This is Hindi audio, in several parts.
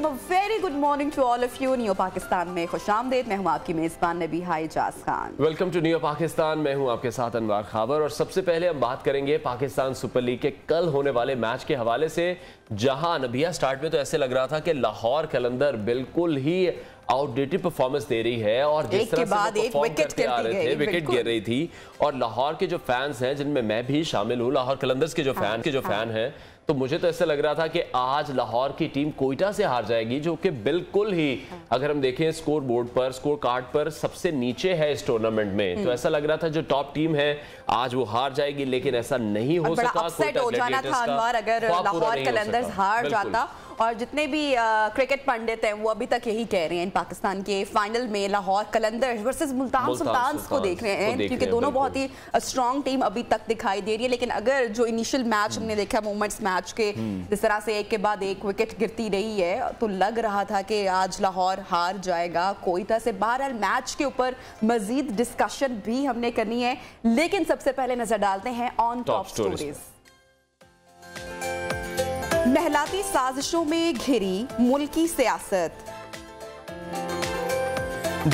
Very good morning to all of you. New Pakistan में खुशामदीद। मैं हूं आपकी मेजबान Nabi Hijaz Khan. Welcome to new Pakistan. मैं हूं आपके साथ अनवार खाबर। और सबसे पहले हम बात करेंगे पाकिस्तान सुपर लीग के कल होने वाले मैच के हवाले से, जहां नबिया स्टार्ट में तो ऐसे लग रहा था कि लाहौर कलंदर बिल्कुल ही आउटडेटेड परफॉर्मेंस दे रही है और जिस तरह से वो परफॉर्म करते आ रहे थे, विकेट गिर रही थी। और लाहौर के जो फैंस हैं, जिनमें मैं भी शामिल हूं, लाहौर कलंदर्स के जो फैन हैं, तो मुझे तो ऐसा लग रहा था कि आज लाहौर की टीम कोयटा से हार जाएगी, जो कि बिल्कुल ही अगर हम देखें स्कोर बोर्ड पर, स्कोर कार्ड पर सबसे नीचे है इस टूर्नामेंट में। तो ऐसा लग रहा था जो टॉप टीम है आज वो हार जाएगी, लेकिन ऐसा नहीं हो सका। अपसेट हो जाना था अनवर अगर लाहौर कलंदर्स हार जाता। और जितने भी क्रिकेट पंडित हैं वो अभी तक यही कह रहे हैं, पाकिस्तान के फाइनल में लाहौर कलंदर्स वर्सेस मुल्तान सुल्तान्स को देख रहे हैं, क्योंकि दोनों बहुत ही स्ट्रॉन्ग टीम अभी तक दिखाई दे रही है। लेकिन अगर जो इनिशियल मैच हमने देखा, मोमेंट्स मैच के जिस तरह से एक के बाद एक विकेट गिरती रही है, तो लग रहा था कि आज लाहौर हार जाएगा कोयटा से। बहरहाल मैच के ऊपर मजीद डिस्कशन भी हमने करनी है, लेकिन सबसे पहले नजर डालते हैं ऑन टॉप स्टोरीज। महलाती साजिशों में घिरी मुल्की सियासत।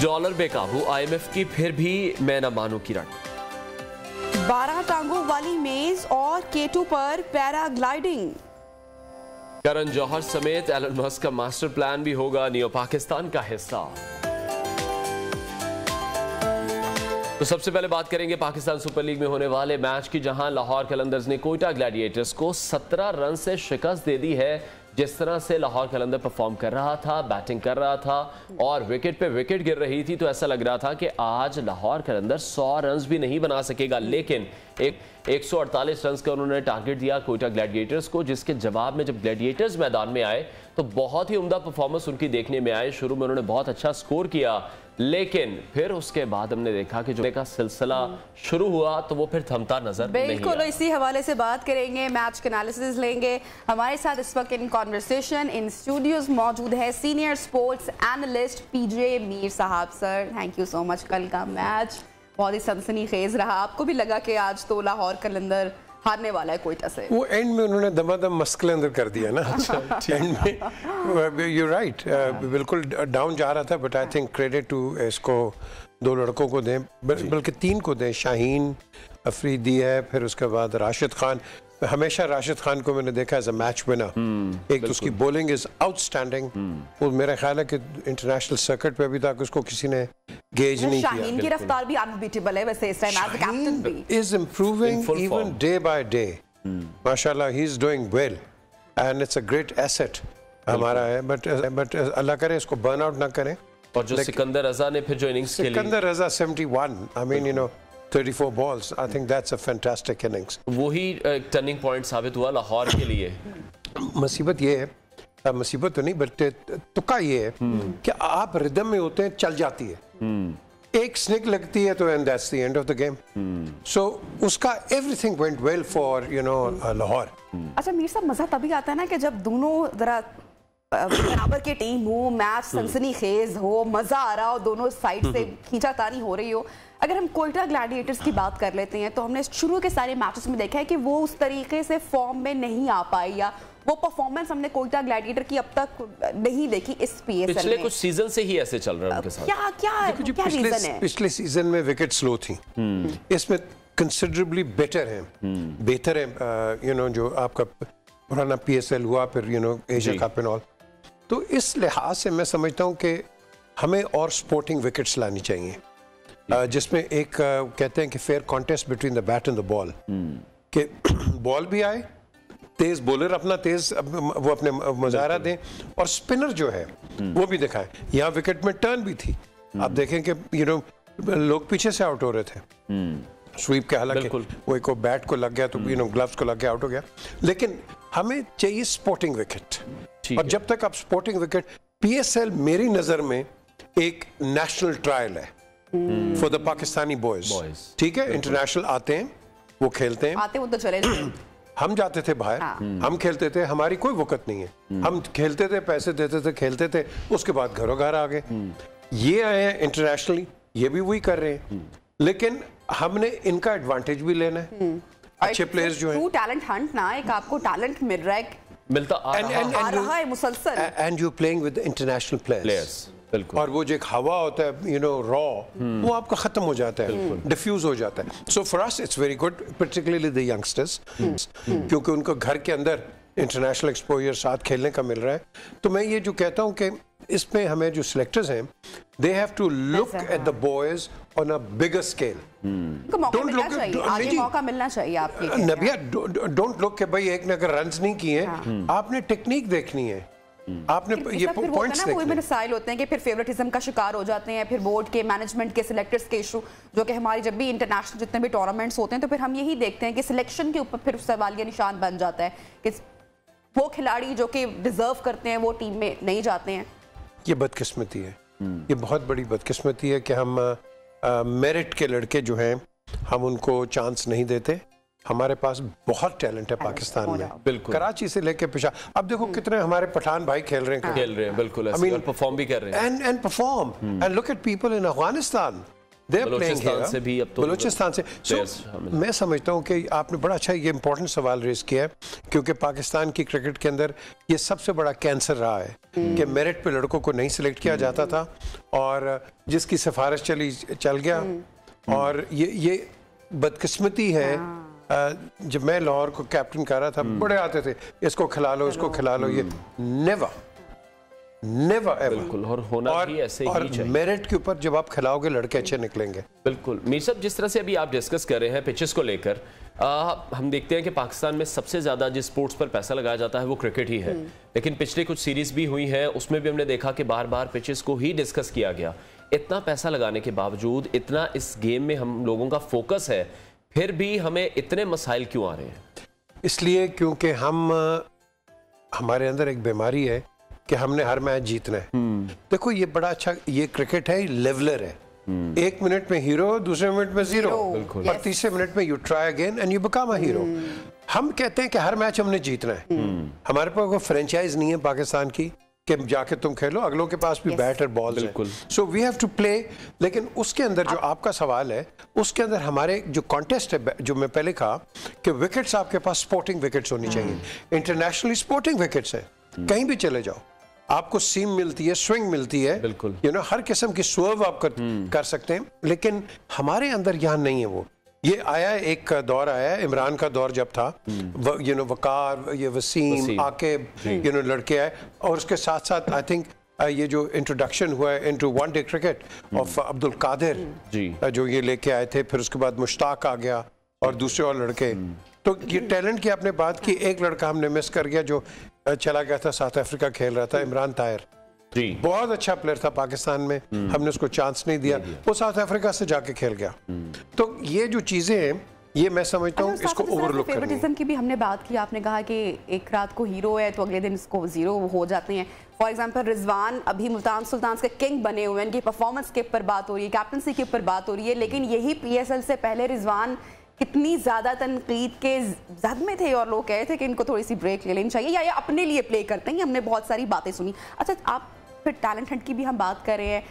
डॉलर बेकाबू, IMF की फिर भी मैं न मानू की रट। 12 टांगों वाली मेज और केटू पर पैराग्लाइडिंग। करण जौहर समेत एलन मस्क का मास्टर प्लान भी होगा न्यू पाकिस्तान का हिस्सा। तो सबसे पहले बात करेंगे पाकिस्तान सुपर लीग में होने वाले मैच की, जहां लाहौर कलंदर्स ने कोयटा ग्लैडिएटर्स को 17 रन से शिकस्त दे दी है। जिस तरह से लाहौर कलंदर परफॉर्म कर रहा था, बैटिंग कर रहा था और विकेट पे विकेट गिर रही थी, तो ऐसा लग रहा था कि आज लाहौर कलंदर 100 रन भी नहीं बना सकेगा। लेकिन 148 रन का उन्होंने टारगेट दिया कोयटा ग्लैडिएटर्स को, जिसके जवाब में जब ग्लैडिएटर्स मैदान में आए तो बहुत ही उम्दा परफॉर्मेंस उनकी देखने में आए। शुरू में उन्होंने बहुत अच्छा स्कोर किया, लेकिन फिर उसके बाद हमने देखा कि जो का सिलसिला शुरू हुआ तो वो फिर थमता नजर नहीं आया। बिल्कुल, इसी हवाले से बात करेंगे, मैच के एनालिसिस लेंगे। हमारे साथ इस वक्त इन कॉन्वर्सेशन इन स्टूडियोज मौजूद है senior sports analyst PJ Mir साहब। Sir, thank you so much. कल का मैच बहुत ही सनसनीखेज रहा। आपको भी लगा कि आज तो लाहौर कलंदर हारने वाला है कोयटा से? वो एंड में उन्होंने दमादम मस्कल अंदर कर दिया ना। एंड में यू राइट, बिल्कुल डाउन जा रहा था, but I think credit to इसको 2 लड़कों को दें, बल्कि 3 को दें। शाहीन अफरीदी है, फिर उसके बाद राशिद खान। हमेशा राशिद खान को मैंने देखा एज अ मैच विनर। एक तो उसकी बॉलिंग इज आउटस्टैंडिंग। वो मेरा ख्याल है कि इंटरनेशनल सर्किट पे अभी तक उसको किसी ने गेज नहीं किया। शाहीन की रफ्तार भी अनबीटेबल है वैसे इस टाइम एज अ कैप्टन भी। Is improving even day by day. माशाल्लाह, he is doing well and it's a great asset हमारा है। बट अल्लाह करे इसको बर्न आउट ना करें। और जो सिकंदर रजा ने फिर जो इनिंग्स खेली, सिकंदर रजा 71, I mean 34 balls, I think that's a fantastic innings. वही टर्निंग पॉइंट साबित हुआ लाहौर के लिए। मुसीबत ये है, मुसीबत तो नहीं बट तुक्का ये है कि आप रिदम में होते हैं, चल जाती है, एक स्निक लगती है तो and that's the end of the game. So उसका everything went well for Lahore. अच्छा मीर साहब, मजा तभी आता है ना कि जब दोनों जरा बराबर की टीम हो, मैच सनसनीखेज हो, मजा आ रहा हो, दोनों साइड से खींचातानी हो रही हो। अगर हम कोयटा ग्लैडिएटर्स की बात कर लेते हैं तो हमने शुरू के सारे मैचेस में देखा है कि वो उस तरीके से फॉर्म में नहीं आ पाई, या वो परफॉर्मेंस हमने कोयटा ग्लैडिएटर की अब तक नहीं देखी इस PSL में। पिछले कुछ सीजन से ही ऐसे चल रहा है उनके साथ। क्या रीजन है? पिछले सीजन में विकेट स्लो थी, इसमें कंसिडरेबली बेटर है, बेहतर है। जो आपका पुराना PSL हुआ, फिर एशिया कप एंड ऑल, तो इस लिहाज से मैं समझता हूँ कि हमें और स्पोर्टिंग विकेट्स लानी चाहिए, जिसमें एक कहते हैं कि fair contest between the bat and the ball, कि बॉल भी आए, तेज बॉलर अपना तेज वो अपने मुजाहरा दें, और स्पिनर जो है वो भी दिखाएं। यहाँ विकेट में टर्न भी थी, आप देखें कि लोग पीछे से आउट हो रहे थे स्वीप के, हालांकि वो एक बैट को लग गया तो ग्लव्स को लग गया, आउट हो गया। लेकिन हमें चाहिए स्पोर्टिंग विकेट, और जब तक आप स्पोर्टिंग विकेट, PSL मेरी नजर में एक नेशनल ट्रायल है फॉर द पाकिस्तानी बॉयज। ठीक है, इंटरनेशनल आते हैं, वो खेलते हैं, आते वो तो चले हम जाते थे बाहर, हम खेलते थे, हमारी कोई वक़्त नहीं है, हम खेलते थे, पैसे देते थे, खेलते थे, उसके बाद घरों घर आ गए। ये आए हैं इंटरनेशनली, ये भी वही कर रहे हैं, लेकिन हमने इनका एडवांटेज भी लेना है। अच्छे प्लेयर्स जो हैं, टैलेंट हंट ना, एक आपको टैलेंट मिल रहा है मिलता आ रहा है मुसलसल। And you playing with international players, बिल्कुल। और वो जो एक हवा होता है यू नो रॉ, वो आपका खत्म हो जाता है, डिफ्यूज हो जाता है। So for us it's very good, particularly the youngsters, क्योंकि उनको घर के अंदर इंटरनेशनल एक्सपोजर साथ खेलने का मिल रहा है। तो मैं ये जो कहता हूँ कि इसमें हमें जो सिलेक्टर्स हैं, they have to look at the boys on a bigger scale. मौका मिलना चाहिए आपके नबिया, डोंट लुक कि भाई एक ने अगर रन्स नहीं किए, आपने टेक्निक देखनी है, आपने ये पॉइंट्स देखने। कोई मसाइल होते हैं कि फिर फेवरेटिज्म का शिकार हो जाते हैं, फिर बोर्ड के, मैनेजमेंट के, सिलेक्टर्स के इशू, जो कि हमारी जब भी इंटरनेशनल जितने भी टूर्नामेंट्स होते हैं तो फिर हम यही देखते हैं कि सिलेक्शन के ऊपर फिर सवालिया निशान बन जाता है कि वो खिलाड़ी जो कि डिजर्व करते हैं वो टीम में नहीं जाते हैं। ये बदकिस्मती है, ये बहुत बड़ी बदकिस्मती है कि हम मेरिट के लड़के जो हैं हम उनको चांस नहीं देते। हमारे पास बहुत टैलेंट है पाकिस्तान में, बिल्कुल। कराची से लेके पेशा, अब देखो कितने हमारे पठान भाई खेल रहे हैं बिल्कुल, और परफॉर्म भी कर रहे हैं, and perform, and look at people in Afghanistan, they are playing here, से भी अब तो बलूचिस्तान से। सो मैं समझता हूँ कि आपने बड़ा अच्छा ये इंपॉर्टेंट सवाल रेज किया है, क्योंकि पाकिस्तान की क्रिकेट के अंदर ये सबसे बड़ा कैंसर रहा है कि मेरिट पे लड़कों को नहीं सिलेक्ट किया जाता था, और जिसकी सिफारिश चल गया, और ये बदकिस्मती है। जब मैं लाहौर को कैप्टन कर रहा था, बड़े आते थे, इसको खिला लो, इसको खिला लो, ये नेवर एवर। बिल्कुल, और होना भी ऐसे ही चाहिए। मेरिट के ऊपर जब आप खिलाओगे लड़के अच्छे निकलेंगे। बिल्कुल। मीर साहब, जिस तरह से अभी आप डिस्कस कर रहे हैं पिचेस को लेकर, हम देखते हैं कि पाकिस्तान में सबसे ज्यादा जिस स्पोर्ट्स पर पैसा लगाया जाता है वो क्रिकेट ही है, लेकिन पिछले कुछ सीरीज भी हुई है, उसमें भी हमने देखा कि बार बार पिचेस को ही डिस्कस किया गया। इतना पैसा लगाने के बावजूद, इतना इस गेम में हम लोगों का फोकस है, फिर भी हमें इतने मसाइल क्यों आ रहे हैं? इसलिए क्योंकि हमारे अंदर एक बीमारी है कि हमने हर मैच जीतना है। देखो ये बड़ा अच्छा, ये क्रिकेट है, लेवलर है। एक मिनट में हीरो, दूसरे मिनट में जीरो, और तीसरे मिनट में you try again and you become a hero. हम कहते हैं कि हर मैच हमने जीतना है। हमारे पास कोई फ्रेंचाइज नहीं है पाकिस्तान की कि जाके तुम खेलो, अगलों के पास भी बैट और बॉल है, so we have to play. लेकिन उसके अंदर जो आपका सवाल है, उसके अंदर हमारे जो कॉन्टेस्ट है, जो मैं पहले कहा कि विकेट्स आपके पास स्पोर्टिंग विकेट्स होनी चाहिए, इंटरनेशनली स्पोर्टिंग विकेट्स है। कहीं भी चले जाओ आपको सीम मिलती है, स्विंग मिलती है, बिल्कुल, यू नो हर किस्म की स्वर्व आप कर सकते हैं, लेकिन हमारे अंदर यहाँ नहीं है वो। ये आया, एक दौर आया, इमरान का दौर जब था, यू नो वकार, ये वसीम आकिब, यू नो लड़के आए, और उसके साथ साथ आई थिंक ये जो इंट्रोडक्शन हुआ है into one day cricket of Abdul Qadir ji, जो ये लेके आए थे, फिर उसके बाद मुश्ताक आ गया और दूसरे और लड़के। तो ये टैलेंट की आपने बात की, एक लड़का हमने मिस कर गया जो चला गया था, साउथ अफ्रीका खेल रहा था, इमरान ताहिर जी, बहुत अच्छा प्लेयर था पाकिस्तान में, हमने उसको चांस नहीं दिया, वो साउथ अफ्रीका से जाके खेल गया। तो ये जो चीजें हैं, ये मैं समझता हूँ इसको ओवरलुक करनी है। फेवरेटिज्म की भी हमने बात की, आपने कहा कि एक रात को हीरो है तो अगले दिन इसको जीरो हो जाते हैं। फॉर एग्जांपल रिजवान अभी मुल्तान सुल्तान के किंग बने हुए हैं, इनकी परफॉर्मेंस के ऊपर बात हो रही है, कैप्टनसी के ऊपर बात हो रही है, लेकिन यही PSL से पहले रिजवान कितनी ज्यादा तनकीद के जद में थे और लोग कहते थे कि इनको थोड़ी सी ब्रेक ले लेनी चाहिए, या ये अपने लिए प्ले करते हैं। हमने बहुत सारी बातें सुनी। अच्छा, आप फिर टैलेंट हंट की भी हम बात कर रहे हैं,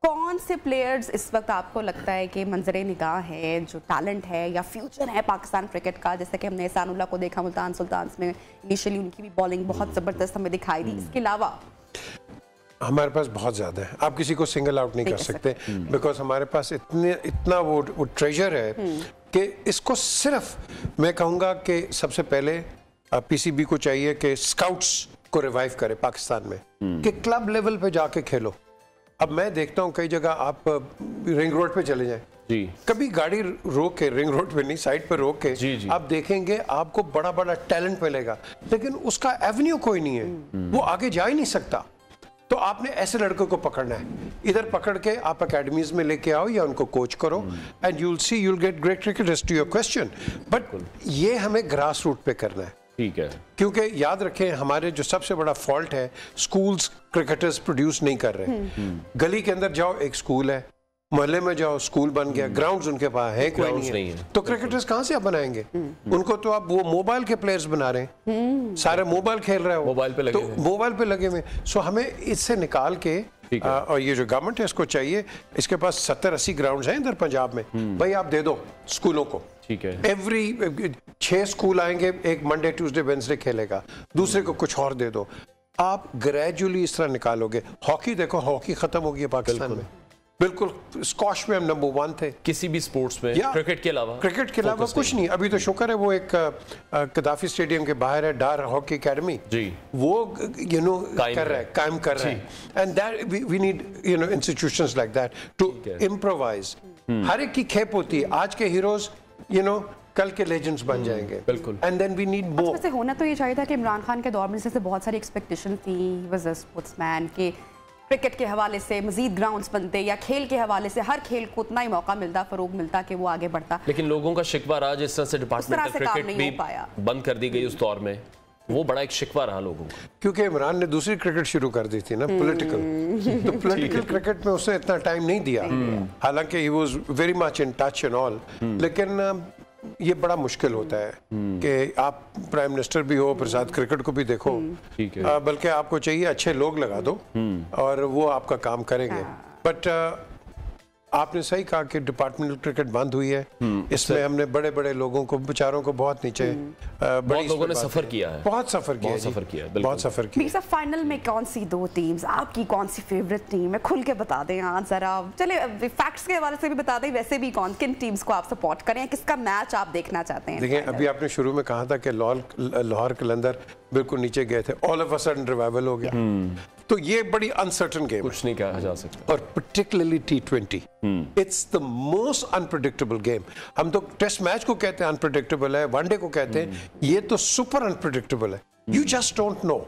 कौन से प्लेयर्स इस वक्त आपको लगता है कि मंजरे निगाह है, जो टैलेंट है या फ्यूचर है पाकिस्तान क्रिकेट का? जैसे कि हमने एहसानुल्लाह को देखा मुल्तान सुल्तान में, इनिशियली उनकी भी बॉलिंग बहुत ज़बरदस्त हमें दिखाई दी। इसके अलावा हमारे पास बहुत ज़्यादा है, आप किसी को सिंगल आउट नहीं कर सकते, बिकॉज हमारे पास इतना वो ट्रेजर है कि इसको सिर्फ मैं कहूँगा कि सबसे पहले PCB को चाहिए कि स्काउट्स को रिवाइव करे पाकिस्तान में, कि क्लब लेवल पे जाके खेलो। अब मैं देखता हूँ कई जगह आप रिंग रोड पे चले जाएं जी, कभी गाड़ी रोक के, रिंग रोड पे नहीं, साइड पे रोक के जी। आप देखेंगे आपको बड़ा बड़ा टैलेंट मिलेगा, लेकिन उसका एवेन्यू कोई नहीं है, वो आगे जा ही नहीं सकता। तो आपने ऐसे लड़कों को पकड़ना है, इधर पकड़ के आप एकेडमीज में लेके आओ या उनको कोच करो, and you will see, you will get great cricketers to your question. But ये हमें ग्रास रूट पे करना है, ठीक है, क्योंकि याद रखें हमारे जो सबसे बड़ा फॉल्ट है, स्कूल्स क्रिकेटर्स प्रोड्यूस नहीं कर रहे। गली के अंदर जाओ, एक स्कूल है, मोहल्ले में जाओ, स्कूल बन गया, ग्राउंड्स उनके पास है कोई नहीं है, तो क्रिकेटर्स कहाँ से आप बनाएंगे? उनको तो आप वो मोबाइल के प्लेयर्स बना रहे हैं, सारे मोबाइल खेल रहे हो, मोबाइल पे लगे हुए। सो हमें इससे निकाल के, और ये जो गवर्नमेंट है इसको चाहिए, इसके पास 70-80 ग्राउंड्स हैं इधर पंजाब में, भाई आप दे दो स्कूलों को, ठीक है। एवरी 6 स्कूल आएंगे, एक मंडे ट्यूसडे वेडनेसडे खेलेगा, दूसरे को कुछ और दे दो, आप ग्रेजुअली इस तरह निकालोगे। हॉकी देखो, हॉकी खत्म हो गई है पाकिस्तान में, बिल्कुल। स्क्वॉश में हम नंबर 1 थे किसी भी स्पोर्ट्स में, क्रिकेट के अलावा कुछ नहीं। अभी तो शुक्र है वो एक कदाफी स्टेडियम के बाहर है डार हॉकी एकेडमी जी, वो कायम कर रहा है। And that we need institutions like that to improvise. हर एक की खेप होती है, आज के हीरोज कल के लेजेंड्स बन जाएंगे, बिल्कुल। And then we need more. वैसे होना तो ये चाहिए था कि इमरान खान के दौर में जैसे बहुत सारी एक्सपेक्टेशन थी, ही वाज अ स्पोर्ट्समैन, के क्रिकेट के हवाले से मजीद ग्राउंड्स बनते या खेल के हवाले से हर खेल को उतना ही मौका मिलता, फरोग मिलता कि वो आगे बढ़ता। लेकिन लोगों का शिकवा रहा जिस तरह से डिपार्टमेंटल क्रिकेट भी बंद कर दी गई उस दौर में, वो बड़ा एक शिकवा रहा लोगों को। क्योंकि इमरान ने दूसरी क्रिकेट शुरू कर दी थी ना, पॉलिटिकल। तो पॉलिटिकल क्रिकेट में उसने इतना टाइम नहीं दिया, हालांकि he was very much in touch and all. लेकिन ये बड़ा मुश्किल होता है कि आप प्राइम मिनिस्टर भी हो, फिर साथ क्रिकेट को भी देखो। बल्कि आपको चाहिए अच्छे लोग लगा दो और वो आपका काम करेंगे। बट आपने सही कहा कि डिपार्टमेंटल क्रिकेट बंद हुई है, इसमें हमने बड़े बड़े लोगों को, बेचारों को बहुत नीचे, बहुत लोगों ने सफर किया है, बहुत सफर किया। फाइनल में कौन सी 2 टीम्स, आपकी कौन सी फेवरेट टीम है, खुल के बता दें आज जरा। चले फैक्ट्स के हवाले से भी बता दें, वैसे भी किन टीम्स को आप सपोर्ट करें, किसका मैच आप देखना चाहते हैं? देखिए, अभी आपने शुरू में कहा था कि लाहौर कलंदर बिल्कुल नीचे गए थे, all of a sudden revival हो गया। तो ये बड़ी अनसर्टन गेम, कुछ नहीं कहा जा सकता। और particularly T20, it's the most unpredictable game. हम तो टेस्ट मैच को कहते हैं अनप्रेडिक्टेबल है, वनडे को कहते हैं, ये तो सुपर अनप्रेडिक्टेबल है। You just don't know.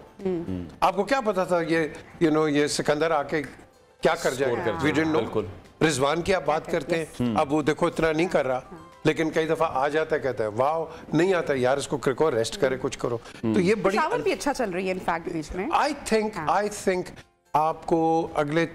आपको क्या पता था ये सिकंदर आके क्या कर जाएगा? We didn't know. रिजवान की आप बात करते हैं, अब वो देखो इतना नहीं कर रहा, लेकिन कई दफा आ जाता है, कहता है वाह, नहीं आता यार, इसको क्रिको रेस्ट करे, कुछ करो। तो ये बड़ी भी अच्छा चल रही है इनफैक्ट बीच में। आई थिंक आपको अगले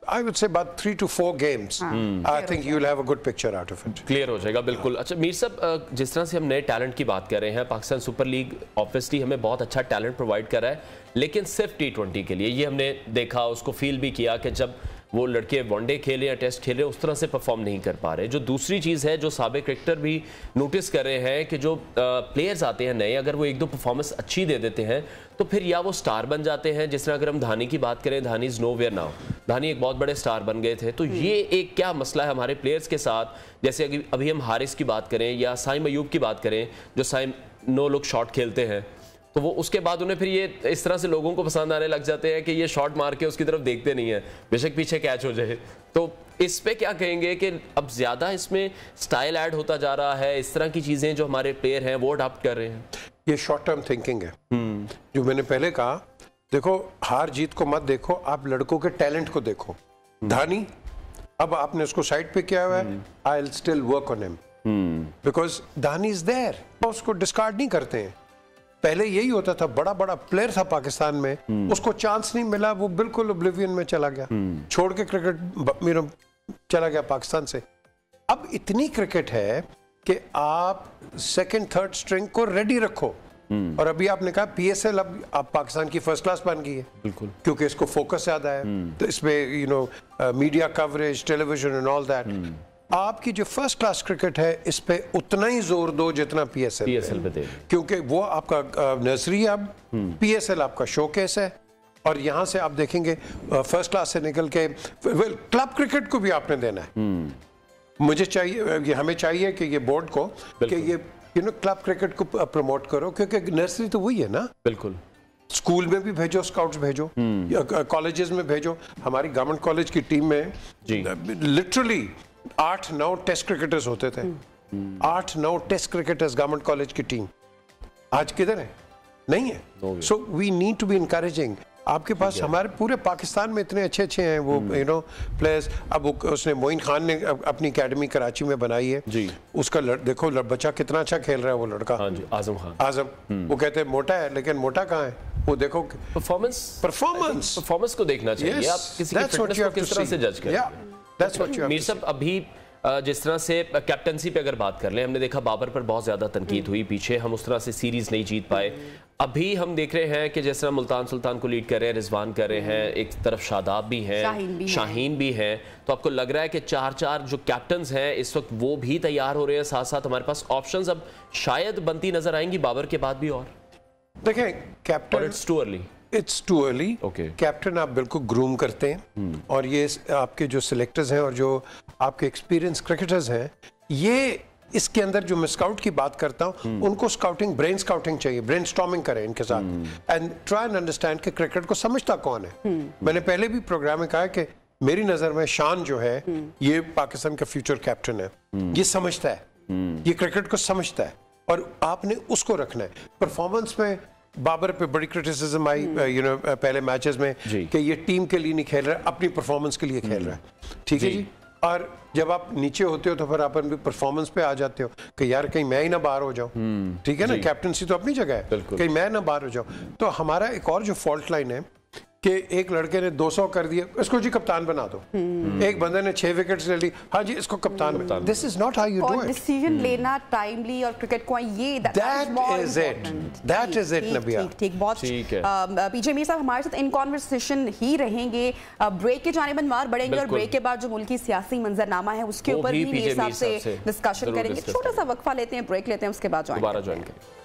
I would say about 3 to 4 games. I think you'll have a good picture out of it. Clear हो जाएगा, बिल्कुल। अच्छा मीर साहब, जिस तरह से हम नए टैलेंट की बात कर रहे हैं, पाकिस्तान सुपर लीग ऑब्वियसली हमें बहुत अच्छा टैलेंट प्रोवाइड कर रहा है, लेकिन सिर्फ T20 के लिए। ये हमने देखा, उसको फील भी किया कि जब वो लड़के वनडे खेले या टेस्ट खेले उस तरह से परफॉर्म नहीं कर पा रहे। जो दूसरी चीज़ है, जो साबिक क्रिकेटर भी नोटिस कर रहे हैं कि जो प्लेयर्स आते हैं नए, अगर वो 1-2 परफॉर्मेंस अच्छी दे देते हैं तो फिर या वो स्टार बन जाते हैं। जिस तरह अगर हम धानी की बात करें, धानी इज़ नोवेयर नाउ, धानी एक बहुत बड़े स्टार बन गए थे। तो ये एक क्या मसला है हमारे प्लेयर्स के साथ? जैसे अभी हम हारिस की बात करें या साइम अयूब की बात करें, जो साइम 9 लोग शॉट खेलते हैं, तो वो उसके बाद उन्हें फिर ये इस तरह से लोगों को पसंद आने लग जाते हैं कि ये शॉट मार के उसकी तरफ देखते नहीं है, बेशक पीछे कैच हो जाए। तो इस पे क्या कहेंगे कि अब ज्यादा इसमें स्टाइल ऐड होता जा रहा है, इस तरह की चीजें जो हमारे प्लेयर हैं वो अडॉप्ट कर रहे हैं? ये शॉर्ट टर्म थिंकिंग है। जो मैंने पहले कहा, देखो हार जीत को मत देखो, आप लड़कों के टैलेंट को देखो। धानी, अब आपने उसको साइड पे किया हुआ है, I will still work on him because Dhani is there. उसको डिस्कार्ड नहीं करते हैं। पहले यही होता था, बड़ा बड़ा प्लेयर था पाकिस्तान में, उसको चांस नहीं मिला, वो बिल्कुल ओब्लिवियन में चला गया, छोड़ के क्रिकेट चला गया पाकिस्तान से। अब इतनी क्रिकेट है कि आप सेकंड थर्ड स्ट्रिंग को रेडी रखो। और अभी आपने कहा PSL अब पाकिस्तान की फर्स्ट क्लास बन गई है, बिल्कुल, क्योंकि इसको फोकस ज्यादा है, तो इसमें media coverage, television and all that. आपकी जो फर्स्ट क्लास क्रिकेट है, इस पे उतना ही जोर दो जितना PSL पे, क्योंकि वो आपका नर्सरी, अब PSL आपका शोकेस है। और यहाँ से आप देखेंगे फर्स्ट क्लास से निकल के क्लब क्रिकेट को भी आपने देना है। मुझे चाहिए, हमें चाहिए कि ये बोर्ड को कि ये क्लब क्रिकेट को प्रमोट करो, क्योंकि नर्सरी तो वही है ना। बिल्कुल, स्कूल में भी भेजो, स्काउट्स भेजो, कॉलेजेस में भेजो। हमारी गवर्नमेंट कॉलेज की टीम में लिटरली 8-9 टेस्ट क्रिकेटर्स होते थे। 8-9 टेस्ट क्रिकेटर्स गवर्नमेंट कॉलेज की टीम आज किधर है? नहीं है। So we need to be encouraging. आपके पास हमारे पूरे पाकिस्तान में इतने अच्छे अच्छे हैं वो प्लेयर्स। अब उसने मोइन खान ने अपनी एकेडमी कराची में बनाई है जी। उसका देखो बच्चा कितना अच्छा खेल रहा है वो लड़का। हाँ जी, आजम खान। आजम, वो कहते हैं मोटा है, लेकिन मोटा कहाँ है? वो देखो परफॉर्मेंस को देखना चाहिए। आप किसी की फिटनेस को किस तरह से जज करें? मीर साहब, अभी जिस तरह से कैप्टनसी पे अगर बात कर लें, हमने देखा बाबर पर बहुत ज़्यादा तनकीद हुई पीछे, हम उस तरह से सीरीज़ नहीं जीत पाए। अभी हम देख रहे हैं कि जिस तरह मुल्तान सुल्तान को लीड कर रहे हैं, रिजवान कर रहे हैं, एक तरफ शादाब भी हैं, शाहीन भी हैं, तो आपको लग रहा है कि 4-4 जो कैप्टन्स हैं इस वक्त वो भी तैयार हो रहे हैं, साथ साथ हमारे पास ऑप्शंस अब शायद बनती नजर आएंगी बाबर के बाद भी। और देखें captain, it's too early. Captain आप बिल्कुल ग्रूम करते हैं और ये आपके जो सिलेक्टर्स हैं और जो आपके एक्सपीरियंस क्रिकेटर्स हैं, ये इसके अंदर जो मैं स्काउट की बात करता हूं, उनको स्काउटिंग, ब्रेन स्काउटिंग चाहिए, ब्रेन स्टॉर्मिंग करें इनके साथ एंड ट्राई एंड अंडरस्टैंड कि क्रिकेट को समझता कौन है। मैंने पहले भी प्रोग्राम में कहा कि मेरी नजर में शान जो है ये पाकिस्तान का फ्यूचर कैप्टन है, ये समझता है, ये क्रिकेट को समझता है और आपने उसको रखना है। परफॉर्मेंस में बाबर पे बड़ी क्रिटिसिज्म आई पहले मैचेस में कि ये टीम के लिए नहीं खेल रहा है, अपनी परफॉर्मेंस के लिए खेल रहा है। ठीक है जी। और जब आप नीचे होते हो तो फिर आप अपनी परफॉर्मेंस पे आ जाते हो कि यार कहीं मैं ही ना बाहर हो जाऊं। ठीक है ना, कैप्टनसी तो अपनी जगह है, कहीं मैं ना बाहर हो जाऊं। तो हमारा एक और जो फॉल्ट लाइन है कि एक लड़के ने 200 कर दिया, इसको जी कप्तान बना दो। एक बंदे ने 6 विकेट्स ले ली, हाँ जी इसको कप्तान बना। This is not how you do it. Decision लेना टाइमली और क्रिकेट को ये दैट इज इट नबिया। ठीक, बहुत ठीक है। पीजे मीर साहब हमारे साथ इन कॉन्वर्सेशन ही रहेंगे, ब्रेक के जाने बाद बढ़ेंगे और ब्रेक के बाद जो मुल्की सियासी मंजरनामा है उसके ऊपर भी मीर साहब से डिस्कशन करेंगे। छोटा सा वक्फा लेते हैं, ब्रेक लेते हैं, उसके बाद दोबारा ज्वाइन करेंगे।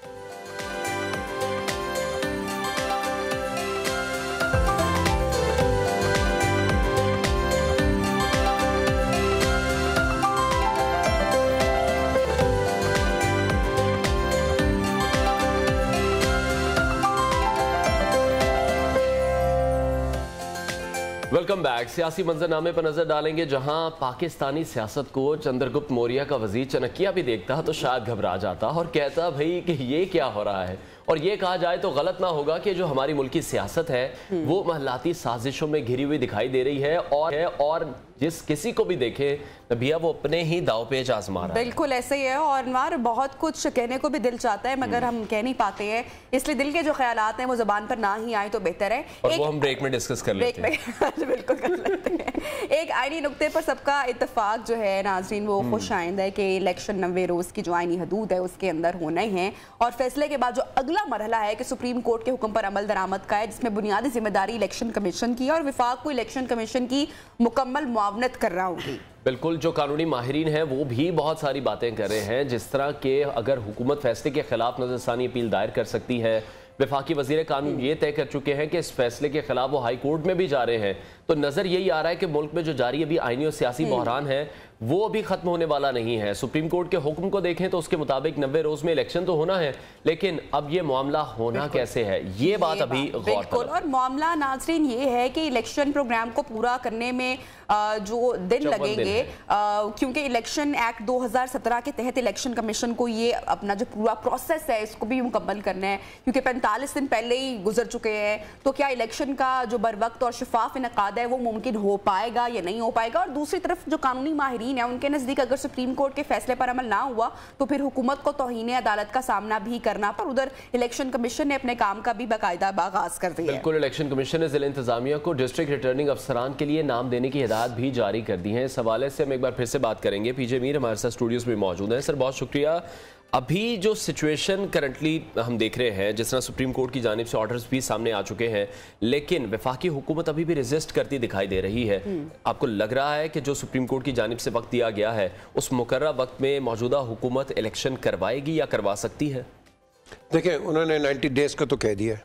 Welcome back. सियासी मंजरनामे पर नजर डालेंगे जहां पाकिस्तानी सियासत को चंद्रगुप्त मौर्य का वजीर चाणक्य भी देखता तो शायद घबरा जाता और कहता भाई कि ये क्या हो रहा है। और ये कहा जाए तो गलत ना होगा कि जो हमारी मुल्की सियासत है वो महलाती साजिशों में घिरी हुई दिखाई दे रही है और जिस किसी को भी देखे नबिया वो अपने ही दाव पेच आजमा रहा है। बिल्कुल ऐसे ही है और अनवार बहुत कुछ कहने को भी दिल चाहता है मगर हम कह नहीं पाते हैं, इसलिए दिल के जो ख्यालात हैं वो जुबान पर ना ही आए तो बेहतर है। और वो हम ब्रेक में डिस्कस कर लेते हैं। बिल्कुल कर लेते हैं। एक आईनी नुक्ते पर सबका इत्तेफाक जो है नाज़रीन वो खुश आइंदा है कि इलेक्शन 90 रोज की जो आईनी हदूद है उसके अंदर होने हैं और फैसले के बाद जो अगला मरहला है कि सुप्रीम कोर्ट के हुक्म पर अमल दरामद का है, जिसमें बुनियादी जिम्मेदारी इलेक्शन कमीशन की और विफाक को इलेक्शन कमीशन की मुकम्मल मुआवनत कर रहा होगी। बिल्कुल, जो कानूनी माहिरीन हैं वो भी बहुत सारी बातें कर रहे हैं, जिस तरह के अगर हुकूमत फैसले के खिलाफ नजरसानी अपील दायर कर सकती है। वफाकी वजीर कानून ये तय कर चुके हैं कि इस फैसले के खिलाफ वो हाई कोर्ट में भी जा रहे हैं। तो नजर यही आ रहा है कि मुल्क में जो जारी अभी आईनी और सियासी बहरान है वो अभी खत्म होने वाला नहीं है। सुप्रीम कोर्ट के हुक्म को देखें तो उसके मुताबिक 90 रोज में इलेक्शन तो होना है, लेकिन अब ये मामला होना कैसे है ये बात अभी गौर तलब। और मामला नाज़रीन ये है कि इलेक्शन प्रोग्राम को पूरा करने में जो दिन लगेंगे, क्योंकि इलेक्शन एक्ट 2017 के तहत इलेक्शन कमीशन को ये अपना जो पूरा प्रोसेस है इसको भी मुकम्मल करना है, क्योंकि 45 दिन पहले ही गुजर चुके हैं। तो क्या इलेक्शन का जो बर वक्त और शफाफ इनकाद है वो मुमकिन हो पाएगा या नहीं हो पाएगा। और दूसरी तरफ जो कानूनी माहिरीन है उनके नजदीक अगर सुप्रीम कोर्ट के फैसले पर अमल ना हुआ तो फिर हुकूमत को तौहीन अदालत का सामना भी करना पर उधर इलेक्शन कमीशन ने अपने काम का भी बाकायदा आगाज कर दिया। बिल्कुल, इलेक्शन कमीशन ने जिला इंतजामिया को डिस्ट्रिक्ट रिटर्निंग अफसरान के लिए नाम देने की हिदायत भी जारी कर दी है। इस हवाले से हम एक बार फिर से बात करेंगे। पीजे मीर हमारे साथ स्टूडियोज में मौजूद हैं। सर बहुत शुक्रिया। अभी जो सिचुएशन करंटली हम देख रहे हैं, जिस तरह सुप्रीम कोर्ट की जानिब से ऑर्डर्स भी सामने आ चुके हैं, लेकिन वफाकी हुकूमत अभी भी रेजिस्ट करती दिखाई दे रही है। आपको लग रहा है कि जो सुप्रीम कोर्ट की जानिब से वक्त दिया गया है उस मुकर्रर वक्त में मौजूदा हुकूमत इलेक्शन करवाएगी या करवा सकती है? देखिए, उन्होंने 90 डेज का तो कह दिया।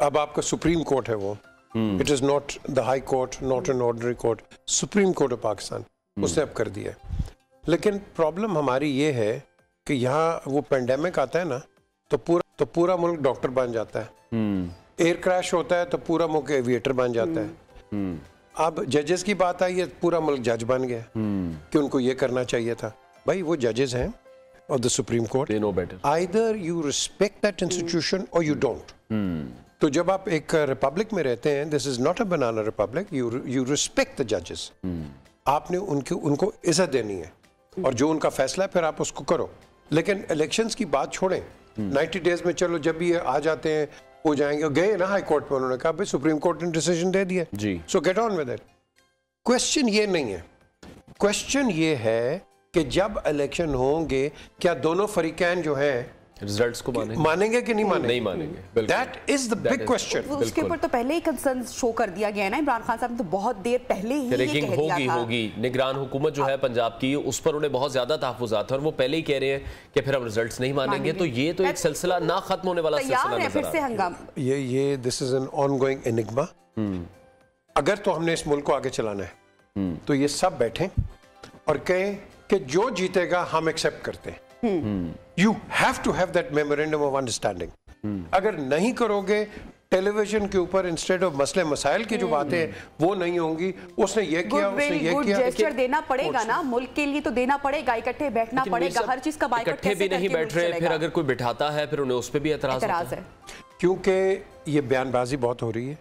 अब आपका सुप्रीम कोर्ट है वो, it is not the high court, not an ordinary court, supreme court of Pakistan, उसने अब कर दिया। लेकिन प्रॉब्लम हमारी ये है कि यहाँ वो पेंडेमिक आता है ना तो पूरा मुल्क डॉक्टर बन जाता है। एयर क्रैश होता है तो पूरा मुल्क एविएटर बन जाता है। अब जजेस की बात आई है, पूरा मुल्क जज बन गया कि उनको ये करना चाहिए था। भाई वो जजेस हैं और the supreme court, either you respect that institution और यू डोंट। तो जब आप एक रिपब्लिक में रहते हैं, this is not a banana Republic, you respect the जजेस। आपने उनको इज्जत देनी है और जो उनका फैसला है फिर आप उसको करो। लेकिन इलेक्शंस की बात छोड़ें, 90 डेज में चलो जब भी आ जाते हैं हो जाएंगे। गए ना हाई कोर्ट में, उन्होंने कहा भाई सुप्रीम कोर्ट ने डिसीजन दे दिया जी, so get on with it. Question ये नहीं है, क्वेश्चन ये है कि जब इलेक्शन होंगे क्या दोनों फरीकैन जो हैं रिजल्ट्स को मानेंगे कि नहीं मानेंगे? नहीं मानेंगे। That is the big question. उसके ऊपर तो पहले ही कंसर्न शो कर दिया गया है ना, इमरान खान साहब ने तो बहुत देर पहले ही ये कह दिया था। होगी निगरान हुकूमत जो है पंजाब की, उस पर उन्हें बहुत ज्यादा तहफ़्फ़ुज़ात है और वो पहले ही कह रहे हैं कि फिर हम रिजल्ट्स नहीं मानेंगे। तो ये तो एक सिलसिला ना खत्म होने वाला सिलसिला नजर आ रहा है। ये this is an ongoing enigma. अगर तो हमने इस मुल्क को आगे चलाना है तो ये सब बैठें और कहें कि जो जीतेगा हम एक्सेप्ट करते हैं। You have to have that memorandum of understanding. अगर नहीं करोगे, टेलीविजन के ऊपर इंस्टेड ऑफ मसले मसाइल की जो बातें हैं वो नहीं होंगी, उसने ये किया, उसने ये किया। जेस्चर देना पड़ेगा ना, मुल्क के लिए तो देना पड़ेगा, इकट्ठे बैठना पड़ेगा, हर चीज का बाइकआउट कैसे भी नहीं बैठ रहे, फिर अगर कोई बिठाता है फिर उन्हें उस पर भी एतराज है। क्योंकि ये बयानबाजी बहुत हो रही है।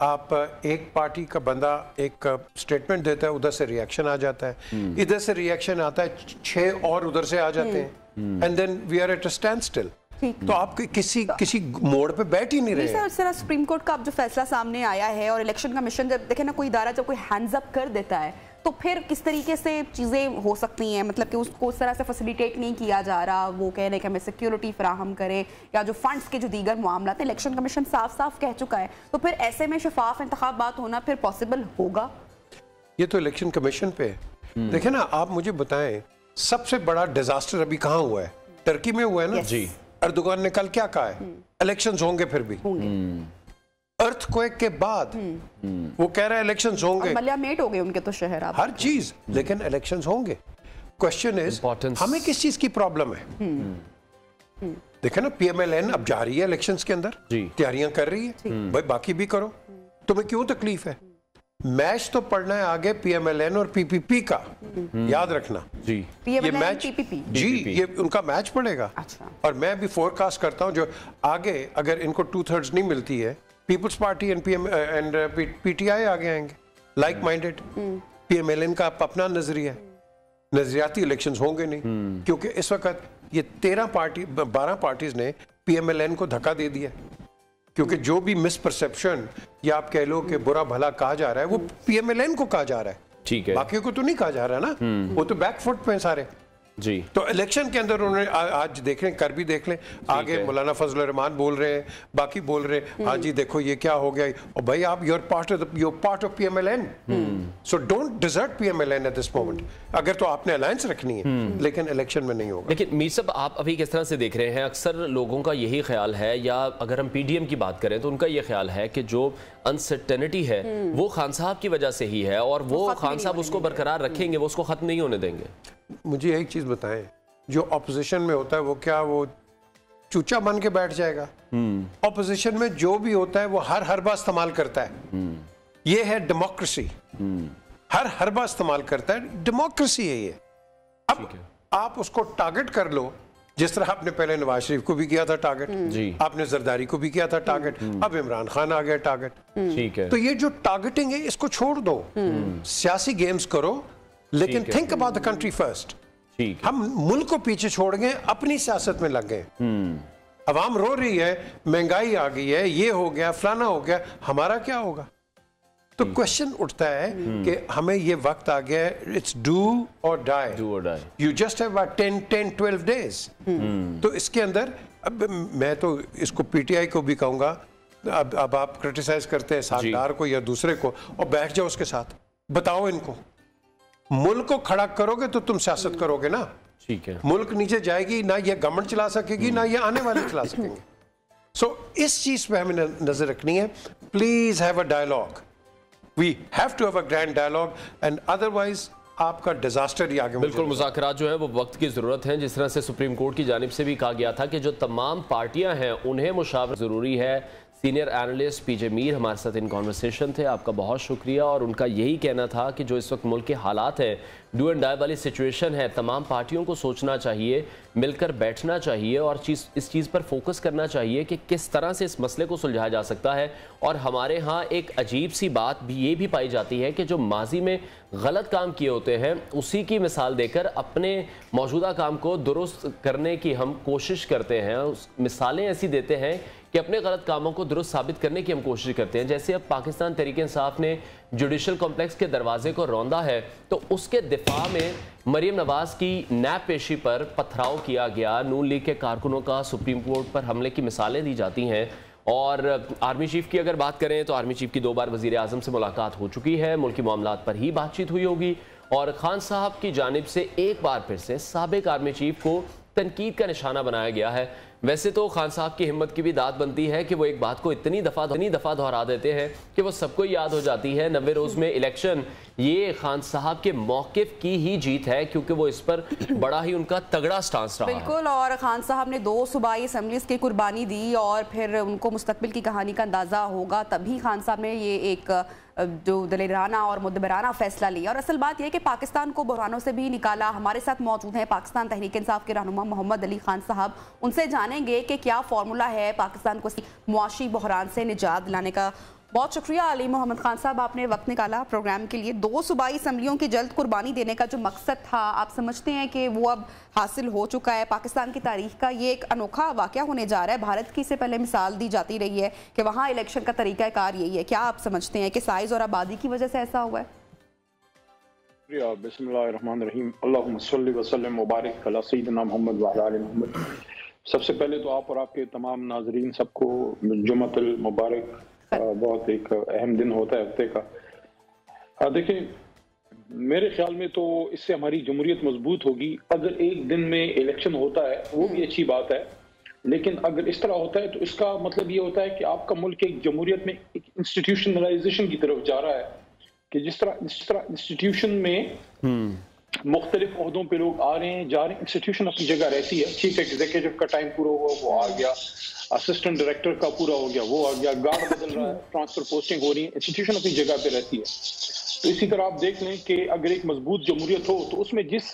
आप एक पार्टी का बंदा एक स्टेटमेंट देता है, उधर से रिएक्शन आ जाता है, इधर से रिएक्शन आता है, 6 और उधर से आ जाते हैं, and then we are at a standstill. तो आप किसी मोड़ पे बैठ ही नहीं रहे। सर सुप्रीम कोर्ट का अब जो फैसला सामने आया है और इलेक्शन कमीशन जब देखे ना, कोई इदारा जब कोई हैंड्स अप कर देता है तो फिर किस तरीके से चीज़ें हो सकती हैं, मतलब कि उसको उस तरह से फैसिलिटेट नहीं किया जा रहा। वो कह रहे हैं कि हमें सिक्योरिटी फराहम करें या जो फंड्स के जो दीगर मामला थे, इलेक्शन कमीशन साफ साफ कह चुका है। तो फिर ऐसे में शफाफ इंतखाबात होना फिर पॉसिबल होगा? ये तो इलेक्शन कमीशन पे है। देखे ना, आप मुझे बताएं सबसे बड़ा डिजास्टर अभी कहाँ हुआ है? टर्की में हुआ है ना जी। अर्दोगान ने कल क्या कहा है? इलेक्शंस होंगे फिर भी। अर्थक्वेक के बाद वो कह रहा है इलेक्शंस होंगे। मलियामेट हो गए उनके तो शहर, हर चीज, लेकिन इलेक्शंस होंगे। क्वेश्चन इज हमें किस चीज की प्रॉब्लम है? देखे ना, पीएमएलएन अब जा रही है इलेक्शंस के अंदर, तैयारियां कर रही है। भाई बाकी भी करो, तुम्हें क्यों तकलीफ है? मैच तो पढ़ना है आगे पीएमएलएन और पीपीपी का, याद रखना जी। ये मैच जी, ये उनका मैच पड़ेगा। अच्छा। और मैं भी फोरकास्ट करता हूं जो आगे अगर इनको 2/3 नहीं मिलती है, पीपल्स पार्टी एंड पीटीआई आगे आएंगे, लाइक माइंडेड। पीएमएलएन का अपना नजरिया, नजरियाती इलेक्शंस होंगे नहीं, क्योंकि इस वक्त ये 12 पार्टीज ने पीएमएलएन को धक्का दे दिया, क्योंकि जो भी मिसपरसेप्शन या आप कह लो कि बुरा भला कहा जा रहा है वो पीएमएलएन को कहा जा रहा है, ठीक है, बाकी को तो नहीं कहा जा रहा ना। वो तो बैकफुट पे सारे जी। तो इलेक्शन के अंदर उन्होंने आज देख लें, कर भी देख लें, आगे मौलाना फजल रहमान बोल रहे हैं, बाकी बोल रहे हैं हाँ जी देखो ये क्या हो गया। और भाई आप you're part of PMLN, so don't desert PMLN at this moment। अगर तो आपने अलायंस रखनी है, लेकिन इलेक्शन में नहीं होगा। लेकिन मीर साहब आप अभी किस तरह से देख रहे हैं? अक्सर लोगों का यही ख्याल है, या अगर हम पीडीएम की बात करें तो उनका ये ख्याल है कि जो अनसर्टेनिटी है वो खान साहब की वजह से ही है और वो खान साहब उसको बरकरार रखेंगे, वो उसको खत्म नहीं होने देंगे। मुझे एक चीज बताएं, जो ऑपोजिशन में होता है वो क्या वो चूचा बन के बैठ जाएगा? ऑपोजिशन में जो भी होता है वो हर बार इस्तेमाल करता है। ये है डेमोक्रेसी, हर बार इस्तेमाल करता है, डेमोक्रेसी है ये। अब आप उसको टारगेट कर लो, जिस तरह आपने पहले नवाज शरीफ को भी किया था टारगेट जी, आपने जरदारी को भी किया था टारगेट, अब इमरान खान आ गया टारगेट, ठीक है। तो ये जो टारगेटिंग है इसको छोड़ दो, सियासी गेम्स करो, लेकिन think about the country first. हम मुल्क को पीछे छोड़ गए, अपनी सियासत में लग गए। अवाम रो रही है, महंगाई आ गई है, ये हो गया, फलाना हो गया, हमारा क्या होगा? तो क्वेश्चन उठता है कि हमें ये वक्त आ गया है, it's do or die. You just have 10-12 days. तो इसके अंदर अब मैं तो इसको पीटीआई को भी कहूंगा, अब आप क्रिटिसाइज करते हैं सागदार को या दूसरे को, और बैठ जाओ उसके साथ, बताओ इनको मुल्क को खड़ा करोगे तो तुम सियासत करोगे ना, ठीक है। मुल्क नीचे जाएगी ना, ये गवर्नमेंट चला सकेगी ना ये आने वाले चला सकेंगे। सो इस चीज पे हमें नजर रखनी है। Please have a dialogue, we have to have a grand dialogue, and otherwise आपका डिजास्टर ही आगे। बिल्कुल, मुज़ाकरात जो है वो वक्त की ज़रूरत है। जिस तरह से सुप्रीम कोर्ट की जानिब से भी कहा गया था कि जो तमाम पार्टियां हैं उन्हें मुशावरत ज़रूरी है। सीनियर एनालिस्ट पीजे मीर हमारे साथ इन कॉन्वर्सेशन थे, आपका बहुत शुक्रिया। और उनका यही कहना था कि जो इस वक्त मुल्क के हालात हैं, डू एंड डाई वाली सिचुएशन है, तमाम पार्टियों को सोचना चाहिए, मिलकर बैठना चाहिए और इस चीज़ पर फोकस करना चाहिए कि किस तरह से इस मसले को सुलझाया जा सकता है। और हमारे यहाँ एक अजीब सी बात भी ये भी पाई जाती है कि जो माजी में गलत काम किए होते हैं उसी की मिसाल देकर अपने मौजूदा काम को दुरुस्त करने की हम कोशिश करते हैं। मिसालें ऐसी देते हैं कि अपने गलत कामों को दुरुस्त साबित करने की हम कोशिश करते हैं। जैसे अब पाकिस्तान तहरीक-ए-इंसाफ ने जुडिशल कॉम्प्लेक्स के दरवाजे को रौंदा है, तो उसके दिफा में मरीम नवाज की नैब पेशी पर पथराव किया गया, नून लीग के कारकुनों का सुप्रीम कोर्ट पर हमले की मिसालें दी जाती हैं। और आर्मी चीफ की अगर बात करें तो आर्मी चीफ की 2 बार वजीर आजम से मुलाकात हो चुकी है, मुल्की मामलात पर ही बातचीत हुई होगी। और खान साहब की जानिब से एक बार फिर से साबिक आर्मी चीफ को तनकीद का निशाना बनाया गया है। वैसे तो खान साहब की हिम्मत की भी दाद बनती है कि वो एक बात को इतनी दफ़ा दोहरा देते हैं कि वो सबको याद हो जाती है। 90 रोज़ में इलेक्शन, ये खान साहब के मौक़िफ़ की ही जीत है, क्योंकि वो इस पर बड़ा ही उनका तगड़ा स्टांस रहा। बिल्कुल, और खान साहब ने 2 सूबाई असम्बलीज़ की कुर्बानी दी और फिर उनको मुस्तकबिल की कहानी का अंदाज़ा होगा, तभी खान साहब ने ये एक जो दलेराना और मुदबराना फैसला लिया। और असल बात यह है कि पाकिस्तान को बहरानों से भी निकाला। हमारे साथ मौजूद हैं पाकिस्तान तहरीक-ए-इंसाफ के रहनुमा मोहम्मद अली खान साहब, उनसे जानेंगे कि क्या फार्मूला है पाकिस्तान को मुआशी बहरान से निजात दिलाने का। बहुत शुक्रिया अली मोहम्मद खान साहब, आपने वक्त निकाला प्रोग्राम के लिए। 2 सूबाई असम्बलियों की जल्द कुर्बानी देने का जो मकसद था, आप समझते हैं कि वो अब हासिल हो चुका है? पाकिस्तान की तारीख का ये एक अनोखा वाक़या होने जा रहा है। भारत की इससे पहले मिसाल दी जाती रही है कि वहाँ इलेक्शन का तरीक़ाकार यही है। क्या आप समझते हैं कि साइज़ और आबादी की वजह से ऐसा हुआ है? बिस्मिल्लाहिर्रहमानिर्रहीम, अल्लाहुम्मा सल्लि व सल्लिम व बारिक अला सय्यिदिना मुहम्मद व अला आलि मुहम्मद। सबसे पहले तो आप और आपके तमाम नाजरीन सबको जुम्मतुल मुबारक। बहुत एक अहम दिन होता है हफ्ते का। देखिए, मेरे ख्याल में तो इससे हमारी जमहूरियत मजबूत होगी। अगर एक दिन में इलेक्शन होता है वो भी अच्छी बात है, लेकिन अगर इस तरह होता है तो इसका मतलब ये होता है कि आपका मुल्क एक जमहूरियत में एक इंस्टीट्यूशनलाइजेशन की तरफ जा रहा है, कि जिस तरह इंस्टीट्यूशन में मुख्तलिफ ओहदों पे लोग आ रहे हैं जा रहे हैं, इंस्टीट्यूशन अपनी जगह रहती है। चीफ एग्जीक्यूटिव का टाइम पूरा हुआ, वो आ गया, असिस्टेंट डायरेक्टर का पूरा हो गया, वो आ गया, गार्ड बदल रहा है, ट्रांसफर पोस्टिंग हो रही है, इंस्टीट्यूशन अपनी जगह पे रहती है। तो इसी तरह आप देख लें कि अगर एक मजबूत जमहूरियत हो तो उसमें जिस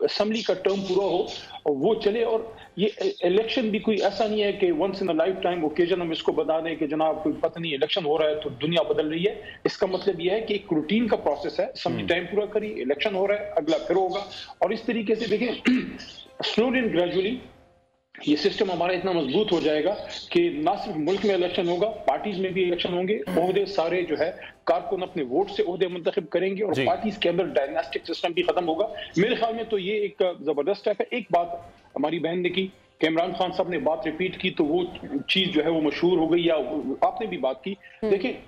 असम्बली का टर्म पूरा हो और वो चले। और ये इलेक्शन भी कोई ऐसा नहीं है कि once in a lifetime occasion हम इसको बता दें कि जनाब कोई पता नहीं इलेक्शन हो रहा है तो दुनिया बदल रही है। इसका मतलब यह है कि एक रूटीन का प्रोसेस है, असम्बली टाइम पूरा करी, इलेक्शन हो रहा है, अगला फिर होगा। और इस तरीके से देखें, स्लोली एंड ग्रेजुअली ये सिस्टम हमारा इतना मजबूत हो जाएगा कि ना सिर्फ मुल्क में इलेक्शन होगा, पार्टीज में भी इलेक्शन होंगे। ओहदे सारे जो है कारकुन अपने वोट से ओहदे मुंतखब करेंगे और पार्टीज के अंदर डायनास्टिक सिस्टम भी खत्म होगा। मेरे ख्याल में तो ये एक जबरदस्त स्टेप है। एक बात हमारी बहन ने की कि इमरान खान साहब ने बात रिपीट की तो वो चीज जो है वो मशहूर हो गई, या आपने भी बात की। देखिए,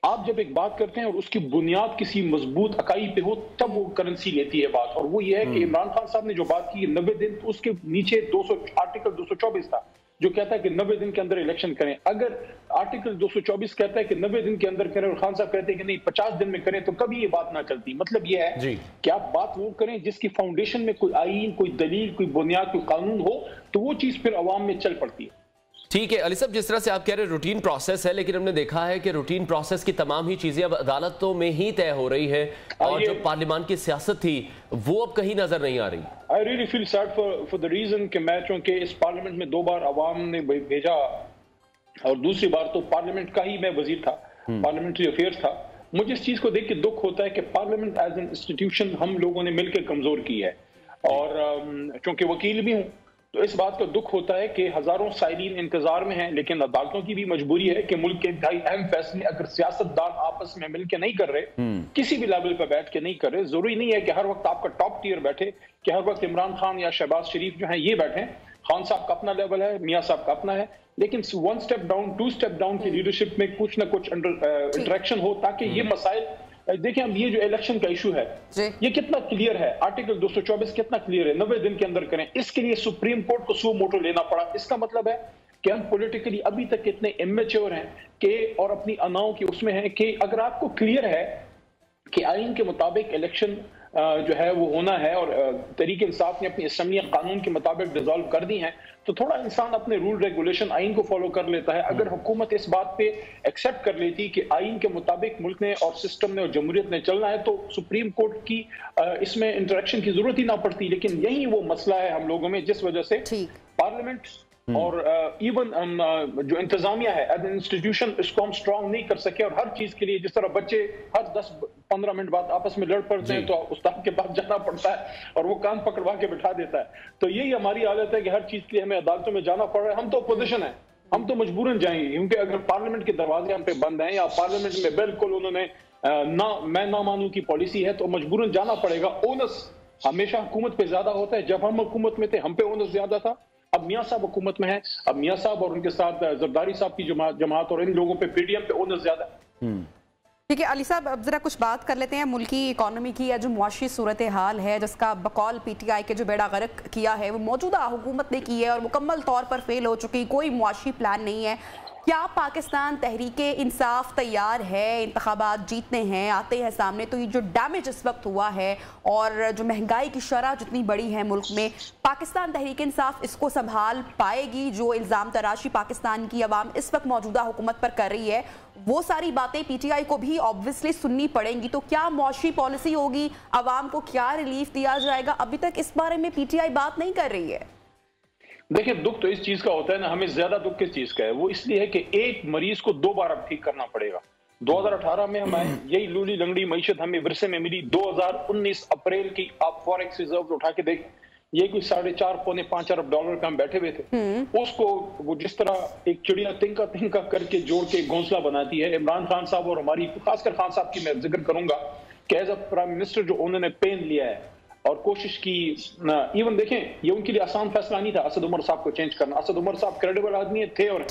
आप जब एक बात करते हैं और उसकी बुनियाद किसी मजबूत इकाई पे हो तब वो करेंसी लेती है बात। और वो ये है कि इमरान खान साहब ने जो बात की 90 दिन, तो उसके नीचे आर्टिकल 224 था जो कहता है कि 90 दिन के अंदर इलेक्शन करें। अगर आर्टिकल 224 कहता है कि 90 दिन के अंदर करें और खान साहब कहते हैं कि नहीं 50 दिन में करें, तो कभी ये बात ना चलती। मतलब ये है कि आप बात वो करें जिसकी फाउंडेशन में कोई आईन, कोई दलील, कोई बुनियाद, कोई कानून हो, तो वो चीज फिर अवाम में चल पड़ती है। ठीक है अली साहब, जिस तरह से आप कह रहे हैं रूटीन प्रोसेस है, लेकिन हमने देखा है कि रूटीन प्रोसेस की तमाम ही चीजें अब अदालतों में ही तय हो रही है और जो पार्लियामान की सियासत थी वो अब कहीं नजर नहीं आ रही। I really feel sad for the reason कि मैं चूंकि इस पार्लियामेंट में 2 बार अवाम ने भेजा और दूसरी बार तो पार्लियामेंट का ही मैं वजीर था, पार्लियामेंट्री अफेयर्स था। मुझे इस चीज को देख के दुख होता है कि पार्लियामेंट एज एन इंस्टीट्यूशन हम लोगों ने मिलकर कमजोर की है। और चूंकि वकील भी हूं तो इस बात का दुख होता है कि हजारों साइलीन इंतजार में हैं, लेकिन अदालतों की भी मजबूरी है कि मुल्क के इंतहाई अहम फैसले अगर सियासतदान आपस में मिलकर नहीं कर रहे, किसी भी लेवल पर बैठ के नहीं कर रहे, जरूरी नहीं है कि हर वक्त आपका टॉप टियर बैठे, कि हर वक्त इमरान खान या शहबाज शरीफ जो है ये बैठे। खान साहब का अपना लेवल है, मियाँ साहब का अपना है, लेकिन 1 स्टेप डाउन 2 स्टेप डाउन की लीडरशिप में कुछ ना कुछ इंटरेक्शन हो ताकि ये मसाइल। देखिए, अब ये जो इलेक्शन का इशू है ये कितना क्लियर है, आर्टिकल 224 कितना क्लियर है, 90 दिन के अंदर करें। इसके लिए सुप्रीम कोर्ट को सू मोटो लेना पड़ा। इसका मतलब है कि हम पॉलिटिकली अभी तक इतने इमेच्योर हैं कि और अपनी अनाओं की उसमें हैं कि अगर आपको क्लियर है कि आईन के मुताबिक इलेक्शन जो है वो होना है और तहरीक इंसाफ ने अपनी असम्बलियां कानून के मुताबिक डिसॉल्व कर दी हैं, तो थोड़ा इंसान अपने रूल रेगुलेशन आईन को फॉलो कर लेता है। अगर हुकूमत इस बात पे एक्सेप्ट कर लेती कि आईन के मुताबिक मुल्क ने और सिस्टम ने और जमहूरियत ने चलना है, तो सुप्रीम कोर्ट की इसमें इंटरेक्शन की जरूरत ही ना पड़ती। लेकिन यही वो मसला है हम लोगों में, जिस वजह से पार्लियामेंट और इवन जो इंतजामिया है एज एन इंस्टीट्यूशन, इसको हम स्ट्रांग नहीं कर सके। और हर चीज के लिए जिस तरह बच्चे हर 10 15 मिनट बाद आपस में लड़ पड़ते हैं तो उस्ताद के पास जाना पड़ता है और वो कान पकड़वा के बिठा देता है। तो यही हमारी आदत है कि हर चीज के लिए हमें अदालतों में जाना पड़ रहा है। हम तो अपोजिशन है, हम तो मजबूरन जाएंगे, क्योंकि अगर पार्लियामेंट के दरवाजे हम पे बंद हैं या पार्लियामेंट में बिल्कुल उन्होंने मैं ना मानूं की पॉलिसी है तो मजबूरन जाना पड़ेगा। ओनस हमेशा हुकूमत पे ज्यादा होता है। जब हम हुकूमत में थे हम पे ओनस ज्यादा था, अब मियां साहब हुकूमत में है, अब मियां साहब और उनके साथ जरदारी साहब की जमात और इन लोगों पे पीडीएम पे ओनस ज्यादा है। ठीक है अली साहब, अब जरा कुछ बात कर लेते हैं मुल्की इकोनॉमी की या जो मुआशी सूरत हाल है जिसका बकौल पीटीआई के जो बेड़ा गर्क किया है वो मौजूदा हुकूमत ने की है और मुकम्मल तौर पर फेल हो चुकी, कोई मुआशी प्लान नहीं है। क्या पाकिस्तान तहरीके इंसाफ तैयार है, इंतखाबात जीतने हैं, आते हैं सामने, तो ये जो डैमेज इस वक्त हुआ है और जो महंगाई की शरह जितनी बड़ी है मुल्क में, पाकिस्तान तहरीके इंसाफ इसको संभाल पाएगी? जो इल्ज़ाम तराशी पाकिस्तान की अवाम इस वक्त मौजूदा हुकूमत पर कर रही है वो सारी बातें पीटीआई को भी ऑब्वियसली सुननी पड़ेंगी। तो क्या मुआशी पॉलिसी होगी, अवाम को क्या रिलीफ दिया जाएगा? अभी तक इस बारे में पीटीआई बात नहीं कर रही है। देखिए दुख तो इस चीज का होता है ना, हमें ज्यादा दुख किस चीज का है, वो इसलिए है कि एक मरीज को 2 बार अब ठीक करना पड़ेगा। 2018 में हमें यही लूली लंगड़ी मईशत हमें विरसे में मिली। 2019 अप्रैल की आप फॉरेक्स रिजर्व उठा के देख, ये कोई 4.5 पौने 5 अरब डॉलर का हम बैठे हुए थे, उसको वो जिस तरह एक चिड़िया तिनका तिनका करके जोड़ के घोंसला बनाती है। इमरान खान साहब और हमारी खासकर खान साहब की मैं जिक्र करूंगा कि एज अ प्राइम मिनिस्टर जो उन्होंने पेन लिया है और कोशिश की, इवन देखें ये उनके लिए आसान फैसला नहीं था असद उमर साहब को चेंज करना। असद उमर साहब क्रेडिबल आदमी थे और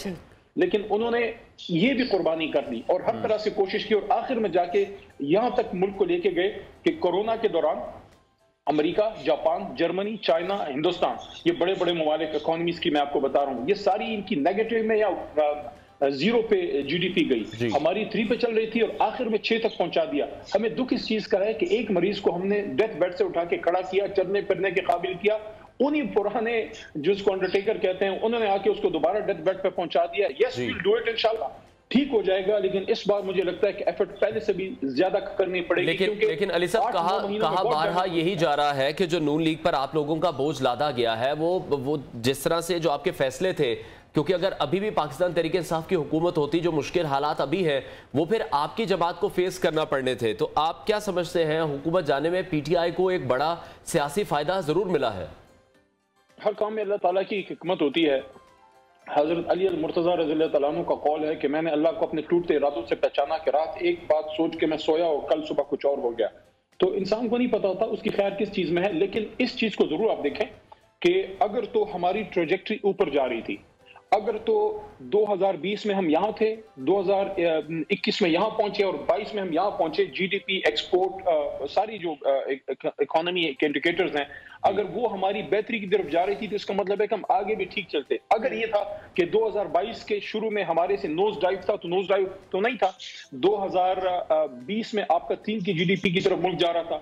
लेकिन उन्होंने ये भी कुर्बानी कर दी और हर तरह से कोशिश की और आखिर में जाके यहां तक मुल्क को लेके गए कि कोरोना के दौरान America, Japan, Germany, China, Hindustan, ये बड़े बड़े ममालिक इकोनॉमीज की मैं आपको बता रहा हूं, ये सारी इनकी नेगेटिव में या 0 पे जीडीपी गई, हमारी 3 पे चल रही थी और आखिर में 6 तक पहुंचा दिया। हमें दुख इस चीज का है कि एक मरीज को हमने डेथ बेड से उठा के खड़ा किया, चलने फिरने के काबिल किया, उन्हीं पुराने जिसको अंडरटेकर कहते हैं उन्होंने आके उसको दोबारा डेथ बेड पे पहुंचा दिया। Yes we will do it, इंशाल्लाह ठीक हो जाएगा, लेकिन इस बार मुझे लगता है कि एफर्ट पहले से भी ज्यादा करनी पड़ेगी। लेकिन अली साहब कहा बारहा यही जा रहा है कि जो नून लीग पर आप लोगों का बोझ लादा गया है वो जिस तरह से जो आपके फैसले थे, क्योंकि अगर अभी भी पाकिस्तान तहरीक इंसाफ की हुकूमत होती, जो मुश्किल हालात अभी है वो फिर आपकी जमात को फेस करना पड़ने थे, तो आप क्या समझते हैं हुकूमत जाने में पीटीआई को एक बड़ा सियासी फायदा जरूर मिला है? हर काम में अल्लाह ताला की हिकमत होती है। हजरत अली अल-मुर्तज़ा रज़ियल्लाहु तआला अन्हु का कौल है कि मैंने अल्लाह को अपने टूटते इरादों से पहचाना कि रात एक बात सोच के मैं सोया और कल सुबह कुछ और हो गया। तो इंसान को नहीं पता होता उसकी खैर किस चीज में है, लेकिन इस चीज को जरूर आप देखें कि अगर तो हमारी ट्रेजेक्ट्री ऊपर जा रही थी, अगर तो 2020 में हम यहाँ थे, 2021 में यहाँ पहुंचे और 22 में हम यहाँ पहुंचे, जीडीपी, एक्सपोर्ट, सारी जो इकोनॉमी के इंडिकेटर्स हैं, अगर वो हमारी बेहतरी की तरफ जा रही थी तो इसका मतलब है कि हम आगे भी ठीक चलते। अगर ये था कि 2022 के शुरू में हमारे से नोज ड्राइव था, तो नोज ड्राइव तो नहीं था। 2020 में आपका 3 की जीडीपी की तरफ मुल्क जा रहा था,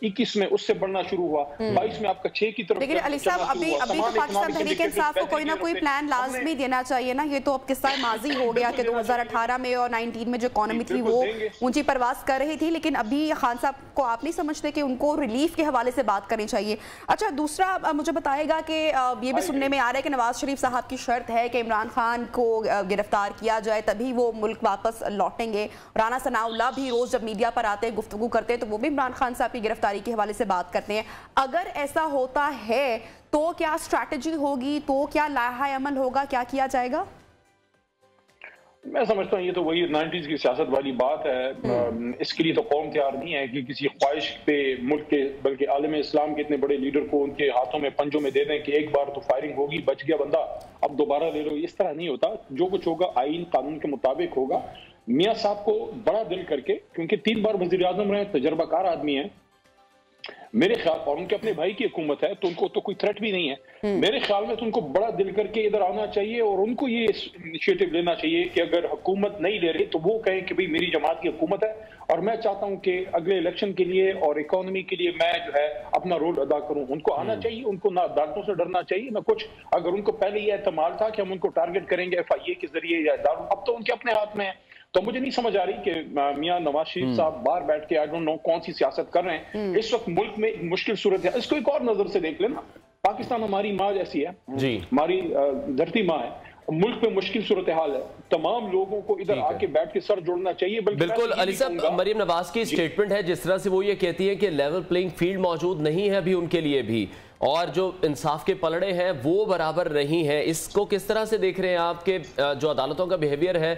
21 में उससे बढ़ना शुरू हुआ, 22 में आपका 6 की तरफ। लेकिन अली साहब अभी तो पाकिस्तान तहरीक इंसाफ को कोई ना कोई प्लान लाजमी देना चाहिए ना। ये तो अब किस्सा माजी हो गया कि 2018 में और 19 में जो इकोनॉमी थी वो ऊंची परवास कर रही थी, लेकिन अभी खान साहब को आप नहीं समझते कि उनको रिलीफ के हवाले से बात करनी चाहिए? अच्छा, दूसरा मुझे बताएगा कि ये भी सुनने में आ रहा है कि नवाज शरीफ साहब की शर्त है कि इमरान खान को गिरफ्तार किया जाए तभी वो मुल्क वापस लौटेंगे। राना सनाउल्लाह भी रोज जब मीडिया पर आते हैं, गुफ्तगू करते हैं, तो वो भी इमरान खान साहब की गिरफ्तारी के हवाले से बात करते हैं। अगर ऐसा होता है तो क्या स्ट्रैटेजी होगी, तो क्या लाहा अमल होगा, क्या किया जाएगा? मैं समझता हूँ ये तो वही 90s की सियासत वाली बात है। इसके लिए तो कौम तैयार नहीं है कि किसी ख्वाहिश पे मुल्क के, बल्कि आलम इस्लाम के इतने बड़े लीडर को उनके हाथों में पंजों में दे दें कि एक बार तो फायरिंग होगी, बच गया बंदा, अब दोबारा ले लो। इस तरह नहीं होता। जो कुछ होगा आईन कानून के मुताबिक होगा। मियाँ साहब को बड़ा दिल करके, क्योंकि 3 बार वजीर आजम रहे, तजर्बाकार आदमी है मेरे ख्याल, और उनके अपने भाई की हुकूमत है तो उनको तो कोई थ्रेट भी नहीं है मेरे ख्याल में। तो उनको बड़ा दिल करके इधर आना चाहिए और उनको ये इनिशिएटिव लेना चाहिए कि अगर हुकूमत नहीं ले रही तो वो कहें कि भाई मेरी जमात की हुकूमत है और मैं चाहता हूं कि अगले इलेक्शन के लिए और इकोनॉमी के लिए मैं जो है अपना रोल अदा करूं। उनको आना चाहिए, उनको ना अदालतों से डरना चाहिए ना कुछ। अगर उनको पहले ये एतमाद था कि हम उनको टारगेट करेंगे FIA के जरिए या दारू, अब तो उनके अपने हाथ में है। तो मुझे नहीं समझ आ रही कि मियां नवाज शरीफ साहब बाहर बैठ के आई डोंट नो कौन सी सियासत कर रहे हैं। इस वक्त मुल्क में मुश्किल सूरत है। इसको एक और नजर से देख लेना, पाकिस्तान हमारी माँ जैसी है, हमारी धरती माँ है मुल्क में मुश्किल सूरत हाल है, तमाम लोगों को इधर आके बैठ के सर जोड़ना चाहिए। बिल्कुल अली साहब, मरियम नवाज की स्टेटमेंट है जिस तरह से वो ये कहती है कि लेवल प्लेइंग फील्ड मौजूद नहीं है अभी उनके लिए भी, और जो इंसाफ के पलड़े हैं वो बराबर नहीं है, इसको किस तरह से देख रहे हैं आपके जो अदालतों का बिहेवियर है?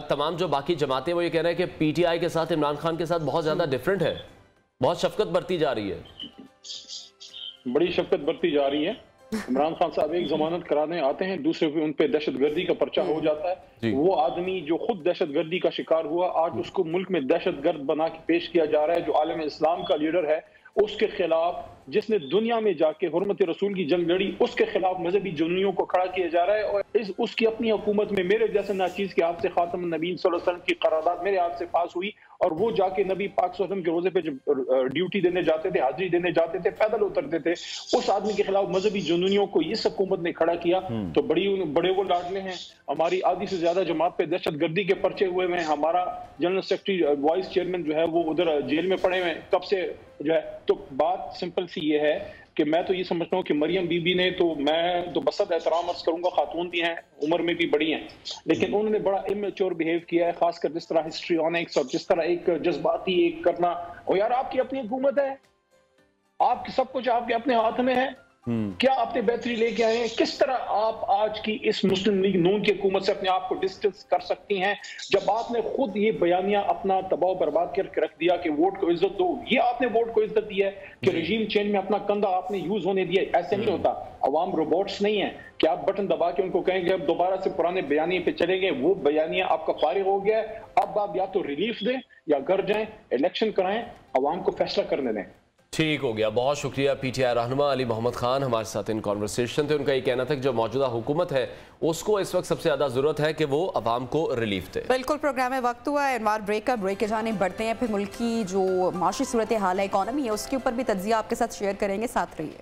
तमाम जो बाकी जमातें वो ये कह रहे हैं कि पीटीआई के साथ इमरान खान के साथ बहुत ज्यादा डिफरेंट है, बहुत शफकत बरती जा रही है। बड़ी शफकत बरती जा रही है। इमरान खान साहब एक जमानत कराने आते हैं, दूसरे पे उन पे दहशतगर्दी का पर्चा हो जाता है। वो आदमी जो खुद दहशतगर्दी का शिकार हुआ, आज उसको मुल्क में दहशतगर्द बना के पेश किया जा रहा है। जो आलम इस्लाम का लीडर है उसके खिलाफ, जिसने दुनिया में जाके हुर्मत रसूल की जंग लड़ी, उसके खिलाफ मजहबी जुनूनियों को खड़ा किया जा रहा है। और उसकी अपनी हुकूमत में मेरे जैसे नाचीज के हाथ से खातम नबी सल्लल्लाहु अलैहि वसल्लम की करारदाद मेरे हाथ से पास हुई, और वो जाके नबी पाक सल्लल्लाहु अलैहि वसल्लम के रोजे पे जब ड्यूटी देने जाते थे, हाजिरी देने जाते थे, पैदल उतरते थे, उस आदमी के खिलाफ मजहबी जुनूनियों को इस हुकूमत ने खड़ा किया। तो बड़े वो लाडले हैं। हमारी आधी से ज्यादा जमात पे दहशतगर्दी के पर्चे हुए हैं। हमारा जनरल सेक्रेटरी वाइस चेयरमैन जो है वो उधर जेल में पड़े हुए कब से जो है। तो बात सिंपल सी ये है कि मैं तो ये समझता हूँ कि मरियम बीबी ने, तो मैं तो बसत एहतराम अर्ज करूंगा, खातून भी हैं, उम्र में भी बड़ी हैं, लेकिन उन्होंने बड़ा इमेच्योर बिहेव किया है, खासकर जिस तरह हिस्ट्रियोनिक्स और जिस तरह एक जज्बाती एक करना। और यार आपकी अपनी हुकूमत है, आपकी सब कुछ आपके अपने हाथ में है, क्या आपने बेहतरी लेके आए हैं? किस तरह आप आज की इस मुस्लिम लीग नून की हुकूमत से अपने आप को डिस्टेंस कर सकती हैं, जब आपने खुद ये बयानिया अपना तबाह बर्बाद करके रख दिया कि वोट को इज्जत दो। ये आपने वोट को इज्जत दी है कि रजीम चेंज में अपना कंधा आपने यूज होने दिया। ऐसे नहीं होता, अवाम रोबोट्स नहीं है कि आप बटन दबा के उनको कहेंगे अब दोबारा से पुराने बयानिए पे चले गए। वो बयानिया आपका फारिग हो गया है। अब आप या तो रिलीफ दें या घर जाएं, इलेक्शन कराएं, अवाम को फैसला करने दें। ठीक हो गया, बहुत शुक्रिया। पीटीआई रहनुमा अली मोहम्मद खान हमारे साथ इन कॉन्वर्सेशन थे। उनका ये कहना था कि जो मौजूदा हुकूमत है उसको इस वक्त सबसे ज्यादा जरूरत है कि वो अवाम को रिलीफ दे। बिल्कुल, प्रोग्राम में वक्त हुआ है इनवार ब्रेक का। ब्रेक के जाने बढ़ते हैं, फिर मुल्क की जो माशी सूरत हाल है, इकॉनमी है, उसके ऊपर भी तज्जिया आपके साथ शेयर करेंगे। साथ रहिए।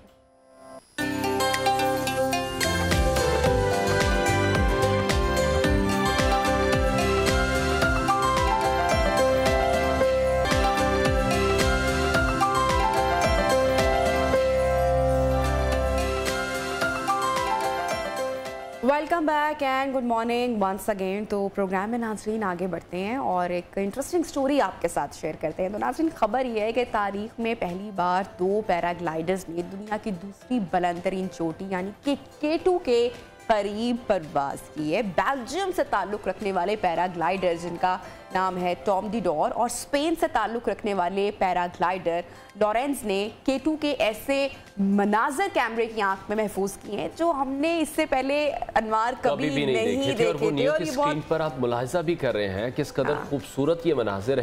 Welcome back and good morning once again. तो प्रोग्राम में नाज़रीन आगे बढ़ते हैं और एक इंटरेस्टिंग स्टोरी आपके साथ शेयर करते हैं। तो नाज़रीन, खबर यह है कि तारीख में पहली बार 2 पैराग्लाइडर्स ने दुनिया की दूसरी बुलंद तरीन चोटी यानी कि K2 के करीब परवाज की है। बेल्जियम से ताल्लुक़ रखने वाले पैराग्लाइडर जिनका नाम है टॉम डी डोर और स्पेन से ताल्लुक़ रखने वाले पैराग्लाइडर लॉरेंस ने K2 के ऐसे मनाजर कैमरे की आंख में महफूज किए हैं जो हमने इससे पहले अनवार कभी नहीं देखे थे। और ये स्क्रीन पर आप मुलाहिजा भी कर रहे हैं किस कदर खूबसूरत ये मनाजिर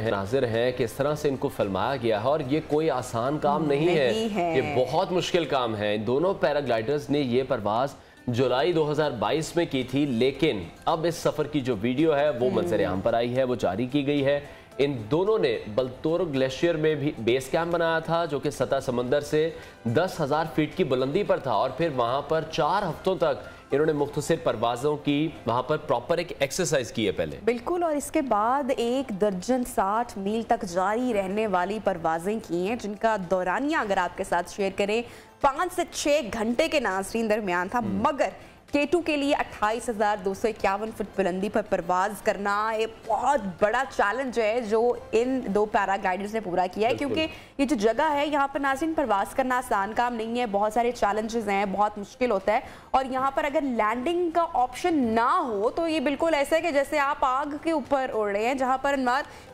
है, किस तरह से इनको फिल्माया गया है। और ये कोई आसान काम नहीं है, ये बहुत मुश्किल काम है। इन दोनों पैराग्लाइडर्स ने ये परवाज जुलाई 2022 में की थी, लेकिन अब इस सफर की जो वीडियो है वो मंजर आम पर आई है, वो जारी की गई है। इन दोनों ने बल्तोरो ग्लेशियर में भी बेस कैंप बनाया था जो कि सतह समंदर से 10,000 फीट की बुलंदी पर था, और फिर वहां पर 4 हफ्तों तक इन्होंने मुख्तसर परवाज़ों की वहां पर प्रॉपर एक एक्सरसाइज की है पहले। बिल्कुल, और इसके बाद 1 दर्जन 60 मील तक जारी रहने वाली परवाजें की हैं जिनका दौरानिया अगर आपके साथ शेयर करें 5 से 6 घंटे के नाज़रीन दरमियान था। मगर K2 के लिए 28,251 फुट बुलंदी पर परवाज करना एक बहुत बड़ा चैलेंज है जो इन 2 पैराग्लाइडर्स ने पूरा किया है, क्योंकि ये जो जगह है यहाँ पर नाज़रीन परवाज करना आसान काम नहीं है, बहुत सारे चैलेंजेस हैं, बहुत मुश्किल होता है। और यहाँ पर अगर लैंडिंग का ऑप्शन ना हो तो ये बिल्कुल ऐसा है कि जैसे आप आग के ऊपर उड़ रहे हैं जहाँ पर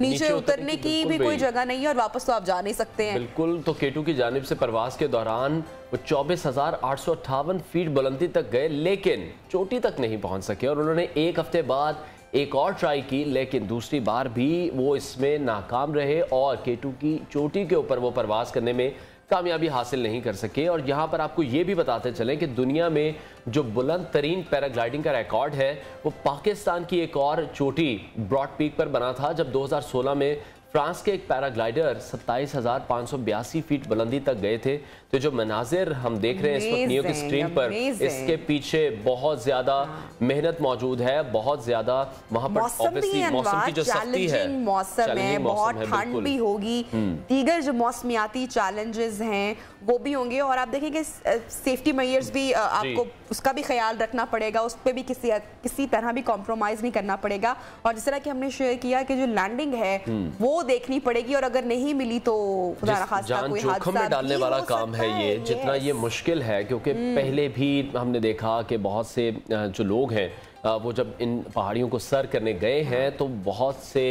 नीचे उतरने की भी कोई जगह नहीं है और वापस तो आप जा नहीं सकते हैं। बिल्कुल, तो K2 की जानिब से परवाज के दौरान वो 24,858 फीट बुलंदी तक गए, लेकिन चोटी तक नहीं पहुंच सके। और उन्होंने 1 हफ्ते बाद एक और ट्राई की, लेकिन दूसरी बार भी वो इसमें नाकाम रहे और K2 की चोटी के ऊपर वो परवाज करने में कामयाबी हासिल नहीं कर सके। और यहाँ पर आपको ये भी बताते चलें कि दुनिया में जो बुलंद तरीन पैराग्लाइडिंग का रिकॉर्ड है वो पाकिस्तान की एक और चोटी ब्रॉड पीक पर बना था, जब 2016 में फ्रांस के एक पैराग्लाइडर 27,582 फीट बुलंदी तक गए थे। तो जो मनाजिर हम देख रहे हैं इस वक्त नियो की स्क्रीन पर, इसके पीछे बहुत ज्यादा मेहनत मौजूद है, बहुत ज्यादा वहां पर ऑब्वियसली मौसम की जो सख्ती है, मौसम है, बहुत ठंड भी होगी, दीगर जो मौसमियाती चैलेंजेस हैं वो भी होंगे, और आप देखेंगे सेफ्टी मेजर्स भी आपको उसका भी ख्याल रखना पड़ेगा, उस पर भी किसी तरह भी कॉम्प्रोमाइज नहीं करना पड़ेगा। और जिस तरह की हमने शेयर किया कि जो लैंडिंग है वो देखनी पड़ेगी, और अगर नहीं मिली तो खुदा न खास्ता कोई जोखिम में डालने वाला काम है ये, जितना ये मुश्किल है, क्योंकि पहले भी हमने देखा कि बहुत से जो लोग हैं वो जब इन पहाड़ियों को सर करने गए हैं तो बहुत से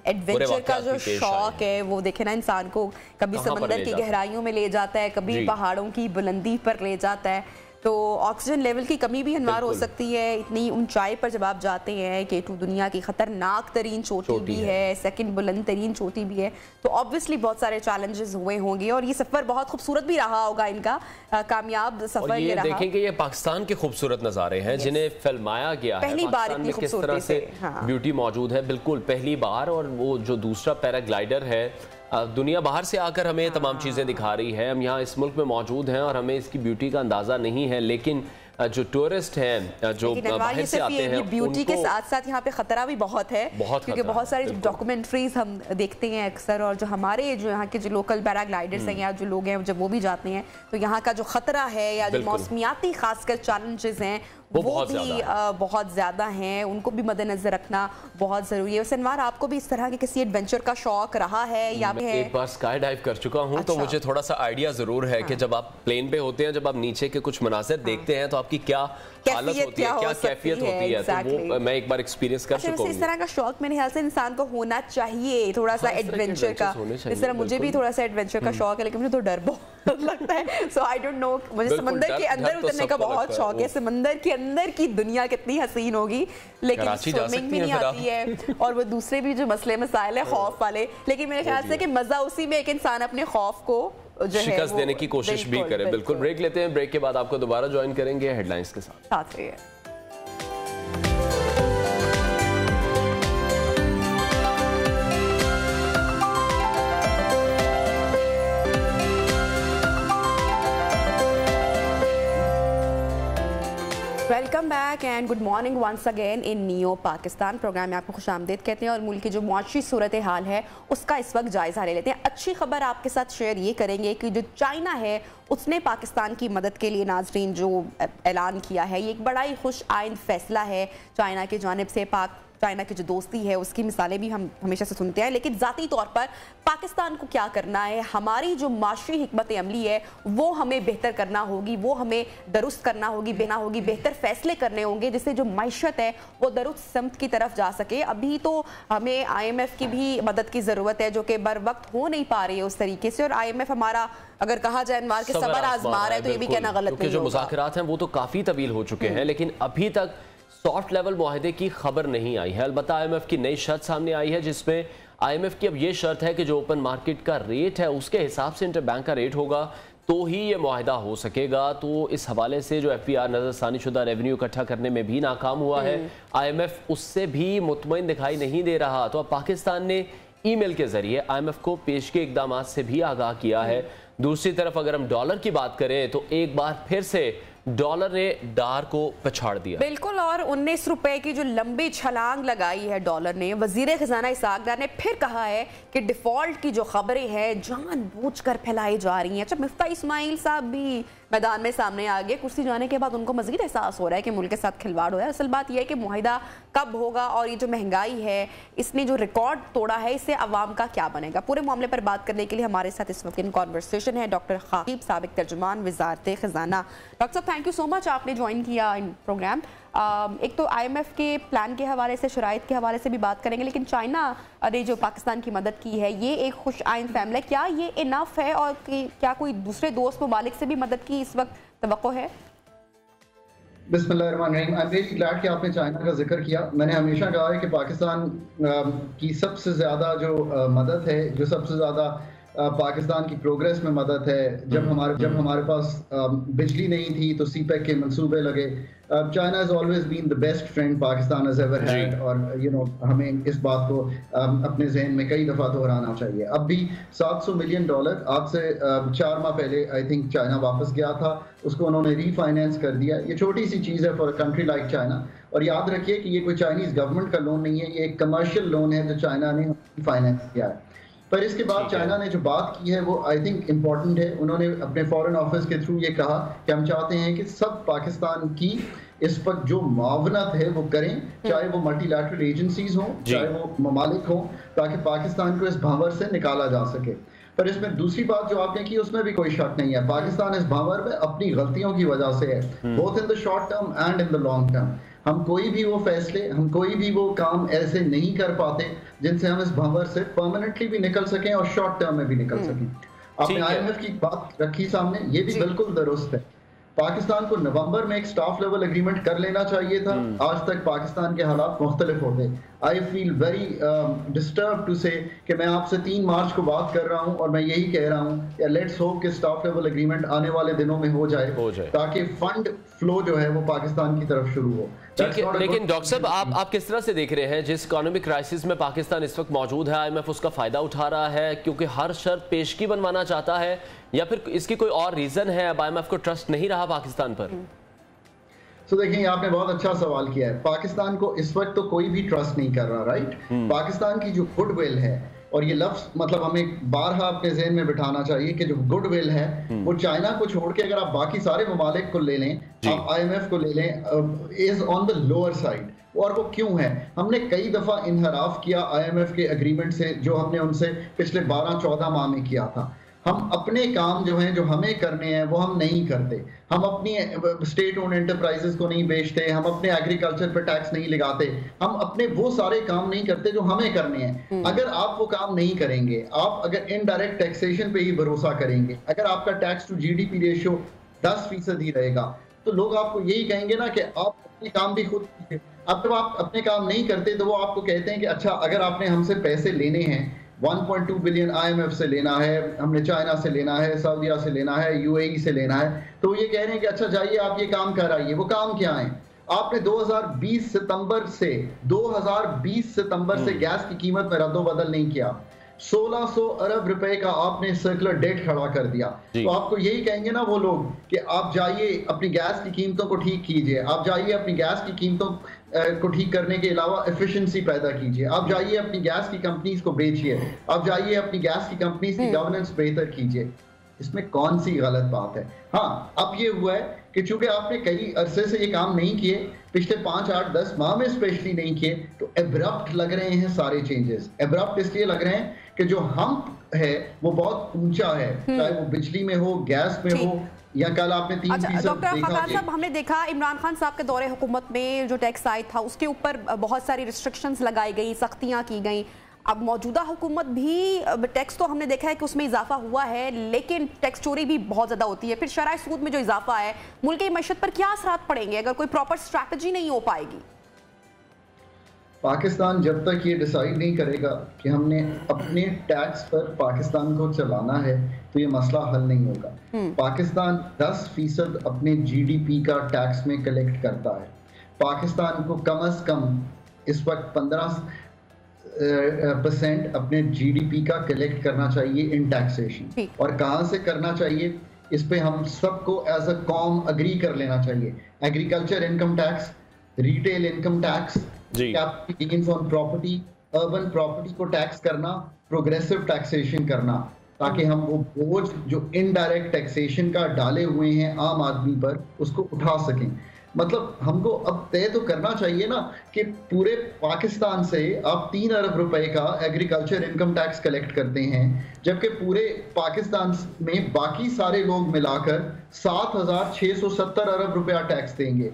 एडवेंचर का जो शौक है वो देखे ना, इंसान को कभी समंदर की गहराइयों में ले जाता है, कभी पहाड़ों की बुलंदी पर ले जाता है। तो ऑक्सीजन लेवल की कमी भी हमार हो सकती है इतनी ऊंचाई पर जब आप जाते हैं। K2 दुनिया की खतरनाक तरीन चोटी भी है, सेकंड बुलंद तरीन चोटी भी है, तो ऑब्वियसली बहुत सारे चैलेंजेस हुए होंगे, और ये सफर बहुत खूबसूरत भी रहा होगा इनका, कामयाब सफर ये रहा। देखेंगे ये पाकिस्तान के खूबसूरत नज़ारे हैं जिन्हें फिल्माया गया है, पहली बार इतनी किस तरह से ब्यूटी मौजूद है, बिल्कुल पहली बार। और वो जो दूसरा पैराग्लाइडर है, दुनिया बाहर से आकर हमें तमाम चीज़ें दिखा रही है, हम यहाँ इस मुल्क में मौजूद हैं और हमें इसकी ब्यूटी का अंदाज़ा नहीं है, लेकिन जो टूरिस्ट हैं जो बाहर से आते हैं, ब्यूटी के साथ साथ यहाँ पे खतरा भी बहुत है, क्योंकि बहुत सारी डॉक्यूमेंट्रीज हम देखते हैं अक्सर, और जो हमारे जो यहाँ के जो लोकल पैराग्लाइडर्स हैं या जो लोग हैं जब वो भी जाते हैं तो यहाँ का जो खतरा है या जो मौसमियाती खासकर चैलेंजेस हैं वो भी बहुत ज़्यादा हैं, उनको भी मद्देनजर रखना बहुत ज़रूरी है। अनवार, आपको भी इस तरह के किसी एडवेंचर का शौक रहा है या मैं एक बार स्काई डाइव कर चुका हूं। तो मुझे थोड़ा सा आइडिया ज़रूर है कि जब आप प्लेन पे होते हैं, जब आप नीचे के कुछ मनाज़िर देखते हैं तो आपकी क्या हालत होती है, क्या कैफियत होती है, तो वो मैं एक बार एक्सपीरियंस कर चुका हूं। इस तरह का शौक मेरे ख्याल से इंसान को होना चाहिए, थोड़ा सा एडवेंचर का। इस तरह मुझे भी थोड़ा सा एडवेंचर का शौक है, लेकिन मुझे तो डर बहुत लगता है। सो आई डोंट नो, मुझे समंदर के अंदर उतरने का बहुत शौक है। समंदर के अंदर की दुनिया कितनी हसीन होगी, लेकिन स्विमिंग भी नहीं आती है, और वो दूसरे भी जो मसले मसाइल है खौफ वाले, लेकिन मेरे ख्याल से कि मजा उसी में एक इंसान अपने खौफ को शिकस्त देने की कोशिश भी करे। बिल्कुल, ब्रेक लेते हैं, ब्रेक के बाद आपको दोबारा ज्वाइन करेंगे हेडलाइंस के साथ रहिए। Welcome back and good morning once again in Neo Pakistan. Programme में आपको खुशामदीद कहते हैं और मुल्क की जो मुआशी सूरत हाल है उसका इस वक्त जायज़ा ले लेते हैं। अच्छी खबर आपके साथ शेयर ये करेंगे कि जो चाइना है उसने पाकिस्तान की मदद के लिए नाजरीन जो ऐलान किया है, ये एक बड़ा ही खुश आइंद फैसला है चाइना की जानिब से। चाइना की जो दोस्ती है उसकी मिसालें भी हम हमेशा से सुनते हैं, लेकिन ज़ाती तौर पर पाकिस्तान को क्या करना है, हमारी जो माशी हिकमत अमली है वो हमें बेहतर करना होगी, वो हमें दुरुस्त करना होगी, बेहतर फैसले करने होंगे जिससे जो मैशत है वो दुरुस्त समत की तरफ जा सके। अभी तो हमें IMF की भी मदद की ज़रूरत है जो कि बर वक्त हो नहीं पा रही है उस तरीके से, और IMF हमारा अगर कहा जाए अनवार के सबर आजमा रहा है तो ये भी कहना गलत नहीं होगा। जो मुज़ाकरात हैं वो तो काफ़ी तवील हो चुके हैं, लेकिन अभी तक सॉफ्ट लेवल मुआहदे की खबर नहीं आई है। अलबत्ता IMF की नई शर्त सामने आई है जिसमें IMF की अब ये शर्त है कि जो ओपन मार्केट का रेट है उसके हिसाब से इंटरबैंक का रेट होगा तो ही ये मुआहदा हो सकेगा। तो इस हवाले से जो FPR नजरसानी शुदा रेवेन्यू इकट्ठा करने में भी नाकाम हुआ है, IMF उससे भी मुतमईन दिखाई नहीं दे रहा। तो अब पाकिस्तान ने ईमेल के जरिए IMF को पेशगी इकदाम से भी आगाह किया है। दूसरी तरफ अगर हम डॉलर की बात करें तो एक बार फिर से डॉलर ने डार को पछाड़ दिया। बिल्कुल, और 19 रुपए की जो लंबी छलांग लगाई है डॉलर ने, वजीर खजाना इसहाक डार ने फिर कहा है कि डिफॉल्ट की जो खबरें हैं जानबूझकर फैलाई जा रही हैं। अच्छा, मिफ्ता इस्माइल साहब भी मैदान में सामने आ गए, कुर्सी जाने के बाद उनको मजीद एहसास हो रहा है कि मुल्क के साथ खिलवाड़ हो रहा है। असल बात यह है कि मुआहिदा कब होगा और ये जो महंगाई है इसने जो रिकॉर्ड तोड़ा है इससे अवाम का क्या बनेगा। पूरे मामले पर बात करने के लिए हमारे साथ इस वक्त इन कॉन्वर्सेशन है डॉक्टर खाकिब, साबिक तर्जुमान वजारत खजाना। डॉक्टर साहब थैंक यू सो मच, आपने ज्वाइन किया इन प्रोग्राम। एक तो IMF के प्लान के हवाले से, शराइत के हवाले से भी बात करेंगे, लेकिन चाइना ने जो पाकिस्तान की मदद की है ये एक खुश आइंद फैसला है, क्या ये इनफ है और क्या कोई दूसरे दोस्त ममालिक से भी मदद की इस वक्त तवक्को है? बिस्मिल्लाहिर्रहमानिर्रहीम। आई एम रियली ग्लैड कि आपने चाइना का जिक्र किया। मैंने हमेशा कहा है कि पाकिस्तान की सबसे ज़्यादा जो मदद है, जो सबसे ज़्यादा पाकिस्तान की प्रोग्रेस में मदद है। जब हमारे पास बिजली नहीं थी तो सीपेक के मंसूबे लगे। China has always been the best friend Pakistan has ever had, और हमें इस बात को अपने जहन में कई दफ़ा दोहराना चाहिए। अब भी $700 मिलियन आज से 4 माह पहले आई थिंक चाइना वापस गया था, उसको उन्होंने रीफाइनेंस कर दिया। ये छोटी सी चीज़ है for a country like China, और याद रखिए कि ये कोई चाइनीज़ गवर्नमेंट का लोन नहीं है, ये एक कमर्शियल लोन है जो चाइना ने फाइनेंस किया है। पर इसके बाद चाइना ने जो बात की है वो आई थिंक इम्पॉर्टेंट है। उन्होंने अपने फॉरेन ऑफिस के थ्रू ये कहा कि हम चाहते हैं कि सब पाकिस्तान की इस वक्त जो मुआवनत है वो करें, चाहे वो मल्टीलैटरल एजेंसीज हों, चाहे वो ममालिक हों, ताकि पाकिस्तान को इस भंवर से निकाला जा सके। पर इसमें दूसरी बात जो आपने की उसमें भी कोई शक नहीं है, पाकिस्तान इस भंवर में अपनी गलतियों की वजह से है, both in the short term and in the long term. हम कोई भी वो फैसले, हम कोई भी वो काम ऐसे नहीं कर पाते जिनसे हम इस भंवर से परमानेंटली भी निकल सकें और शॉर्ट टर्म में भी निकल सकें। आपने IMF की बात रखी सामने, ये भी बिल्कुल दुरुस्त है। पाकिस्तान को नवंबर में एक स्टाफ लेवल एग्रीमेंट कर लेना चाहिए था। आज तक पाकिस्तान के हालात मुख्तलिफ होते। I feel very disturb to say कि मैं आपसे 3 मार्च को बात कर रहा हूं और मैं यही कह रहा हूं लेट्स होप कि स्टाफ लेवल एग्रीमेंट आने वाले दिनों में हो जाए ताकि फंड फ्लो जो है वो पाकिस्तान की तरफ शुरू हो। लेकिन डॉक्टर साहब आप किस तरह से देख रहे हैं जिस इकोनॉमिक क्राइसिस में पाकिस्तान इस वक्त मौजूद है, IMF उसका फायदा उठा रहा है क्योंकि हर शर्त पेशगी बनवाना चाहता है, या फिर इसकी कोई और रीजन है? अब IMF को ट्रस्ट नहीं रहा पाकिस्तान पर? तो देखिए, आपने बहुत अच्छा सवाल किया है। पाकिस्तान को इस वक्त तो कोई भी ट्रस्ट नहीं कर रहा, राइट? पाकिस्तान की जो गुडविल है, और ये लफ्ज मतलब हमें बारहा अपने ज़हन में बिठाना चाहिए कि जो गुडविल है वो चाइना को छोड़ के अगर आप बाकी सारे ममालिक को ले लें, आप IMF को ले लें, is on the lower side. और वो क्यों है? हमने कई दफ़ा इनहराफ किया IMF के एग्रीमेंट से, जो हमने उनसे पिछले 12-14 माह में किया था। हम अपने काम जो हैं, जो हमें करने हैं, वो हम नहीं करते। हम अपनी स्टेट ओन एंटरप्राइजेस को नहीं बेचते, हम अपने एग्रीकल्चर पर टैक्स नहीं लगाते, हम अपने वो सारे काम नहीं करते जो हमें करने हैं। अगर आप वो काम नहीं करेंगे, आप अगर इनडायरेक्ट टैक्सेशन पे ही भरोसा करेंगे, अगर आपका टैक्स टू GDP रेशियो 10% ही रहेगा, तो लोग आपको यही कहेंगे ना कि आप अपने काम भी खुद कीजिए। अब जब आप अपने काम नहीं करते तो वो आपको कहते हैं कि अच्छा, अगर आपने हमसे पैसे लेने हैं, 1.2 बिलियन IMF से लेना है, हमने चाइना से लेना है, सऊदीया से लेना है, UAE से लेना है, तो ये कह रहे हैं कि अच्छा जाइए आप ये काम कराइए। वो काम क्या है? आपने 2020 सितंबर से गैस की कीमत में रद्दोबदल नहीं किया। 1600 अरब रुपए का आपने सर्कुलर डेट खड़ा कर दिया। तो आपको यही कहेंगे ना वो लोग कि आप जाइए अपनी गैस की कीमतों को ठीक कीजिए, आप जाइए अपनी गैस की कीमतों को ठीक करने के अलावा एफिशिएंसी पैदा कीजिए, आप जाइए अपनी गैस की कंपनीज को बेचिए, आप जाइए अपनी गैस की कंपनीज की गवर्नेंस बेहतर कीजिए। इसमें कौन सी गलत बात है? हाँ, अब ये हुआ है कि चूंकि आपने कई अरसे से ये काम नहीं किए, पिछले 5, 8, 10 माह में स्पेशली नहीं किए, तो एब्रप्ट लग रहे हैं सारे चेंजेस। एब्रप्ट इसलिए लग रहे हैं कि जो हम्प है वो बहुत ऊंचा है, चाहे वो बिजली में हो, गैस में हो, या कल आपने 3% डॉक्टर फकान साहब, हमने देखा इमरान खान साहब के दौरे हुकूमत में जो टैक्स आया था उसके ऊपर बहुत सारी रिस्ट्रिक्शंस लगाई गई, सख्तियां की गई। अब मौजूदा हुकूमत भी, टैक्स तो हमने देखा है कि उसमें इजाफा हुआ है, लेकिन टैक्स चोरी भी बहुत ज़्यादा होती है। फिर शरह सूद में जो इजाफा है, मुल्क की मईशत पर क्या असरात पड़ेंगे अगर कोई प्रॉपर स्ट्रैटेजी नहीं हो पाएगी? पाकिस्तान जब तक ये डिसाइड नहीं करेगा कि हमने अपने टैक्स पर पाकिस्तान को चलाना है, तो ये मसला हल नहीं होगा। पाकिस्तान 10% अपने GDP का टैक्स में कलेक्ट करता है। पाकिस्तान को कम से कम इस वक्त 15% अपने GDP का कलेक्ट करना चाहिए इन टैक्सेशन। और कहाँ से करना चाहिए, इस पे हम सबको एज अ कॉम अग्री कर लेना चाहिए। Agriculture income tax, retail income tax, capital gains on property, urban property को टैक्स करना, प्रोग्रेसिव टैक्सेशन करना, ताकि हम वो बोझ जो इनडायरेक्ट टैक्सेशन का डाले हुए हैं आम आदमी पर, उसको उठा सकें। मतलब हमको अब तय तो करना चाहिए ना कि पूरे पाकिस्तान से आप 3 अरब रुपए का एग्रीकल्चर इनकम टैक्स कलेक्ट करते हैं, जबकि पूरे पाकिस्तान में बाकी सारे लोग मिलाकर 7,670 अरब रुपया टैक्स देंगे।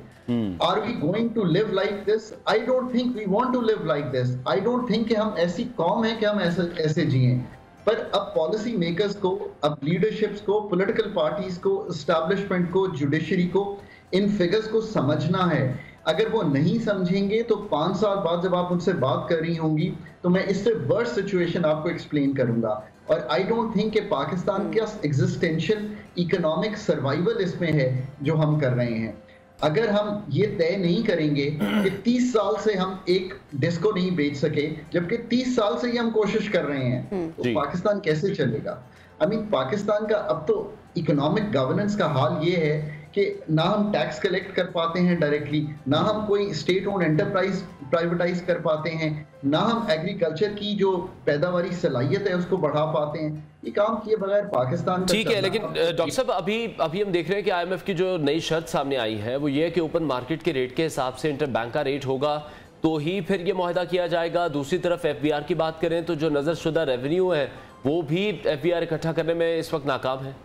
Are we going to live like this? I don't think we want to live like this. I don't think कि हम ऐसी कौम है कि हम ऐसे जिएं। पर अब पॉलिसी मेकर्स को, अब लीडरशिप्स को, पॉलिटिकल पार्टीज को, एस्टैब्लिशमेंट को, जुडिशरी को इन फिगर्स को समझना है। अगर वो नहीं समझेंगे तो 5 साल बाद जब आप उनसे बात कर रही होंगी तो मैं इससे वर्स्ट सिचुएशन आपको एक्सप्लेन करूंगा। और आई डोंट थिंक कि पाकिस्तान का एग्जिस्टेंशियल इकोनॉमिक सर्वाइवल इसमें है जो हम कर रहे हैं। अगर हम ये तय नहीं करेंगे कि 30 साल से हम एक डिस्को नहीं बेच सके, जबकि 30 साल से ही हम कोशिश कर रहे हैं, तो पाकिस्तान कैसे चलेगा? आई मीन पाकिस्तान का अब तो इकोनॉमिक गवर्नेंस का हाल ये है कि ना हम टैक्स कलेक्ट कर पाते हैं डायरेक्टली, ना हम कोई स्टेट ओन एंटरप्राइज प्राइवेटाइज कर पाते हैं, ना हम एग्रीकल्चर की जो पैदावारी सलाहियत है उसको बढ़ा पाते हैं। ये काम किए बगैर पाकिस्तान ठीक है। लेकिन डॉक्टर साहब अभी हम देख रहे हैं कि IMF की जो नई शर्त सामने आई है वो ये है कि ओपन मार्केट के रेट के हिसाब से इंटर बैंक का रेट होगा तो ही फिर ये मुआहदा किया जाएगा। दूसरी तरफ FBR की बात करें तो जो नजरशुदा रेवेन्यू है वो भी FBR इकट्ठा करने में इस वक्त नाकाम है।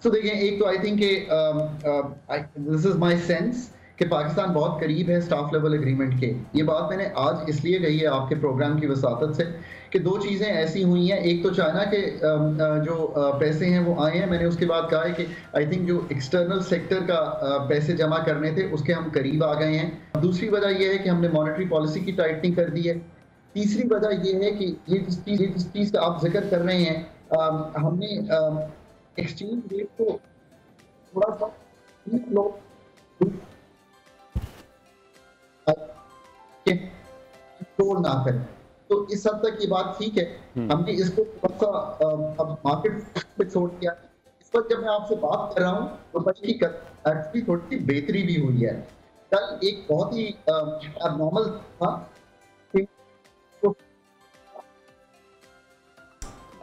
तो देखिए, एक तो I think this is my sense कि पाकिस्तान बहुत करीब है स्टाफ लेवल एग्रीमेंट के। ये बात मैंने आज इसलिए कही है आपके प्रोग्राम की वसातत से कि दो चीज़ें ऐसी हुई हैं। एक तो चाइना के जो पैसे हैं वो आए हैं, मैंने उसके बाद कहा है कि आई थिंक जो एक्सटर्नल सेक्टर का पैसे जमा करने थे उसके हम करीब आ गए हैं। दूसरी वजह यह है कि हमने मॉनेटरी पॉलिसी की टाइटनिंग कर दी है। तीसरी वजह यह है कि ये जिस चीज़ का आप जिक्र कर रहे हैं, हमने एक्सचेंज रेट को थोड़ा सा कंट्रोल ना करें, तो इस हद तक ये बात ठीक है। हमने इसको थोड़ा सा अब मार्केट पे छोड़ दिया। इस वक्त जब मैं आपसे बात कर रहा हूँ तो बल्कि एक्चुअली थोड़ी सी बेहतरी भी हुई है। कल एक बहुत ही नॉर्मल था।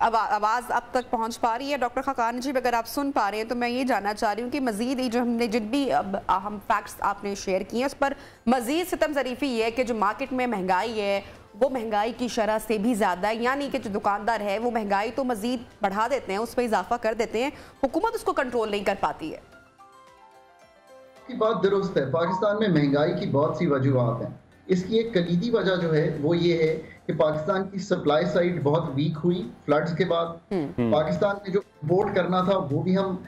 अब आवाज़ अब तक पहुंच पा रही है डॉक्टर खाकान जी? अगर आप सुन पा रहे हैं तो मैं ये जानना चाह रही हूँ कि मजीद जो हमने जिन भी हम फैक्ट्स आपने शेयर किए उस पर मजीद सितम ज़रीफ़ी ये है कि जो मार्केट में महंगाई है वो महंगाई की शरह से भी ज़्यादा है, यानी कि जो दुकानदार है वो महंगाई तो मजीद बढ़ा देते हैं, उस पर इजाफा कर देते हैं, हुकूमत उसको कंट्रोल नहीं कर पाती है। की बात दुरुस्त है, पाकिस्तान में महंगाई की बहुत सी वजूहात हैं। इसकी एक कलीदी वजह जो है वो ये है कि पाकिस्तान की सप्लाई साइड बहुत वीक हुई फ्लड्स के बाद। पाकिस्तान ने जो इंपोर्ट करना था वो भी हम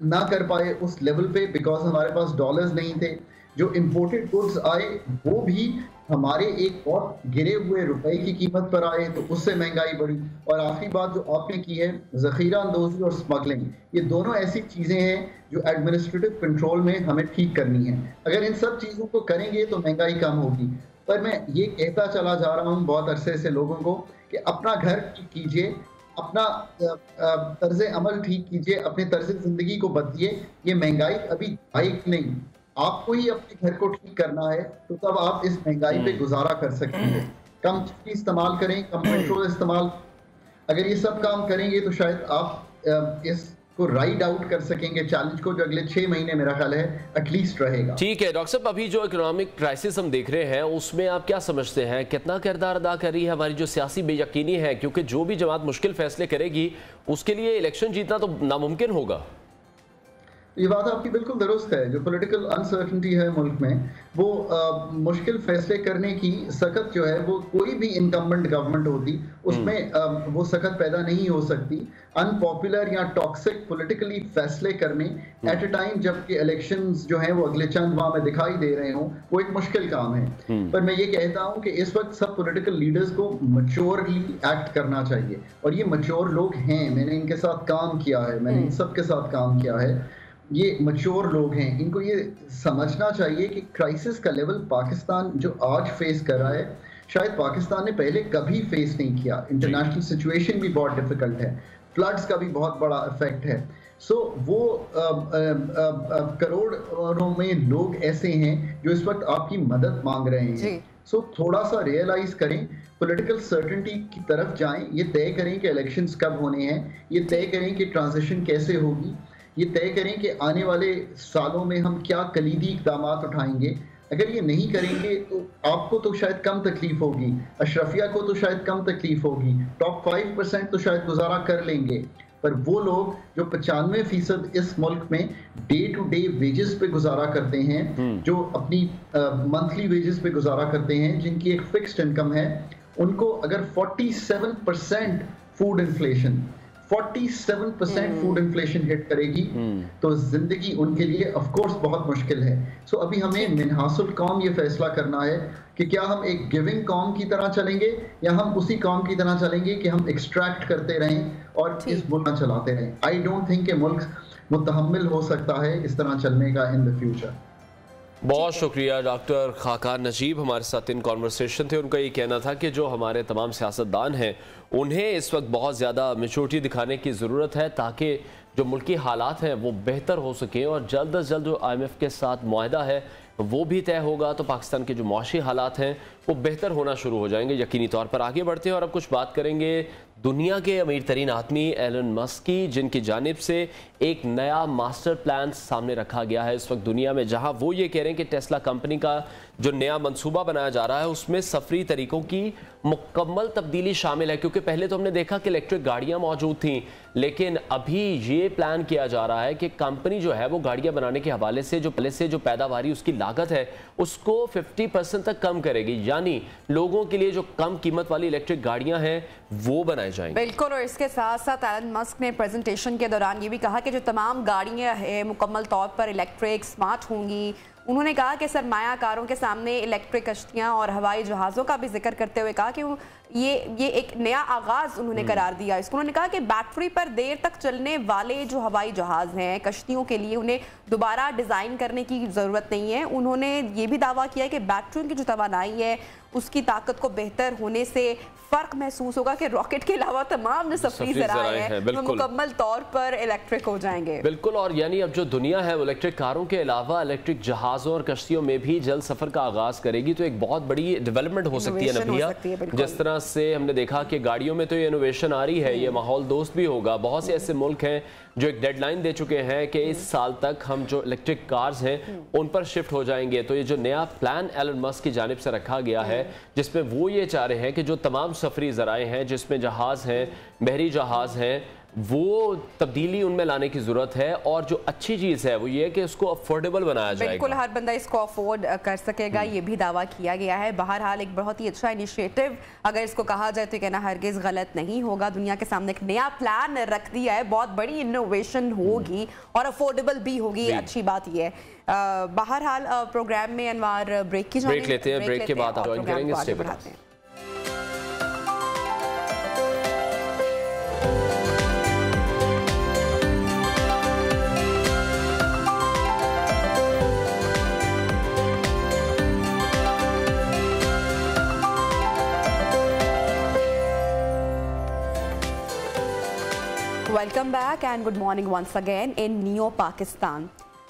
ना कर पाए उस लेवल पे, बिकॉज हमारे पास डॉलर्स नहीं थे। जो इंपोर्टेड गुड्स आए वो भी हमारे एक बहुत गिरे हुए रुपए की कीमत पर आए, तो उससे महंगाई बढ़ी। और आखिरी बात जो आपने की है, ज़ख़ीरा अंदोज़ी और स्मगलिंग, ये दोनों ऐसी चीज़ें हैं जो एडमिनिस्ट्रेटिव कंट्रोल में हमें ठीक करनी है। अगर इन सब चीज़ों को करेंगे तो महंगाई कम होगी। पर मैं ये कहता चला जा रहा हूँ बहुत अरसे से लोगों को कि अपना घर ठीक कीजिए, अपना तर्ज अमल ठीक कीजिए, अपने तर्ज ज़िंदगी को बदलिए। ये महंगाई अभी हाइक नहीं, आपको ही अपने घर को ठीक करना है, तो तब आप इस महंगाई पे गुजारा कर सकेंगे। कम चीज़ इस्तेमाल करें, कम पेट्रोल इस्तेमाल, अगर ये सब काम करेंगे तो शायद आप इसको राइड आउट कर सकेंगे चैलेंज को, जो अगले 6 महीने मेरा ख्याल है एटलीस्ट रहेगा। ठीक है डॉक्टर साहब, अभी जो इकोनॉमिक क्राइसिस हम देख रहे हैं उसमें आप क्या समझते हैं, कितना किरदार अदा कर रही है हमारी जो सियासी बेयकीनी है? क्योंकि जो भी जमात मुश्किल फैसले करेगी उसके लिए इलेक्शन जीतना तो नामुमकिन होगा। ये बात आपकी बिल्कुल दुरुस्त है। जो पॉलिटिकल अनसर्टेनिटी है मुल्क में, वो मुश्किल फैसले करने की सकत जो है वो कोई भी इनकम्बेंट गवर्नमेंट होती उसमें वो सकत पैदा नहीं हो सकती। अनपॉपुलर या टॉक्सिक पॉलिटिकली फैसले करने एट अ टाइम जबकि इलेक्शंस जो हैं वो अगले चंद माह में दिखाई दे रहे हों, वो एक मुश्किल काम है। पर मैं ये कहता हूँ कि इस वक्त सब पॉलिटिकल लीडर्स को मैच्योरली एक्ट करना चाहिए, और ये मैच्योर लोग हैं। मैंने इनके साथ काम किया है, मैंने इन सब के साथ काम किया है। ये मैच्योर लोग हैं, इनको ये समझना चाहिए कि क्राइसिस का लेवल पाकिस्तान जो आज फेस कर रहा है शायद पाकिस्तान ने पहले कभी फेस नहीं किया। इंटरनेशनल सिचुएशन भी बहुत डिफिकल्ट है, फ्लड्स का भी बहुत बड़ा इफेक्ट है। सो वो करोड़ों में लोग ऐसे हैं जो इस वक्त आपकी मदद मांग रहे हैं। सो थोड़ा सा रियलाइज करें, पॉलिटिकल सर्टेनिटी की तरफ जाएं, ये तय करें कि इलेक्शंस कब होने हैं, ये तय करें कि ट्रांजिशन कैसे होगी, ये तय करें कि आने वाले सालों में हम क्या कलीदी इक़दाम उठाएंगे। अगर ये नहीं करेंगे तो आपको तो शायद कम तकलीफ होगी, अशरफिया को तो शायद कम तकलीफ होगी, टॉप 5% तो शायद गुजारा कर लेंगे। पर वो लोग जो 95% इस मुल्क में डे टू डे वेजेस पे गुजारा करते हैं, जो अपनी मंथली वेजेस पे गुजारा करते हैं, जिनकी एक फिक्स्ड इनकम है, उनको अगर 47% food inflation, 47% food inflation hit करेगी, तो जिंदगी उनके लिए ऑफ कोर्स बहुत मुश्किल है। सो अभी हमें मिनहासुल कौम ये फैसला करना है कि क्या हम एक गिविंग कौम की तरह चलेंगे या हम उसी कौम की तरह चलेंगे कि हम एक्सट्रैक्ट करते रहें और इस मुल्क चलाते रहें। आई डोंट थिंक कि मुल्क मुतहम्मिल हो सकता है इस तरह चलने का इन द फ्यूचर। बहुत शुक्रिया डॉक्टर खाकान नजीब, हमारे साथ इन कॉन्वर्सेशन थे। उनका ये कहना था कि जो हमारे तमाम सियासतदान हैं उन्हें इस वक्त बहुत ज़्यादा मैच्योरिटी दिखाने की ज़रूरत है ताकि जो मुल्की हालात हैं वो बेहतर हो सकें और जल्द अज जल्द जो IMF के साथ मुआहदा है वो भी तय होगा तो पाकिस्तान के जो मुआशी हालात हैं वो बेहतर होना शुरू हो जाएंगे यकीनी तौर पर। आगे बढ़ते हैं और अब कुछ बात करेंगे दुनिया के अमीर तरीन आदमी एलन मस्क की, जिनकी जानिब से एक नया मास्टर प्लान सामने रखा गया है इस वक्त दुनिया में, जहां वो ये कह रहे हैं कि टेस्ला कंपनी का जो नया मंसूबा बनाया जा रहा है उसमें सफरी तरीकों की मुकम्मल तब्दीली शामिल है। क्योंकि पहले तो हमने देखा कि इलेक्ट्रिक गाड़ियां मौजूद थीं, लेकिन अभी ये प्लान किया जा रहा है कि कंपनी जो है वो गाड़ियां बनाने के हवाले से जो पैदावारी उसकी लागत है उसको 50% तक कम करेगी, यानी लोगों के लिए जो कम कीमत वाली इलेक्ट्रिक गाड़ियां हैं वो बनाई जाएंगी। बिल्कुल, और इसके साथ साथ एलन मस्क ने प्रेजेंटेशन के दौरान ये भी कहा कि जो तमाम गाड़ियां हैं मुकम्मल तौर पर इलेक्ट्रिक स्मार्ट होंगी। उन्होंने कहा कि सरमायाकारों के सामने इलेक्ट्रिक कश्तियां और हवाई जहाज़ों का भी जिक्र करते हुए कहा कि ये एक नया आगाज उन्होंने करार दिया इसको। उन्होंने कहा कि बैटरी पर देर तक चलने वाले जो हवाई जहाज़ हैं कश्तियों के लिए उन्हें दोबारा डिज़ाइन करने की ज़रूरत नहीं है। उन्होंने ये भी दावा किया कि बैटरियों की जो तवानाई है उसकी ताकत को बेहतर होने से फ़र्क महसूस होगा कि रॉकेट के अलावा तमाम जो सफरी ज़राए हैं वो मुकम्मल तौर पर इलेक्ट्रिक हो जाएंगे। बिल्कुल, और यानी अब जो दुनिया है वो इलेक्ट्रिक कारों के अलावा इलेक्ट्रिक जहाज़ों और कश्तियों में भी जल्द सफ़र का आगाज़ करेगी, तो एक बहुत बड़ी डेवलपमेंट हो सकती है नबिया। जिस तरह से हमने देखा कि गाड़ियों में तो ये इनोवेशन आ रही है, ये माहौल दोस्त भी होगा। बहुत से ऐसे मुल्क हैं जो एक डेडलाइन दे चुके हैं कि इस साल तक हम जो इलेक्ट्रिक कार्स हैं उन पर शिफ्ट हो जाएंगे। तो ये जो नया प्लान एलन मस्क की जानिब से रखा गया है जिसमें वो ये चाह रहे हैं कि जो तमाम सफरी ज़राए हैं जिसमें जहाज़ हैं, बहरी जहाज़ हैं, वो तब्दीली उनमें लाने की ज़रूरत है। और जो अच्छी चीज़ है वो ये है कि उसको अफोर्डेबल बनाया जाएगा। बिल्कुल, हर बंदा इसको अफोर्ड कर सकेगा, ये भी दावा किया गया है। बहरहाल एक बहुत ही अच्छा इनिशिएटिव अगर इसको कहा जाए तो कहना हरगिज़ गलत नहीं होगा। दुनिया के सामने एक नया प्लान रख दिया है, बहुत बड़ी इनोवेशन होगी और अफोर्डेबल भी होगी, अच्छी बात ये है। बहरहाल प्रोग्राम में अनवार ब्रेक लेते हैं, ब्रेक के बाद आप ज्वाइन करेंगे। Welcome back and good morning once again in Neo Pakistan.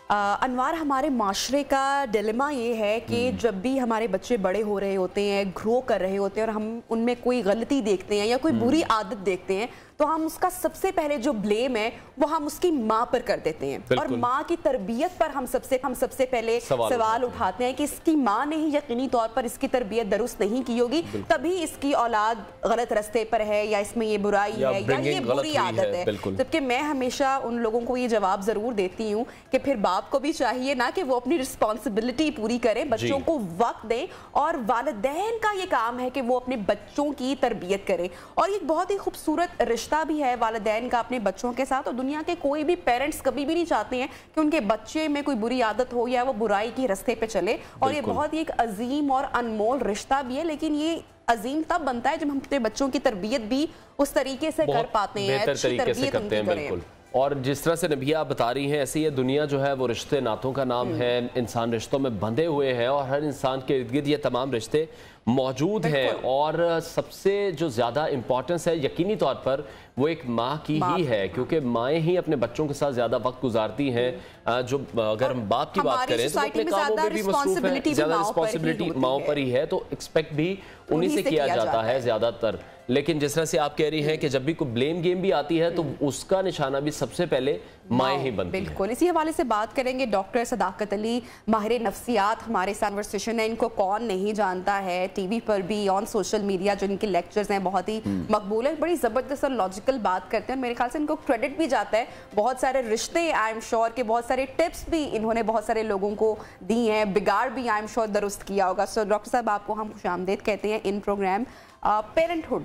Anwar, हमारे माशरे का डिलेमा ये है कि जब भी हमारे बच्चे बड़े हो रहे होते हैं, ग्रो कर रहे होते हैं और हम उनमें कोई गलती देखते हैं या कोई बुरी आदत देखते हैं तो हम उसका सबसे पहले जो ब्लेम है वो हम उसकी माँ पर कर देते हैं और माँ की तरबियत पर हम सबसे पहले सवाल उठाते हैं कि इसकी माँ ने ही यकीनी तौर पर इसकी तरबियत दुरुस्त नहीं की होगी, तभी इसकी औलाद गलत रास्ते पर है या इसमें ये बुराई है या ये बुरी आदत है। जबकि मैं हमेशा उन लोगों को ये जवाब जरूर देती हूँ कि फिर बाप को भी चाहिए ना कि वो अपनी रिस्पॉन्सिबिलिटी पूरी करें, बच्चों को वक्त दें और वालिदैन का ये काम है कि वो अपने बच्चों की तरबियत करें। और ये बहुत ही खूबसूरत रिश्ता भी है वालिदैन का अपने बच्चों के साथ। और दुनिया के कोई भी पेरेंट्स कभी भी नहीं चाहते हैं कि उनके बच्चे में कोई बुरी आदत हो या वो बुराई के रास्ते पे चले। और ये बहुत ही एक अजीम और अनमोल रिश्ता भी है, लेकिन ये अजीम तब बनता है जब हम अपने बच्चों की तरबियत भी उस तरीके से कर पाते हैं, अच्छी तरबियत उनकी करें। और जिस तरह से नबिया आप बता रही हैं, ऐसे ये दुनिया जो है वो रिश्ते नातों का नाम है। इंसान रिश्तों में बंधे हुए हैं और हर इंसान के इर्द गिर्द ये तमाम रिश्ते मौजूद हैं। और सबसे जो ज़्यादा इम्पोर्टेंस है यकीनी तौर पर वो एक माँ की ही है, क्योंकि माएँ ही अपने बच्चों के साथ ज़्यादा वक्त गुजारती हैं। जो अगर हम बाप की बात करें तो अपने कामों में भी मसरूफ है, ज़्यादा रिस्पॉन्सिबिलिटी माओं पर ही है, तो एक्सपेक्ट भी उन्हीं से किया जाता है ज़्यादातर। लेकिन जिस तरह से आप कह रही हैं कि जब भी कोई ब्लेम गेम भी आती है तो उसका निशाना भी सबसे पहले माएँ ही बनती हैं। बिल्कुल, इसी हवाले से बात करेंगे डॉक्टर सदाकत अली, माहिर नफ्सियात हमारे कन्वर्सेशन है। इनको कौन नहीं जानता है, टीवी पर भी ऑन सोशल मीडिया जो इनके लेक्चर्स हैं बहुत ही मकबूल है, बड़ी ज़बरदस्त और लॉजिकल बात करते हैं। मेरे ख्याल से इनको क्रेडिट भी जाता है, बहुत सारे रिश्ते आई एम श्योर के बहुत सारे टिप्स भी इन्होंने बहुत सारे लोगों को दी हैं, बिगाड़ भी आई एम श्योर दुरुस्त किया होगा। सो डॉक्टर साहब, आपको हम खुशामदीद कहते हैं इन प्रोग्राम पेरेंटहुड।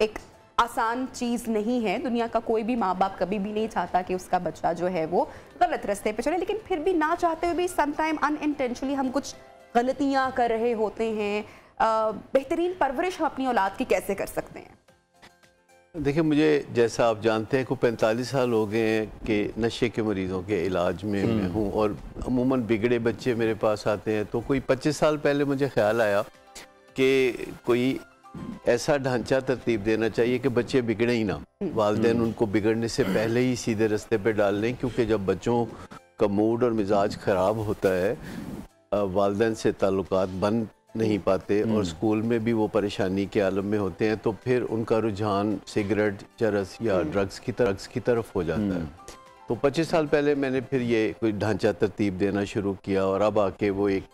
एक आसान चीज़ नहीं है। दुनिया का कोई भी माँ बाप कभी भी नहीं चाहता कि उसका बच्चा जो है वो गलत रास्ते पे चले, लेकिन फिर भी ना चाहते हुए भी समटाइम अनइंटेंशनली हम कुछ गलतियाँ कर रहे होते हैं। बेहतरीन परवरिश हम अपनी औलाद की कैसे कर सकते हैं? देखिए, मुझे जैसा आप जानते हैं को 45 साल हो गए हैं कि नशे के मरीज़ों के इलाज में मैं हूँ, और अमूमन बिगड़े बच्चे मेरे पास आते हैं। तो कोई 25 साल पहले मुझे ख्याल आया कि कोई ऐसा ढांचा तरतीब देना चाहिए कि बच्चे बिगड़े ही ना, वालिदैन उनको बिगड़ने से पहले ही सीधे रास्ते पे डाल लें। क्योंकि जब बच्चों का मूड और मिजाज ख़राब होता है, वालिदैन से ताल्लुकात बन नहीं पाते और स्कूल में भी वो परेशानी के आलम में होते हैं, तो फिर उनका रुझान सिगरेट, चरस या ड्रग्स की तरफ हो जाता है। तो 25 साल पहले मैंने फिर ये कोई ढांचा तरतीब देना शुरू किया, और अब आके वो एक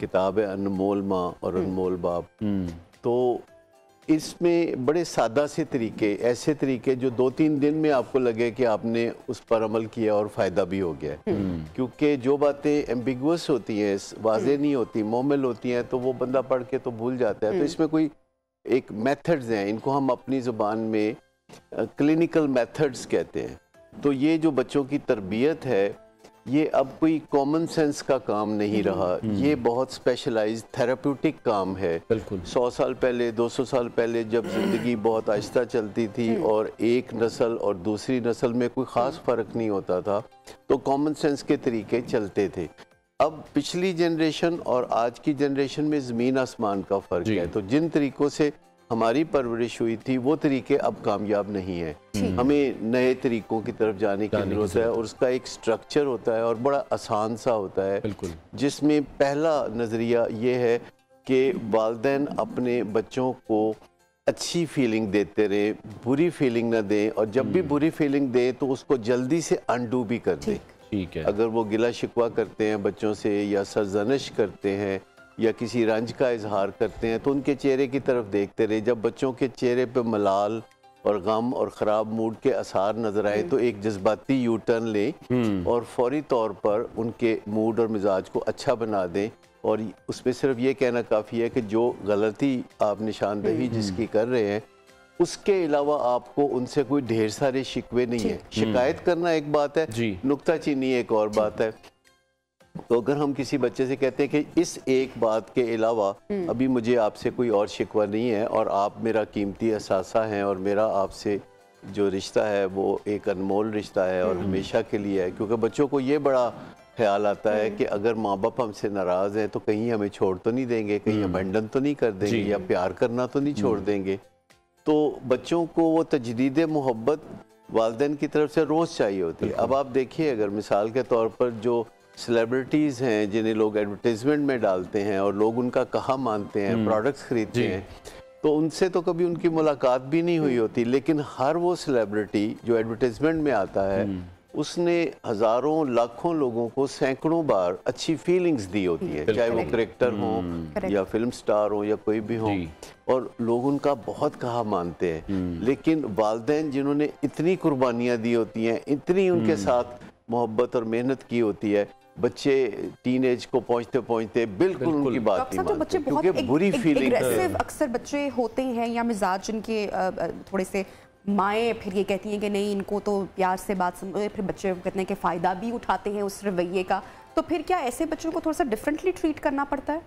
किताब है अनमोल माँ और अनमोल बाप। तो इसमें बड़े सादा से तरीके, ऐसे तरीके जो 2-3 दिन में आपको लगे कि आपने उस पर अमल किया और फ़ायदा भी हो गया। क्योंकि जो बातें एम्बिगुअस होती हैं, वाज़ेह नहीं होती, मोमिल होती हैं, तो वो बंदा पढ़ के तो भूल जाता है। तो इसमें कोई एक मेथड्स हैं, इनको हम अपनी ज़ुबान में क्लिनिकल मेथड्स कहते हैं। तो ये जो बच्चों की तरबियत है, ये अब कोई कॉमन सेंस का काम नहीं रहा, ये बहुत स्पेशलाइज्ड थेराप्यूटिक काम है। बिल्कुल 100 साल पहले, 200 साल पहले जब ज़िंदगी बहुत आहिस्ता चलती थी और एक नस्ल और दूसरी नस्ल में कोई ख़ास फ़र्क नहीं होता था, तो कॉमन सेंस के तरीके चलते थे। अब पिछली जनरेशन और आज की जनरेशन में ज़मीन आसमान का फ़र्क है। तो जिन तरीक़ों से हमारी परवरिश हुई थी वो तरीके अब कामयाब नहीं है। हमें नए तरीकों की तरफ जाने की ज़रूरत है, और उसका एक स्ट्रक्चर होता है और बड़ा आसान सा होता है, जिसमें पहला नज़रिया ये है कि वालिदैन अपने बच्चों को अच्छी फीलिंग देते रहे, बुरी फीलिंग ना दें, और जब भी बुरी फीलिंग दें तो उसको जल्दी से अनडू भी कर दें। ठीक है। अगर वो गिला शिकवा करते हैं बच्चों से, या सरजनिश करते हैं, या किसी रंज का इजहार करते हैं, तो उनके चेहरे की तरफ देखते रहे। जब बच्चों के चेहरे पे मलाल और गम और ख़राब मूड के आसार नज़र आए, तो एक जज्बाती यू टर्न लें और फौरी तौर पर उनके मूड और मिजाज को अच्छा बना दें। और उसमें सिर्फ ये कहना काफ़ी है कि जो गलती आप निशानदही जिसकी कर रहे हैं, उसके अलावा आपको उनसे कोई ढेर सारे शिकवे नहीं है। शिकायत करना एक बात है, नुक्ताचीनी एक और बात है। तो अगर हम किसी बच्चे से कहते हैं कि इस एक बात के अलावा अभी मुझे आपसे कोई और शिकवा नहीं है, और आप मेरा कीमती असासा हैं, और मेरा आपसे जो रिश्ता है वो एक अनमोल रिश्ता है और हमेशा के लिए है। क्योंकि बच्चों को ये बड़ा ख्याल आता है कि अगर माँ बाप हमसे नाराज़ हैं तो कहीं हमें छोड़ तो नहीं देंगे, कहीं अबैंडन तो नहीं कर देंगे, या प्यार करना तो नहीं छोड़ देंगे। तो बच्चों को वो तजदीद मोहब्बत वालिदैन की तरफ से रोज़ चाहिए होती है। अब आप देखिए, अगर मिसाल के तौर पर जो सेलिब्रिटीज़ हैं जिन्हें लोग एडवर्टाइजमेंट में डालते हैं और लोग उनका कहा मानते हैं, प्रोडक्ट्स खरीदते हैं, तो उनसे तो कभी उनकी मुलाकात भी नहीं हुई होती, लेकिन हर वो सेलिब्रिटी जो एडवर्टाइजमेंट में आता है उसने हज़ारों लाखों लोगों को सैकड़ों बार अच्छी फीलिंग्स दी होती है, चाहे वो करेक्टर हो या फिल्म स्टार हो या कोई भी हो, और लोग उनका बहुत कहा मानते हैं। लेकिन वालिदैन जिन्होंने इतनी कुर्बानियाँ दी होती हैं, इतनी उनके साथ मोहब्बत और मेहनत की होती है, बच्चे टीनेज को पहुंचते पहुंचते बिल्कुल उनकी बात नहीं मानते, क्योंकि बुरी फीलिंग अक्सर बच्चे होते हैं या मिजाज जिनके थोड़े से, माएँ फिर ये कहती हैं कि नहीं इनको तो प्यार से बात समझो, फिर बच्चे कहते हैं कि फ़ायदा भी उठाते हैं उस रवैये का। तो फिर क्या ऐसे बच्चों को थोड़ा सा डिफरेंटली ट्रीट करना पड़ता है?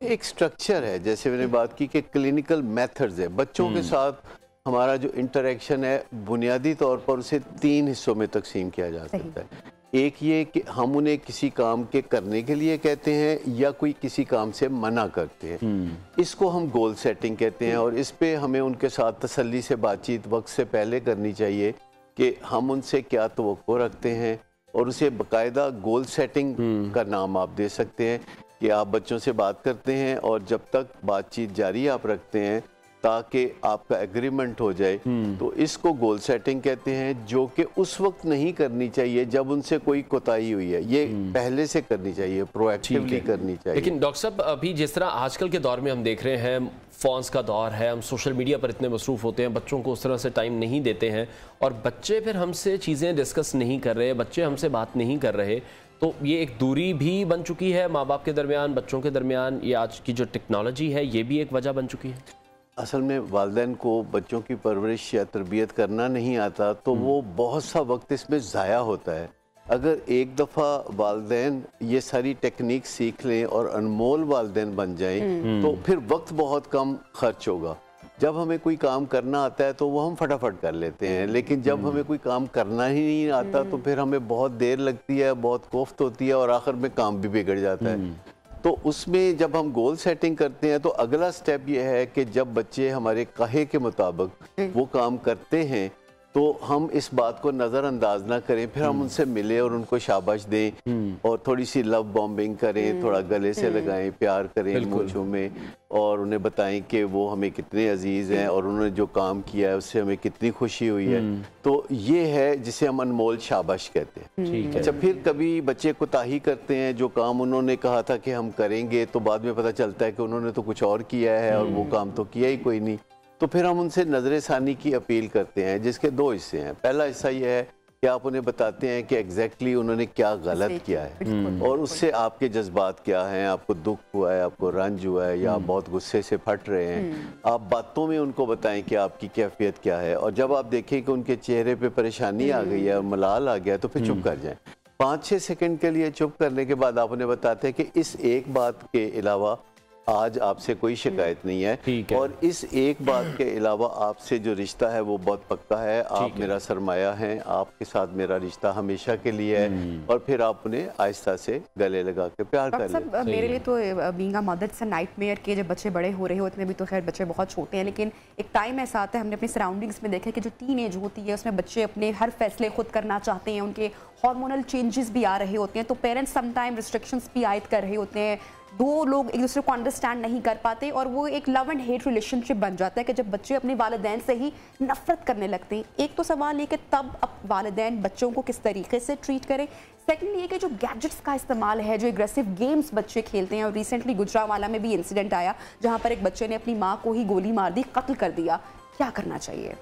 एक स्ट्रक्चर है, जैसे मैंने बात की कि क्लिनिकल मेथड्स है। बच्चों के साथ हमारा जो इंटरेक्शन है बुनियादी तौर पर उसे 3 हिस्सों में तकसीम किया जा सकता है। एक ये कि हम उन्हें किसी काम के करने के लिए कहते हैं या कोई किसी काम से मना करते हैं, इसको हम गोल सेटिंग कहते हैं। और इस पे हमें उनके साथ तसल्ली से बातचीत वक्त से पहले करनी चाहिए कि हम उनसे क्या तवक्को रखते हैं, और उसे बाकायदा गोल सेटिंग का नाम आप दे सकते हैं कि आप बच्चों से बात करते हैं और जब तक बातचीत जारी आप रखते हैं ताकि आपका एग्रीमेंट हो जाए, तो इसको गोल सेटिंग कहते हैं, जो कि उस वक्त नहीं करनी चाहिए जब उनसे कोई कोताही हुई है। ये पहले से करनी चाहिए, प्रोएक्टिवली करनी चाहिए। लेकिन डॉक्टर साहब, अभी जिस तरह आजकल के दौर में हम देख रहे हैं, फ़ोन्स का दौर है, हम सोशल मीडिया पर इतने मसरूफ़ होते हैं, बच्चों को उस तरह से टाइम नहीं देते हैं, और बच्चे फिर हमसे चीज़ें डिस्कस नहीं कर रहे, बच्चे हमसे बात नहीं कर रहे, तो ये एक दूरी भी बन चुकी है माँ बाप के दरमियान, बच्चों के दरमियान। ये आज की जो टेक्नोलॉजी है ये भी एक वजह बन चुकी है। असल में वालिदैन को बच्चों की परवरिश या तरबियत करना नहीं आता तो वो बहुत सा वक्त इसमें ज़ाया होता है। अगर एक दफ़ा वालिदैन ये सारी टेक्निक सीख लें और अनमोल वालिदैन बन जाएं तो फिर वक्त बहुत कम खर्च होगा। जब हमें कोई काम करना आता है तो वो हम फटाफट कर लेते हैं, लेकिन जब हमें कोई काम करना ही नहीं आता तो फिर हमें बहुत देर लगती है, बहुत कोफ्त होती है और आखिर में काम भी बिगड़ जाता है। तो उसमें जब हम गोल सेटिंग करते हैं तो अगला स्टेप ये है कि जब बच्चे हमारे कहे के मुताबिक वो काम करते हैं तो हम इस बात को नज़रअंदाज ना करें, फिर हम उनसे मिले और उनको शाबाश दें और थोड़ी सी लव बॉम्बिंग करें, थोड़ा गले से लगाएं, प्यार करें मूंछों में और उन्हें बताएं कि वो हमें कितने अजीज़ हैं और उन्होंने जो काम किया है उससे हमें कितनी खुशी हुई है। तो ये है जिसे हम अनमोल शाबाश कहते हैं। अच्छा, फिर कभी बच्चे कोताही करते हैं, जो काम उन्होंने कहा था कि हम करेंगे तो बाद में पता चलता है कि उन्होंने तो कुछ और किया है और वो काम तो किया ही कोई नहीं। तो फिर हम उनसे नज़र-ए-सानी की अपील करते हैं, जिसके दो हिस्से हैं। पहला हिस्सा ये है कि आप उन्हें बताते हैं कि एग्जैक्टली उन्होंने क्या गलत किया है और उससे आपके जज्बात क्या हैं, आपको दुख हुआ है, आपको रंज हुआ है या आप बहुत गुस्से से फट रहे हैं। आप बातों में उनको बताएं कि आपकी कैफियत क्या है और जब आप देखें कि उनके चेहरे पे परेशानी आ गई है और मलाल आ गया है तो फिर चुप कर जाएं। 5-6 सेकंड के लिए चुप करने के बाद आप उन्हें बताते हैं कि इस एक बात के अलावा आज आपसे कोई शिकायत नहीं है और इस एक बात के अलावा आपसे जो रिश्ता है वो बहुत पक्का है, आप मेरा सरमाया हैं, आपके साथ मेरा रिश्ता हमेशा के लिए है और फिर आप उन्हें आहिस्ता से गले लगा के प्यार कर लें। मेरे लिए तो being a mother it's a nightmare के जब बच्चे बड़े हो रहे होते हैं, अभी तो खैर बच्चे बहुत छोटे हैं, लेकिन एक टाइम ऐसा आता है, हमने अपनी सराउंडिंग्स में देखा कि जो टीन एज होती है उसमें बच्चे अपने हर फैसले खुद करना चाहते हैं, उनके हार्मोनल चेंजेस भी आ रहे होते हैं, तो पेरेंट्स समटाइम रिस्ट्रिक्शंस भी आयद कर रहे होते हैं, दो लोग एक दूसरे को अंडरस्टैंड नहीं कर पाते और वो एक लव एंड हेट रिलेशनशिप बन जाता है कि जब बच्चे अपने वालिदैन से ही नफरत करने लगते हैं। एक तो सवाल ये कि तब अब वालिदैन बच्चों को किस तरीके से ट्रीट करें। सेकेंडली ये कि जो गैजेट्स का इस्तेमाल है, जो एग्रेसिव गेम्स बच्चे खेलते हैं, और रिसेंटली गुजरांवाला में भी इंसिडेंट आया जहाँ पर एक बच्चे ने अपनी माँ को ही गोली मार दी, कत्ल कर दिया। क्या करना चाहिए?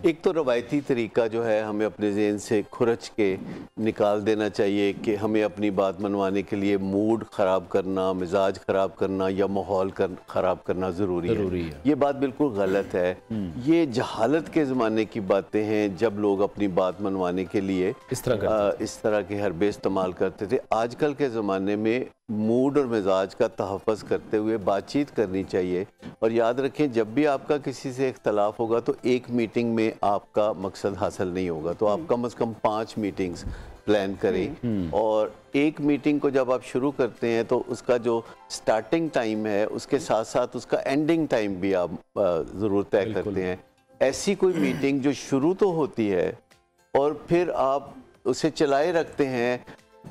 एक तो रवायती तरीका जो है हमें अपने ज़हन से खुरच के निकाल देना चाहिए कि हमें अपनी बात मनवाने के लिए मूड ख़राब करना, मिजाज ख़राब करना या माहौल ख़राब करना ज़रूरी है। ये बात बिल्कुल गलत है। ये जहालत के ज़माने की बातें हैं जब लोग अपनी बात मनवाने के लिए इस तरह के हरबे इस्तेमाल करते थे। आजकल के ज़माने में मूड और मिजाज का तहफ़्फ़ुज़ करते हुए बातचीत करनी चाहिए और याद रखें जब भी आपका किसी से इख्तलाफ होगा तो एक मीटिंग में आपका मकसद हासिल नहीं होगा, तो आप कम से कम 5 मीटिंग्स प्लान करें और एक मीटिंग को जब आप शुरू करते हैं तो उसका जो स्टार्टिंग टाइम है उसके साथ साथ उसका एंडिंग टाइम भी आप ज़रूर तय करते हैं। ऐसी कोई मीटिंग जो शुरू तो होती है और फिर आप उसे चलाए रखते हैं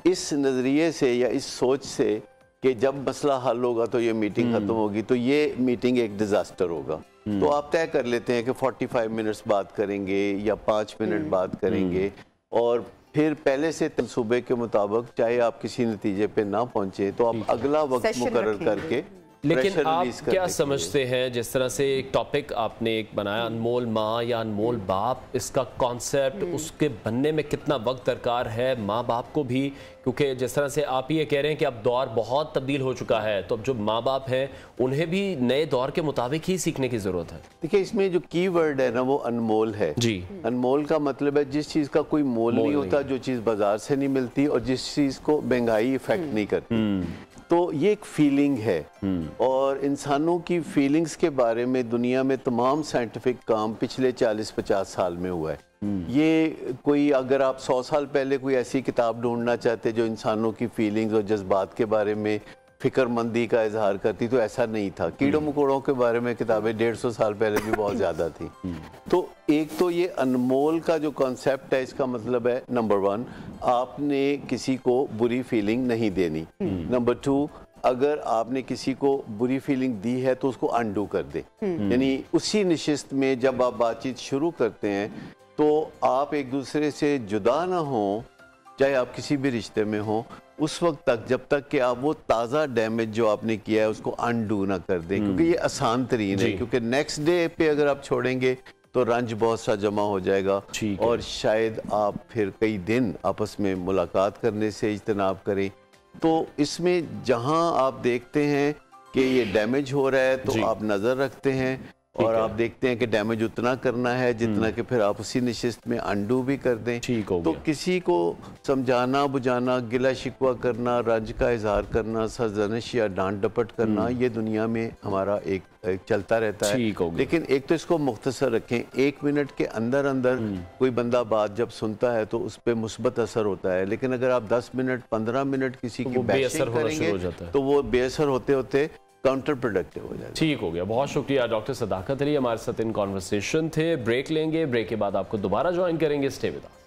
इस नज़रिए से या इस सोच से कि जब मसला हल होगा तो ये मीटिंग ख़त्म होगी, तो ये मीटिंग एक डिज़ास्टर होगा। तो आप तय कर लेते हैं कि 45 मिनट्स बात करेंगे या 5 मिनट बात करेंगे और फिर पहले से मंसूबे के मुताबिक चाहे आप किसी नतीजे पे ना पहुंचे तो आप अगला वक्त मुकर्रर करके। लेकिन आप क्या समझते हैं, जिस तरह से एक टॉपिक आपने एक बनाया अनमोल माँ या अनमोल बाप, इसका कॉन्सेप्ट उसके बनने में कितना वक्त दरकार है माँ बाप को भी, क्योंकि जिस तरह से आप ये कह रहे हैं कि अब दौर बहुत तब्दील हो चुका है, तो अब जो माँ बाप हैं उन्हें भी नए दौर के मुताबिक ही सीखने की ज़रूरत है। देखिए इसमें जो की वर्ड है ना वो अनमोल है जी। अनमोल का मतलब है जिस चीज़ का कोई मोल नहीं होता, जो चीज़ बाजार से नहीं मिलती और जिस चीज़ को महंगाई इफेक्ट नहीं करती। तो ये एक फीलिंग है और इंसानों की फीलिंग्स के बारे में दुनिया में तमाम साइंटिफिक काम पिछले 40-50 साल में हुआ है। ये कोई अगर आप 100 साल पहले कोई ऐसी किताब ढूंढना चाहते जो इंसानों की फीलिंग्स और जज्बात के बारे में फिक्रमंदी का इजहार करती तो ऐसा नहीं था। कीड़ों मकोड़ों के बारे में किताबें 150 साल पहले भी बहुत ज़्यादा थी। तो एक तो ये अनमोल का जो कॉन्सेप्ट है इसका मतलब है नंबर 1 आपने किसी को बुरी फीलिंग नहीं देनी। नंबर 2 अगर आपने किसी को बुरी फीलिंग दी है तो उसको अनडू कर दे। यानी उसी नशिस्त में जब आप बातचीत शुरू करते हैं तो आप एक दूसरे से जुदा ना हो, चाहे आप किसी भी रिश्ते में हो, उस वक्त तक जब तक कि आप वो ताज़ा डैमेज जो आपने किया है उसको अनडू ना कर दें, क्योंकि ये आसान तरीन है। क्योंकि नेक्स्ट डे पे अगर आप छोड़ेंगे तो रंज बहुत सा जमा हो जाएगा और शायद आप फिर कई दिन आपस में मुलाकात करने से इज्तनाब करें। तो इसमें जहां आप देखते हैं कि ये डैमेज हो रहा है तो आप नज़र रखते हैं और आप देखते हैं कि डैमेज उतना करना है जितना कि फिर आप उसी नशिस्त में अंडू भी कर दें। ठीक हो तो गया। किसी को समझाना बुझाना, गिला शिकवा करना, रंज का इजहार करना, सरजनिश या डांट डपट करना, ये दुनिया में हमारा एक चलता रहता है। लेकिन एक तो इसको मुख्तसर रखें, 1 मिनट के अंदर अंदर कोई बंदा बात जब सुनता है तो उस पर मुस्बत असर होता है। लेकिन अगर आप 10 मिनट 15 मिनट किसी की बैशिंग करेंगे तो वो बेअसर होते होते काउंटर प्रोडक्टिव हो जाएगा। ठीक हो गया। बहुत शुक्रिया डॉक्टर सदाकत अली हमारे साथ इन कॉन्वर्सेशन थे। ब्रेक लेंगे, ब्रेक के बाद आपको दोबारा ज्वाइन करेंगे। Stay with us.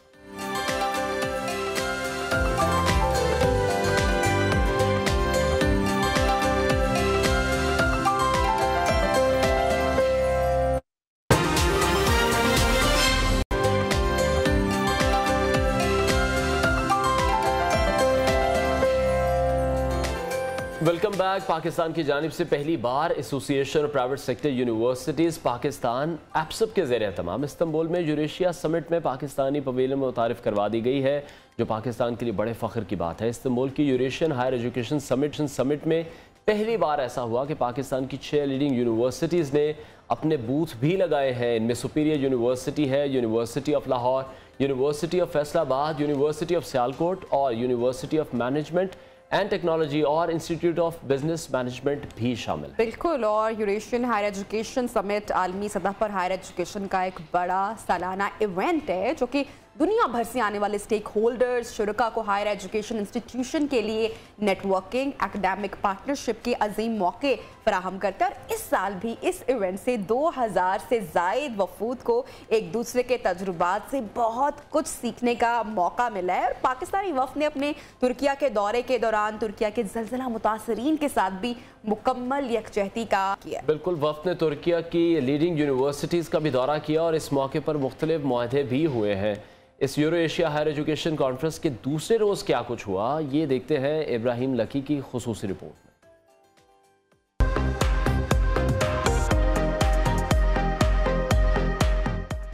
Welcome back. Pakistan की जानिब से पहली बार association of private sector universities Pakistan एप्सप के ज़रिए तमाम इस्तांबुल में यूरेशिया समिट में पाकिस्तानी पवेलियन में मुतारिफ करवा दी गई है, जो पाकिस्तान के लिए बड़े फ़ख्र की बात है। इस्तांबुल की यूरेशियन हायर एजुकेशन समिट में पहली बार ऐसा हुआ कि पाकिस्तान की 6 लीडिंग यूनिवर्सिटीज़ ने अपने बूथ भी लगाए हैं। इनमें सुपीरियर यूनिवर्सिटी है, university of Lahore, university of Faisalabad, university of Sialkot और university of management and technology और इंस्टीट्यूट ऑफ बिजनेस मैनेजमेंट भी शामिल। बिल्कुल। और यूरेशियन हायर एजुकेशन समिट आलमी सतह पर हायर एजुकेशन का एक बड़ा सालाना इवेंट है, जो कि दुनिया भर से आने वाले स्टेक होल्डर्स, शुरका को हायर एजुकेशन इंस्टीट्यूशन के लिए नेटवर्किंग, एकेडमिक पार्टनरशिप के अजीम मौके फराहम करता है। और इस साल भी इस इवेंट से 2000 से जायद वफूद को एक दूसरे के तजुर्बात से बहुत कुछ सीखने का मौका मिला है। और पाकिस्तानी वफ़द ने अपने तुर्किया के दौरे के दौरान तुर्किया के ज़लज़ला मुतासरीन के साथ भी मुकम्मल यकजहती का किया। बिल्कुल, वफ़द ने तुर्किया की लीडिंग यूनिवर्सिटीज़ का भी दौरा किया और इस मौके पर मुख्तलिफ मुआहदे भी हुए हैं। इस Euro Asia higher education conference के दूसरे रोज़ क्या कुछ हुआ, ये देखते हैं इब्राहिम लकी की खुसूसी रिपोर्ट में।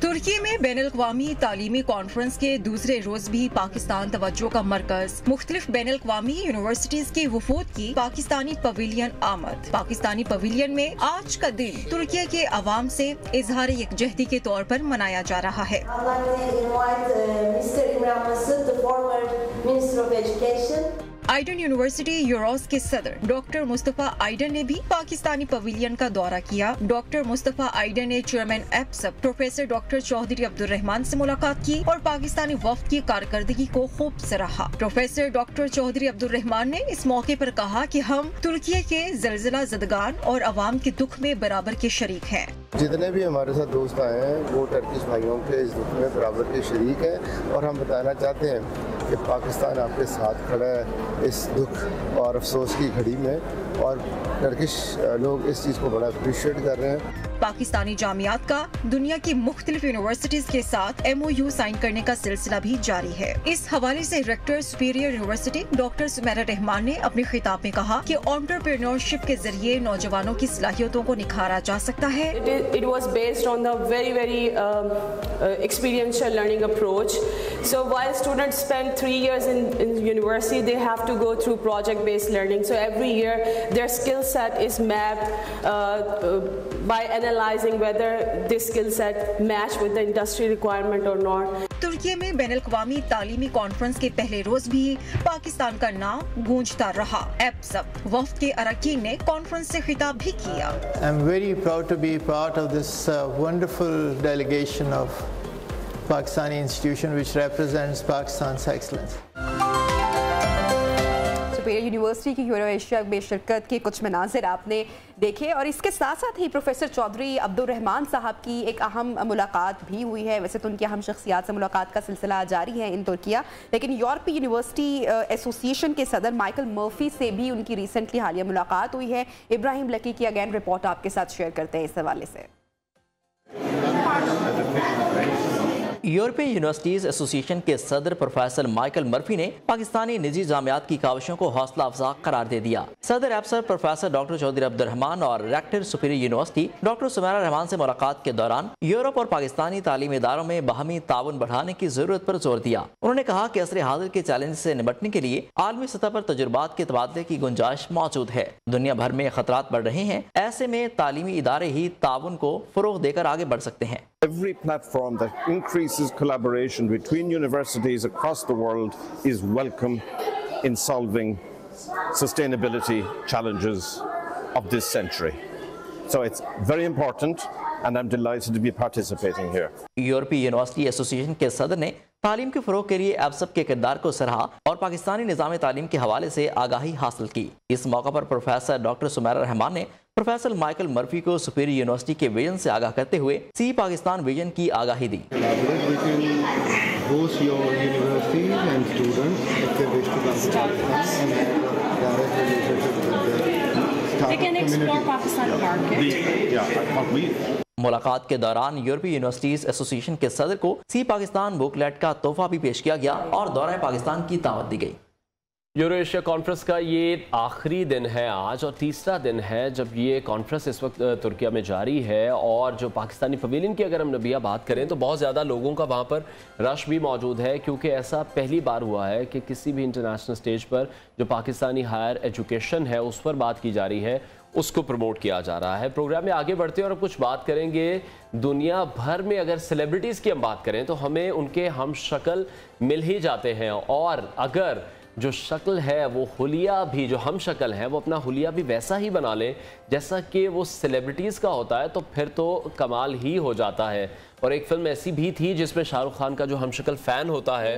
तुर्की में बैनुल-अक़वामी तालीमी कॉन्फ्रेंस के दूसरे रोज भी पाकिस्तान तवज्जो का मरकज। मुख्तलिफ बैनुल-अक़वामी यूनिवर्सिटीज के वफूद की पाकिस्तानी पवेलियन आमद। पाकिस्तानी पवेलियन में आज का दिन तुर्की के अवाम से इजहार यकजहती के तौर पर मनाया जा रहा है। आइडन यूनिवर्सिटी यूरोस के सदर डॉक्टर मुस्तफ़ा आइडन ने भी पाकिस्तानी पवेलियन का दौरा किया। डॉक्टर मुस्तफ़ा आइडन ने चेयरमैन एप्सप प्रोफेसर डॉक्टर चौधरी अब्दुल रहमान से मुलाकात की और पाकिस्तानी वफ़द की कारकर्दगी को खूब सराहा। प्रोफेसर डॉक्टर चौधरी अब्दुल रहमान ने इस मौके पर कहा कि हम तुर्की के ज़लज़ला ज़दगान और अवाम के दुख में बराबर के शरीक हैं। जितने भी हमारे साथ दोस्त आए हैं वो टर्किश भाइयों के इस दुख में बराबर के शरीक हैं और हम बताना चाहते हैं कि पाकिस्तान आपके साथ खड़ा है इस दुख और अफसोस की घड़ी में और टर्किश लोग इस चीज़ को बड़ा अप्रिशिएट कर रहे हैं। पाकिस्तानी जामियात का दुनिया की मुख्तलिफ यूनिवर्सिटीज के साथ MOU साइन करने का सिलसिला भी जारी है। इस हवाले से rector Superior University doctor Sumera Rahman ने अपने खिताब में कहा कि एंटरप्रेन्योरशिप के जरिए नौजवानों की सलाहियतों को निखारा जा सकता है। It was based on the very experiential learning approach. So while students spend 3 years in university, they have to go through project-based learning. So every year their skill set is mapped by analyzing whether this skill set match with the industry requirement or not. तुर्की में बैनुल-अक़वामी तालीमी कॉन्फ्रेंस के पहले रोज भी पाकिस्तान का नाम गूंजता रहा। एप्सप वफ़द के अरकान ने कॉन्फ्रेंस से खिताब भी किया। I am very proud to be part of this wonderful delegation of Pakistani institution which represents Pakistan's excellence. Superior university की यूरो एशिया में शिरकत के कुछ मनाजिर आपने देखे और इसके साथ साथ ही प्रोफेसर चौधरी अब्दुल रहमान साहब की एक अहम मुलाकात भी हुई है। वैसे तो उनकी अहम शख्सियात से मुलाकात का सिलसिला जारी है इन तुर्किया, लेकिन यूरोपीय यूनिवर्सिटी एसोसिएशन के सदर माइकल मर्फी से भी उनकी रिसेंटली हालिया मुलाकात हुई है। इब्राहिम लकी की अगेन रिपोर्ट आपके साथ शेयर करते हैं इस हवाले से। यूरोपियन यूनिवर्सिटीज एसोसिएशन के सदर प्रोफेसर माइकल मर्फी ने पाकिस्तानी निजी जामियात की काविशों को हौसला अफजा करार दे दिया। सदर अफसर प्रोफेसर डॉक्टर चौधरी अब्दुर्रहमान और rector Superior University doctor Sumera Rahman से मुलाकात के दौरान यूरोप और पाकिस्तानी तालीमी इदारों में बाहमी ताउन बढ़ाने की जरूरत पर जोर दिया। उन्होंने कहा कि असर हाजिर के चैलेंज से निपटने के लिए आलमी सतह पर तजुर्बात के तबादले की गुंजाइश मौजूद है। दुनिया भर में खतरात बढ़ रहे हैं, ऐसे में तालीमी इदारे ही ताउन को फरोग देकर आगे बढ़ सकते हैं। Every platform that increases collaboration between universities across the world is welcome in solving sustainability challenges of this century. So it's very important and I'm delighted to be participating here. यूरोपीय यूनिवर्सिटी एसोसिएशन के सदर ने तालीम के फरोग के लिए एब्सप के किरदार को सराहा और पाकिस्तानी निज़ाम तालीम के हवाले से आगाही हासिल की। इस मौका पर प्रोफेसर डॉक्टर सुमेरा रहमान ने प्रोफेसर माइकल मर्फी को सुपीरियर यूनिवर्सिटी के विजन से आगाह करते हुए सी पाकिस्तान विजन की आगाही दी। मुलाकात के दौरान यूरोपीय यूनिवर्सिटीज एसोसिएशन के सदर को सी पाकिस्तान बुकलेट का तोहफा भी पेश किया गया और दौरा पाकिस्तान की दावत दी गई। यूरो एशिया कॉन्फ्रेंस का ये आखिरी दिन है आज और तीसरा दिन है जब ये कॉन्फ्रेंस इस वक्त तुर्किया में जारी है। और जो पाकिस्तानी पवेलियन की अगर हम नबिया बात करें तो बहुत ज़्यादा लोगों का वहाँ पर रश भी मौजूद है, क्योंकि ऐसा पहली बार हुआ है कि किसी भी इंटरनेशनल स्टेज पर जो पाकिस्तानी हायर एजुकेशन है उस पर बात की जा रही है, उसको प्रमोट किया जा रहा है। प्रोग्राम में आगे बढ़ते हैं और कुछ बात करेंगे दुनिया भर में अगर सेलिब्रिटीज़ की हम बात करें तो हमें उनके हम शक्ल मिल ही जाते हैं, और अगर जो शक्ल है वो हुलिया भी, जो हम शक्ल है वो अपना हुलिया भी वैसा ही बना लें जैसा कि वो सेलिब्रिटीज़ का होता है तो फिर तो कमाल ही हो जाता है। और एक फिल्म ऐसी भी थी जिसमें शाहरुख खान का जो हम शक्ल फ़ैन होता है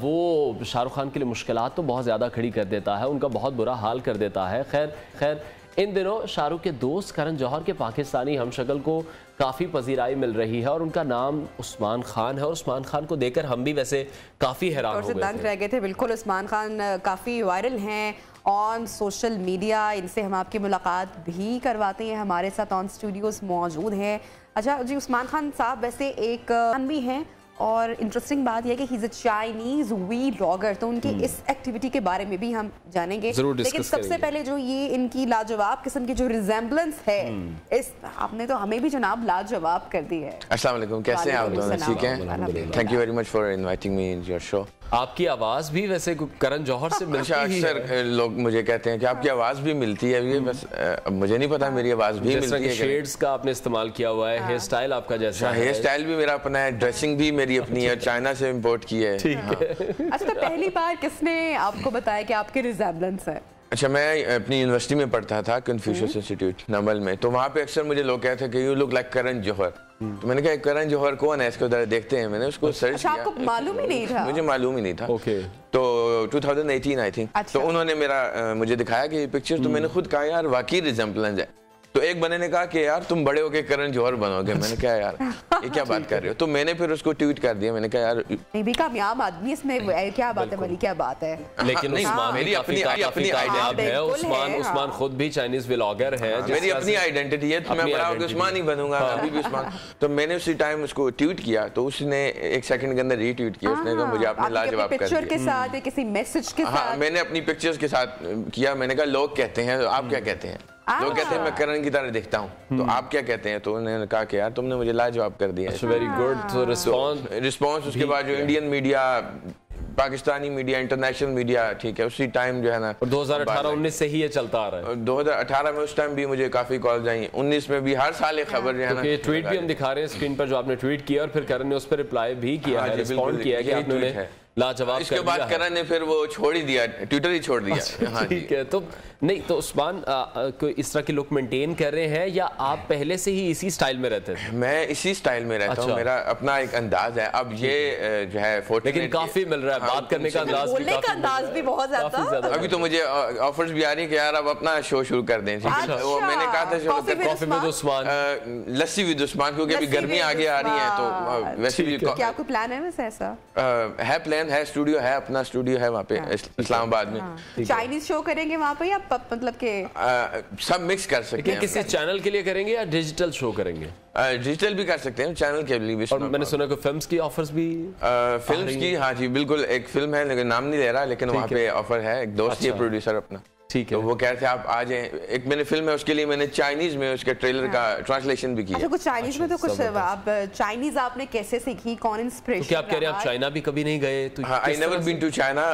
वो शाहरुख खान के लिए मुश्किलात तो बहुत ज़्यादा खड़ी कर देता है, उनका बहुत बुरा हाल कर देता है। खैर इन दिनों शाहरुख के दोस्त करण जौहर के पाकिस्तानी हमशक्ल को काफ़ी पजीराई मिल रही है और उनका नाम उस्मान खान है। और उस्मान खान को देखकर हम भी वैसे काफ़ी हैरान हो गए थे। बिल्कुल, उस्मान खान काफ़ी वायरल हैं ऑन सोशल मीडिया। इनसे हम आपकी मुलाकात भी करवाते हैं, हमारे साथ ऑन स्टूडियोज़ मौजूद हैं। अच्छा जी, उस्मान खान साहब वैसे एक भी हैं और इंटरेस्टिंग बात यह कि he is a Chinese vlogger, तो उनकी इस एक्टिविटी के बारे में भी हम जानेंगे। लेकिन सबसे पहले जो ये इनकी लाजवाब किस्म की जो रिजेम्बलेंस है इस, आपने तो हमें भी जनाब लाजवाब कर दी है। अस्सलाम वालेकुम, कैसे हैं आप दोनों? ठीक हैं, thank you very much for inviting me in your show. आपकी आवाज़ भी वैसे करण जौहर से मिलती है। अक्सर लोग मुझे कहते हैं कि आपकी आवाज़ भी मिलती है, ये बस मुझे नहीं पता मेरी आवाज़ भी मिलती है। शेड्स का आपने इस्तेमाल किया हुआ है, हेयर स्टाइल आपका जैसा है। हेयर स्टाइल भी मेरा अपना है, ड्रेसिंग भी मेरी अपनी है, चाइना से इंपोर्ट की है। ठीक है। अच्छा, तो पहली बार किसने आपको बताया कि आपकी रिजेम्बलेंस है? अच्छा, मैं अपनी यूनिवर्सिटी में पढ़ता था कन्फ्यूशियस इंस्टीट्यूट नमल में, तो वहाँ पे अक्सर मुझे लोग कहते हैं कि you look like Karan Johar. तो मैंने कहा करण जौहर कौन है, इसको उधर देखते हैं। मैंने उसको सर्च किया। आपको मालूम ही नहीं था? मुझे मालूम ही नहीं था। तो 2018 आई थिंक, तो उन्होंने मुझे दिखाया कि पिक्चर, तो मैंने खुद कहा यार वाकई रिजेम्बलेंस है। तो एक बंदे ने कहा कि यार तुम बड़े होके करण जौहर बनोगे। मैंने कहा यार ये क्या बात कर रहे हो, तो मैंने फिर उसको ट्वीट कर दिया। मैंने कहा यार नहीं भी कामयाब आदमी, इसमें क्या बात है बड़ी, क्या बात है। लेकिन मेरी अपनी आइडेंटिटी है। उस्मान खुद भी चाइनीज व्लॉगर है, मेरी अपनी आइडेंटिटी है, तो मैं बड़ा होकर उस्मान ही बनूंगा, अभी भी उस्मान। तो मैंने उसी टाइम उसको ट्वीट किया, तो उसने 1 सेकंड के अंदर रीट्वीट किया। उसने कहा मुझे आपने लाजवाब कर दिया। पिक्चर के साथ या किसी मैसेज के साथ? मैंने अपनी पिक्चर्स के साथ किया। मैंने कहा लोग कहते हैं, आप क्या कहते हैं? लोग कहते हैं मैं करण की तरह दिखता हूँ, तो आप क्या कहते हैं? तो उन्होंने कहा कि यार तुमने मुझे लाजवाब कर दिया। Very good. तो रिस्पॉन्स उसके बाद जो Indian media, Pakistani media, international media, ठीक है, उसी टाइम जो है ना, 2018-19 से ही ये चलता आ रहा है। 2018 में उस टाइम भी मुझे काफी कॉल्स आई, 19 में भी, हर साल एक खबर जो है ना। ट्वीट भी हम दिखा रहे हैं स्क्रीन पर, जो आपने ट्वीट किया और फिर करण ने उस पर रिप्लाई भी किया है, रिस्पॉन्ड किया कि आपने लाजवाब। इसके बाद करण ने फिर वो छोड़ ही दिया, ट्विटर ही छोड़ दिया। हाँ, ठीक है। तो नहीं, तो उस्मान कोई इस तरह की लुक मेंटेन कर रहे हैं या आप पहले से ही इसी स्टाइल में रहते थे? मैं इसी स्टाइल में रहता हूँ, मेरा अपना एक अंदाज है। अब ये जो है फोटो, लेकिन काफी मिल रहा है, बात करने का अंदाज भी बहुत ज्यादा। अभी तो मुझे ऑफर्स भी आ रही है कि यार अब अपना शो शुरू कर दें। मैंने कहा था coffee with Usman, lassi with Usman, क्योंकि अभी गर्मी आगे आ रही है, तो वैसे भी क्या कोई प्लान है वैसे? ऐसा है प्लान, है, स्टूडियो है, अपना स्टूडियो है वहाँ पे इस्लामाबाद में। चाइनीज शो करेंगे वहाँ पे या मतलब के सब मिक्स कर सकते हैं। किसी चैनल के लिए करेंगे या डिजिटल शो करेंगे? डिजिटल भी कर सकते हैं, चैनल के लिए भी। और मैंने सुना कि फिल्म्स की ऑफर्स भी फिल्म्स की, हाँ जी बिल्कुल, एक फिल्म है लेकिन नाम नहीं ले रहा, लेकिन वहाँ पे ऑफर है। एक दोस्त है प्रोड्यूसर अपना, ठीक है, तो वो कह रहे थे आप आ जाएं। एक मैंने फिल्म है उसके लिए मैंने चाइनीज में उसके ट्रेलर का ट्रांसलेशन भी किया। अच्छा, कुछ चाइनीज में तो कुछ आप चाइनीज आपने कैसे सीखी, कौन इंस्पिरेशन? तो क्या आप कह रहे हैं आप चाइना भी कभी नहीं गए? तो I never been to China.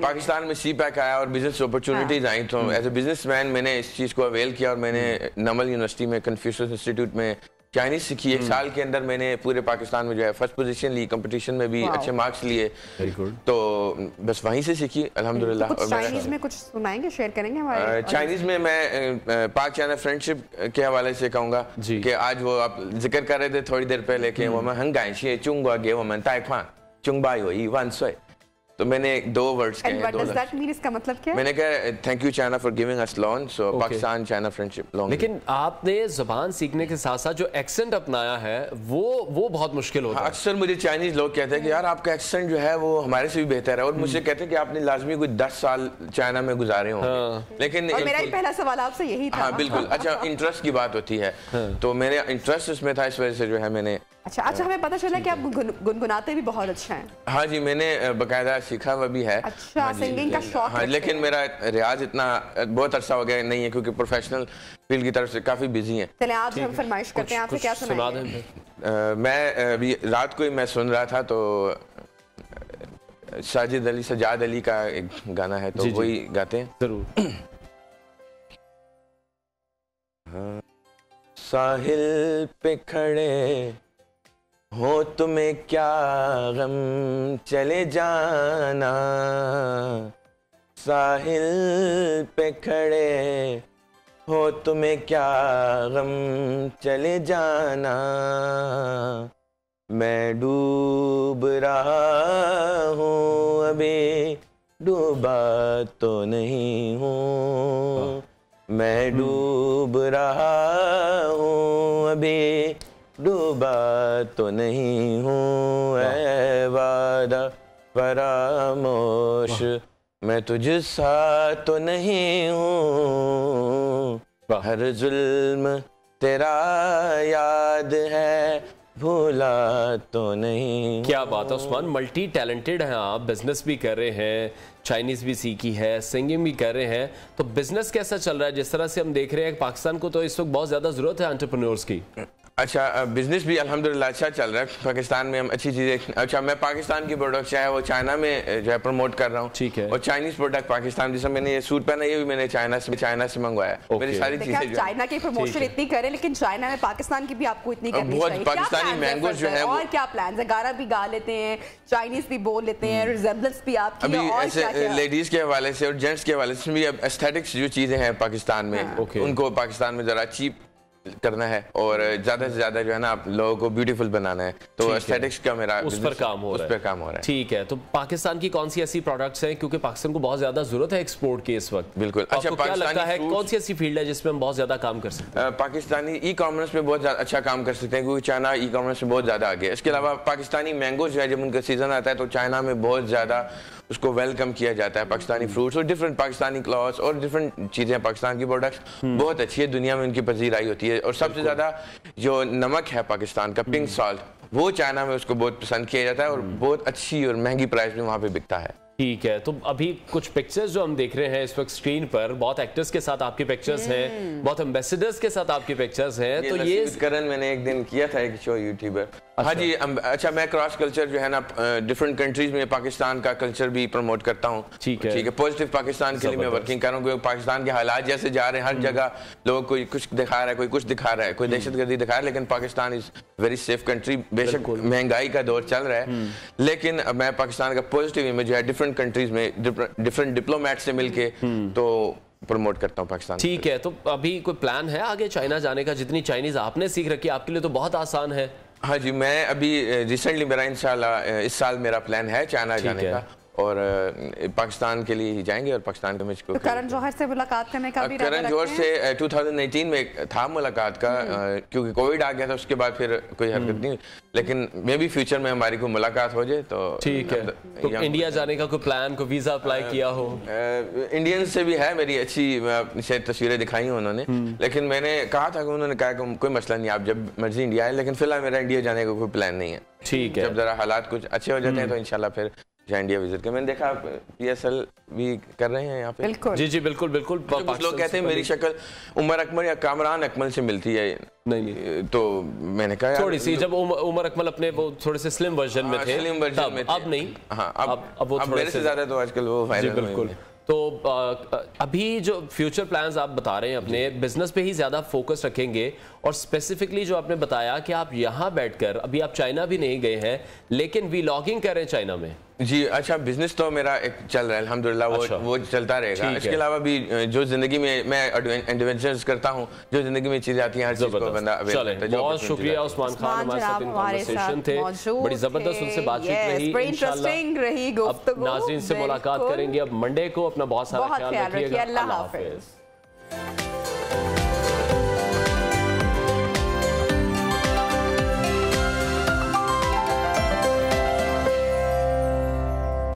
Pakistan में CPAC आया और बिजनेस अपॉर्चुनिटीज आई, तो एज ए बिजनेसमैन मैंने इस चीज को अवेल किया और मैंने नमल यूनिवर्सिटी में कन्फ्यूशियस इंस्टीट्यूट में चाइनीज सीखी। एक साल के अंदर मैंने पूरे पाकिस्तान में जो है फर्स्ट पोजीशन ली, कंपटीशन में भी अच्छे मार्क्स लिए। तो बस वहीं से सीखी अल्हम्दुलिल्लाह। और चाइनीज में कुछ सुनाएंगे, शेयर करेंगे हमारे? चाइनीज में मैं पाक चाइना फ्रेंडशिप के हवाले से कहूँगा कि आज वो आप जिक्र कर रहे थे थोड़ी देर पहले कि वो मैं हंगाइशे चुंगवा गे वो मैं ताइक्वान चुंगबा योई वन सोए, तो मैंने 2 वर्ड्स कहे। What does that mean? इसका मतलब क्या है? मैंने कहा thank you China for giving us loan, so Pakistan China friendship loan. लेकिन आपने जुबान सीखने के साथ साथ जो एक्सेंट अपनाया है वो बहुत मुश्किल होता है। अक्सर मुझे चाइनीज लोग कहते हैं कि यार आपका एक्सेंट जो है वो हमारे से भी बेहतर है, और मुझे कहते हैं कि आपने लाजमी कोई 10 साल चाइना में गुजारे होंगे। लेकिन मेरा ही पहला सवाल आपसे यही था। हाँ बिल्कुल। अच्छा, इंटरेस्ट की बात होती है, तो मेरे इंटरेस्ट इसमें था, इस वजह से जो है मैंने। अच्छा, हमें पता चला कि आप गुनगुनाते भी बहुत अच्छा हैं। हाँ जी, मैंने बकायदा सीखा हुआ भी है। अच्छा, सिंगिंग का शौक? हाँ, लेकिन मेरा रियाज इतना बहुत अरसा हो गया नहीं है, क्योंकि प्रोफेशनल फील्ड की तरफ से काफी बिजी हैं। चलें आज हम फरमाइश करते हैं, आपसे क्या सुनाएंगे? मैं अभी रात को ही मैं सुन रहा था, तो सजाद अली का एक गाना है, तो वही गाते हैं। जरूर। साहिल पे खड़े हो तुम्हें क्या गम चले जाना, साहिल पे खड़े हो तुम्हें क्या गम चले जाना, मैं डूब रहा हूँ अभी डूबा तो नहीं हूँ, मैं डूब रहा हूँ अभी डूबा तो नहीं हूँ, ऐ वादा फरामोश मैं तुझसा तो नहीं हूँ, हर जुल्म तेरा याद है भूला तो नहीं। क्या बात है उस्मान, मल्टी टैलेंटेड हैं आप, बिजनेस भी कर रहे हैं, चाइनीज भी सीखी है, सिंगिंग भी कर रहे हैं, तो बिजनेस कैसा चल रहा है? जिस तरह से हम देख रहे हैं पाकिस्तान को तो इस वक्त बहुत ज्यादा जरूरत है एंटरप्रेन्योर्स की। अच्छा, बिजनेस भी अल्हम्दुलिल्लाह अच्छा चल रहा है पाकिस्तान में, हम अच्छी चीजें। अच्छा, मैं पाकिस्तान की प्रोडक्ट चाहे वो चाइना में जो है प्रमोट कर रहा हूँ, ठीक है, और चाइनीज प्रोडक्ट पाकिस्तान, जैसे मैंने ये सूट पहना ये भी मैंने चाइना से मंगवाया। मेरी सारी चीजें चाइना की प्रमोशन इतनी करें, लेकिन चाइना में पाकिस्तान की भी आपको इतनी करनी चाहिए। पाकिस्तानी मैंगोज जो है, और क्या प्लान है? गाना भी गा लेते हैं, चाइनीज भी बोल लेते हैं, रिजेम्बलेंस भी आपकी अभी ऐसे लेडीज के हवाले से और जेंट्स के हवाले से भी एस्थेटिक्स जो चीजें हैं पाकिस्तान में, उनको पाकिस्तान में जरा चीप करना है और ज्यादा से ज्यादा जो है ना आप लोगों को ब्यूटीफुल बनाना है, तो एस्थेटिक्स का मेरा उस पर काम हो रहा है। ठीक है, तो पाकिस्तान की कौन सी ऐसी प्रोडक्ट्स हैं, क्योंकि पाकिस्तान को बहुत ज्यादा जरूरत है एक्सपोर्ट की इस वक्त? बिल्कुल। अच्छा, क्या लगता है कौन सी ऐसी फील्ड है जिसमें हम बहुत ज्यादा काम कर सकते हैं? पाकिस्तानी ई कॉमर्स पे बहुत ज्यादा अच्छा काम कर सकते हैं, क्योंकि चाइना ई कॉमर्स में बहुत ज्यादा आगे है। इसके अलावा पाकिस्तानी मैंगो जो है जब उनका सीजन आता है तो चाइना में बहुत ज्यादा उसको वेलकम किया जाता है। पाकिस्तानी फ्रूट्स और डिफरेंट पाकिस्तानी क्लॉथ्स और डिफरेंट चीजें, पाकिस्तान की प्रोडक्ट्स बहुत अच्छी है, दुनिया में उनकी पजीराई होती है। और सबसे ज्यादा जो नमक है पाकिस्तान का, पिंक सॉल्ट, वो चाइना में उसको बहुत पसंद किया जाता है और बहुत अच्छी और महंगी प्राइस में वहाँ पे बिकता है। ठीक है, तो अभी कुछ पिक्चर्स जो हम देख रहे हैं इस वक्त स्क्रीन पर, बहुत एक्टर्स के साथ आपके पिक्चर्स हैं, बहुत एम्बेसडर्स के साथ आपके पिक्चर्स हैं, तो ये करण मैंने एक दिन किया था एक शो यूट्यूबर। हाँ जी। अच्छा, मैं क्रॉस कल्चर जो है ना डिफरेंट कंट्रीज में पाकिस्तान का कल्चर भी प्रमोट करता हूँ। ठीक है, पॉजिटिव पाकिस्तान के लिए मैं वर्किंग कर रहा हूँ, क्योंकि पाकिस्तान के हालात जैसे जा रहे हैं, हर जगह लोग कोई कुछ दिखा रहा है, कोई कुछ दिखा रहा है, कोई दहशतगर्दी दिखा रहा है, लेकिन Pakistan is very safe country. बेशक महंगाई का दौर चल रहा है, लेकिन मैं पाकिस्तान का पॉजिटिव इमेज जो है डिफरेंट कंट्रीज में डिफरेंट डिप्लोमेट से मिलके तो प्रमोट करता हूँ पाकिस्तान। ठीक है, तो अभी कोई प्लान है आगे चाइना जाने का? जितनी चाइनीज आपने सीख रखी है आपके लिए तो बहुत आसान है। हाँ जी, मैं अभी रिसेंटली मेरा इंशाल्लाह इस साल मेरा प्लान है चाइना जाने का, और पाकिस्तान के लिए ही जाएंगे और पाकिस्तान के मैच को। करण जौहर से मुलाकात करने का भी करण जौहर से 2019 में था मुलाकात का, क्योंकि कोविड आ गया था उसके बाद फिर कोई हरकत नहीं, लेकिन मे भी फ्यूचर में हमारी कोई मुलाकात हो जाए तो ठीक है। तो इंडिया जाने का कोई प्लान, कोई वीजा अप्लाई किया हो? इंडियन से भी है मेरी अच्छी शायद तस्वीरें दिखाई हैं उन्होंने, लेकिन मैंने कहा था कि उन्होंने कहा कि कोई मसला नहीं, आप जब मर्जी इंडिया आए, लेकिन फिलहाल मेरा इंडिया जाने का कोई प्लान नहीं है। ठीक है, जब जरा हालात कुछ अच्छे हो जाते हैं तो इंशाल्लाह फिर इंडिया विजिट के। मैंने देखा PSL भी कर रहे हैं यहाँ पे। जी जी बिल्कुल बिल्कुल। कुछ लोग कहते हैं मेरी शक्ल उमर अकमल या कामरान अकमल से मिलती है। नहीं तो मैंने कहा थोड़ी सी, जब उमर अकमल अपने वो थोड़े से स्लिम वर्जन में थे, स्लिम वर्जन में अब नहीं। हाँ अब वो मेरे से ज्यादा तो आजकल वो वायरल बिल्कुल। तो अभी जो फ्यूचर प्लान्स आप बता रहे हैं अपने बिजनेस पे ही ज्यादा फोकस रखेंगे, और स्पेसिफिकली जो आपने बताया कि आप यहाँ बैठकर, अभी आप चाइना भी नहीं गए हैं लेकिन व्लॉगिंग कर रहे हैं चाइना में। जी अच्छा, बिजनेस तो मेरा एक चल रहा है अल्हम्दुलिल्लाह, वो चलता रहेगा। इसके अलावा भी जो जिंदगी में मैं एडवेंचर्स करता हूँ, जो जिंदगी में चीजें आती हैं हर चीज को बंदा बहुत शुक्रिया उस्मान खान, हमारे साथ इन कन्वर्सेशन थे, बड़ी जबरदस्त उनसे बातचीत रही। इंशाल्लाह नाज़रीन से मुलाकात करेंगे अब मंडे को। अपना बहुत सारा ख्याल रखिएगा। अल्लाह हाफिज।